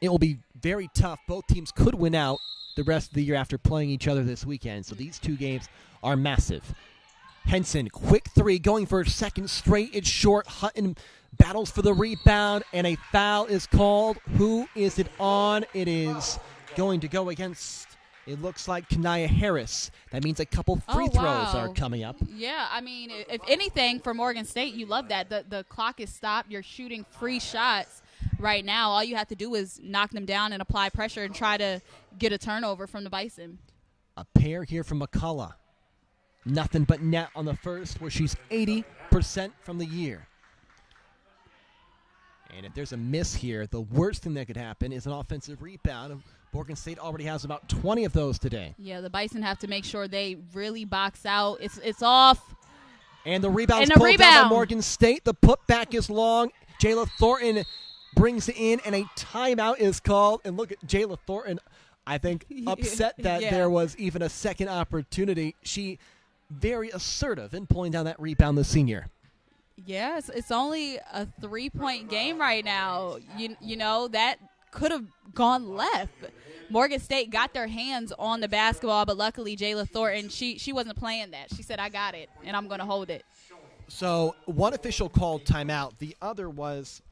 B: It will be very tough. Both teams could win out the rest of the year after playing each other this weekend. So these 2 games are massive. Henson, quick 3, going for a second straight. It's short. Hutton battles for the rebound, and a foul is called. Who is it on? It is going to go against, it looks like, Kanaya Harris. That means a couple free throws are coming up.
C: Yeah, I mean, if anything, for Morgan State, you love that. The clock is stopped. You're shooting free shots right now. All you have to do is knock them down and apply pressure and try to get a turnover from the Bison.
B: A pair here from McCullough. Nothing but net on the first, where she's 80% from the year. And if there's a miss here, the worst thing that could happen is an offensive rebound. Morgan State already has about 20 of those today.
C: Yeah, the Bison have to make sure they really box out. It's off.
B: And the rebound's pulled down by Morgan State. The putback is long. Jayla Thornton brings it in, and a timeout is called. And look at Jayla Thornton, I think, upset that there was even a second opportunity. She very assertive in pulling down that rebound, the senior.
C: Yes, it's only a 3-point game right now. You know, that could have gone left. Morgan State got their hands on the basketball, but luckily Jayla Thornton, she wasn't playing that. She said, I got it, and I'm going to hold it.
B: So one official called timeout. The other was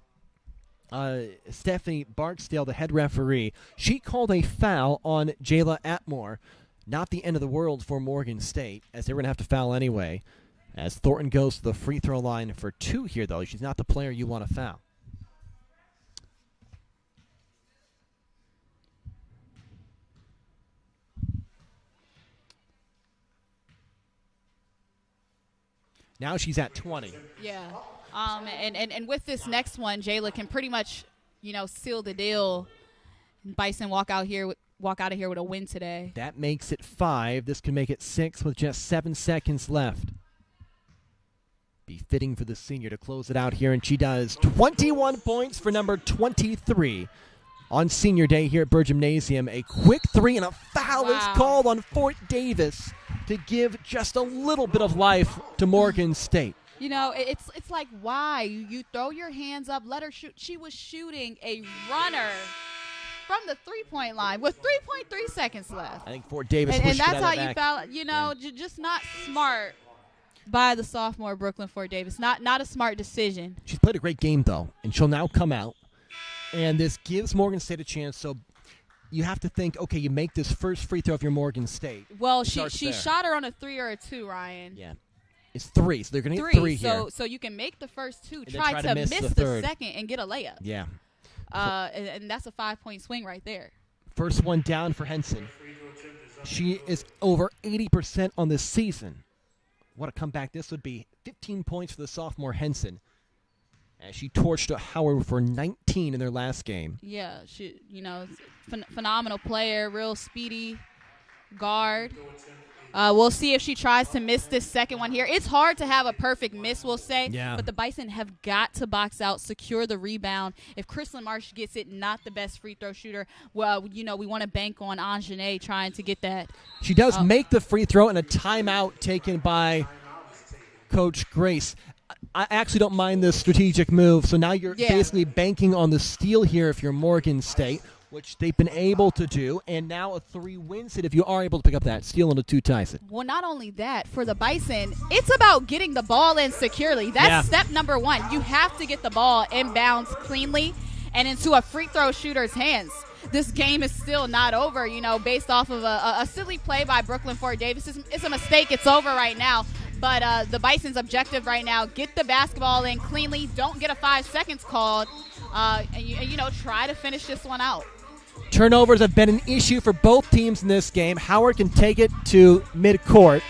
B: Stephanie Barksdale, the head referee. She called a foul on Jayla Atmore. Not the end of the world for Morgan State, as they were going to have to foul anyway. As Thornton goes to the free throw line for 2 here, though. She's not the player you want to foul. Now she's at 20.
C: Yeah. And with this next one, Jayla can pretty much, seal the deal. Bison walk out of here with a win today.
B: That makes it 5. This can make it 6 with just 7 seconds left. Be fitting for the senior to close it out here, and she does. 21 points for number 23 on senior day here at Burr Gymnasium. A quick 3 and a foul is called on Fort Davis to give just a little bit of life to Morgan State.
C: It's like, why? You throw your hands up, let her shoot. She was shooting a runner from the 3-point line with 3.3 seconds left.
B: I think Fort Davis
C: and that's how
B: you
C: foul. Just not smart by the sophomore Brooklyn Fort Davis. Not a smart decision.
B: She's played a great game, though, and she'll now come out. And this gives Morgan State a chance. So you have to think, okay, you make this first free throw of your Morgan State.
C: Well, she shot her on a 3 or a 2, Ryan.
B: Yeah. It's 3, so they're going to get 3 here.
C: So you can make the first 2,
B: and
C: try to miss the second, and get a layup.
B: Yeah.
C: And that's a 5-point swing right there.
B: First one down for Henson. She is over 80% on this season. What a comeback this would be. 15 points for the sophomore Henson, as she torched Howard for 19 in their last game.
C: Yeah, she, phenomenal player, real speedy guard. We'll see if she tries to miss this second one here. It's hard to have a perfect miss, we'll say.
B: Yeah.
C: But the Bison have got to box out, secure the rebound. If Chrislyn Marsh gets it, not the best free throw shooter, well, we want to bank on Anjanae trying to get that.
B: She does make the free throw, and a timeout taken by Coach Grace. I actually don't mind this strategic move. So now you're basically banking on the steal here if you're Morgan State, which they've been able to do, and now a 3 wins it if you are able to pick up that steal and a 2 ties it.
C: Well, not only that, for the Bison, it's about getting the ball in securely. That's step number 1. You have to get the ball inbounds cleanly and into a free throw shooter's hands. This game is still not over, based off of a silly play by Brooklyn Fort Davis. It's a mistake. It's over right now. But the Bison's objective right now, get the basketball in cleanly. Don't get a 5 seconds called. And try to finish this one out.
B: Turnovers have been an issue for both teams in this game. Howard can take it to midcourt.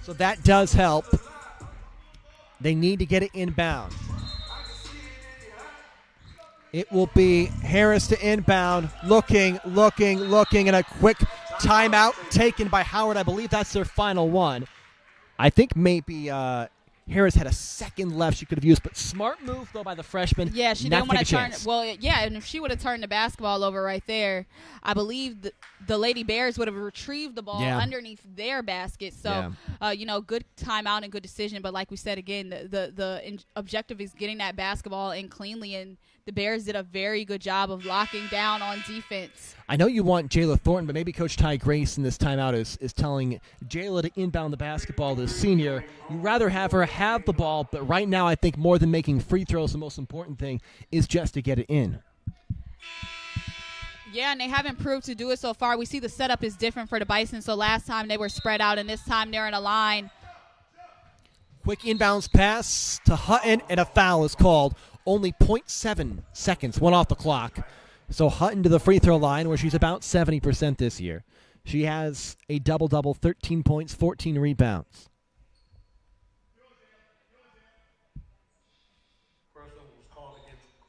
B: So that does help. They need to get it inbound. It will be Harris to inbound, looking, and a quick timeout taken by Howard. I believe that's their final one. I think maybe Harris had a second left she could have used, but smart move, though, by the freshman.
C: Yeah, she
B: not
C: didn't want to
B: take a
C: turn.
B: chance.
C: Well, yeah, and if she would have turned the basketball over right there, I believe the Lady Bears would have retrieved the ball underneath their basket. So, good timeout and good decision. But like we said again, the objective is getting that basketball in cleanly, and the Bears did a very good job of locking down on defense.
B: I know you want Jayla Thornton, but maybe Coach Ty Grace in this timeout is telling Jayla to inbound the basketball, the senior. You'd rather have her have the ball, but right now I think more than making free throws, the most important thing is just to get it in.
C: Yeah, and they haven't proved to do it so far. We see the setup is different for the Bison, so last time they were spread out, and this time they're in a line.
B: Quick inbounds pass to Hutton, and a foul is called. Only 0.7 seconds, one off the clock. So Hutton to the free throw line, where she's about 70% this year. She has a double-double, 13 points, 14 rebounds.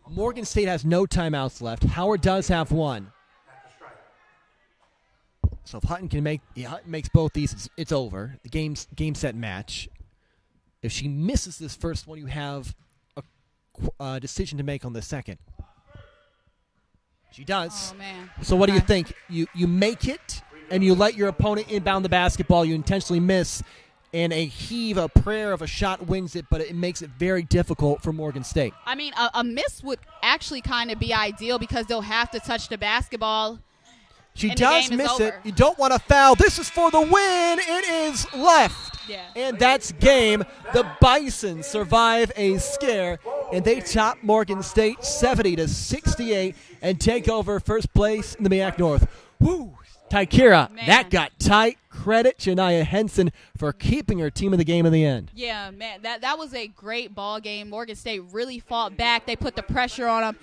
B: Morgan State has no timeouts left. Howard does have one. So if Hutton makes both these, it's over. The game set match. If she misses this first one, you have a decision to make on the second. She does.
C: Oh, man.
B: So what do you think? You make it, and you let your opponent inbound the basketball. You intentionally miss, and a prayer of a shot wins it, but it makes it very difficult for Morgan State.
C: I mean, a miss would actually kind of be ideal because they'll have to touch the basketball.
B: She does miss it. You don't want to foul. This is for the win. It is left.
C: Yeah.
B: And that's game. The Bison survive a scare, and they top Morgan State 70-68 and take over first place in the MEAC North. Woo! Tykira, that got tight. Credit Shania Henson for keeping her team in the game in the end.
C: Yeah, man, that was a great ball game. Morgan State really fought back. They put the pressure on them.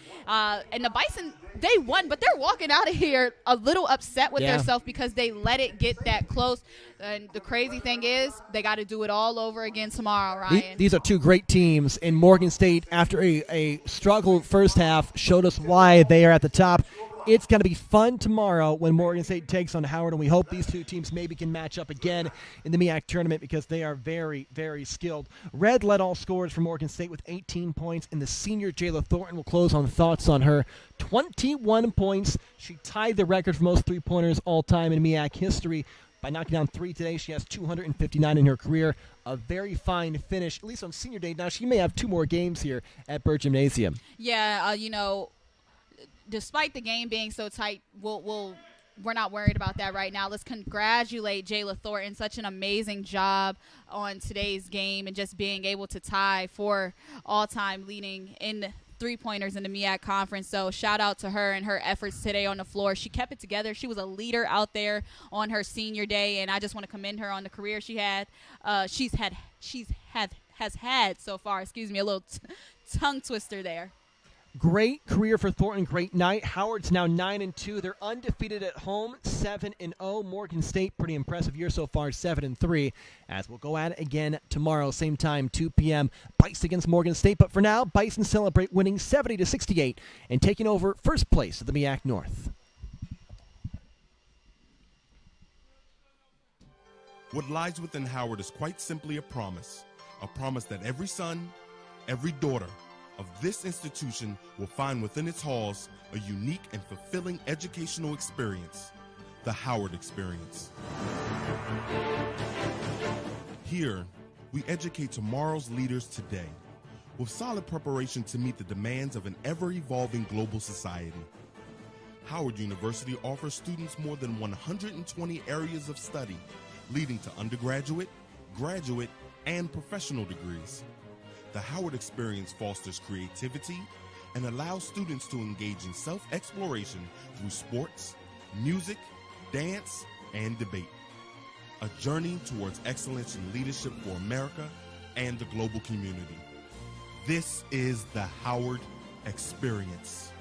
C: And the Bison, they won, but they're walking out of here a little upset with themselves because they let it get that close. And the crazy thing is they got to do it all over again tomorrow, Ryan.
B: These are two great teams, and Morgan State, after a struggle first half, showed us why they are at the top. It's going to be fun tomorrow when Morgan State takes on Howard, and we hope these two teams maybe can match up again in the MEAC tournament because they are very, very skilled. Red led all scorers for Morgan State with 18 points, and the senior Jayla Thornton will close on thoughts on her. 21 points. She tied the record for most three-pointers all-time in MEAC history by knocking down three today. She has 259 in her career. A very fine finish, at least on senior day. Now, she may have two more games here at Burt Gymnasium.
C: Yeah, despite the game being so tight, we're not worried about that right now. Let's congratulate Jayla Thornton. Such an amazing job on today's game and just being able to tie for all-time leading in three-pointers in the MEAC conference. So shout out to her and her efforts today on the floor. She kept it together. She was a leader out there on her senior day, and I just want to commend her on the career she had. Has had so far. Excuse me, a little tongue twister there.
B: Great career for Thornton, great night. Howard's now 9-2. They're undefeated at home, 7-0. Morgan State, pretty impressive year so far, 7-3. As we'll go at it again tomorrow, same time, 2 p.m. Bison against Morgan State. But for now, Bison celebrate winning 70-68 and taking over first place of the MEAC North.
Q: What lies within Howard is quite simply a promise that every son, every daughter of this institution will find within its halls a unique and fulfilling educational experience, the Howard Experience. Here, we educate tomorrow's leaders today with solid preparation to meet the demands of an ever-evolving global society. Howard University offers students more than 120 areas of study, leading to undergraduate, graduate, and professional degrees. The Howard Experience fosters creativity and allows students to engage in self-exploration through sports, music, dance, and debate. A journey towards excellence in leadership for America and the global community. This is the Howard Experience.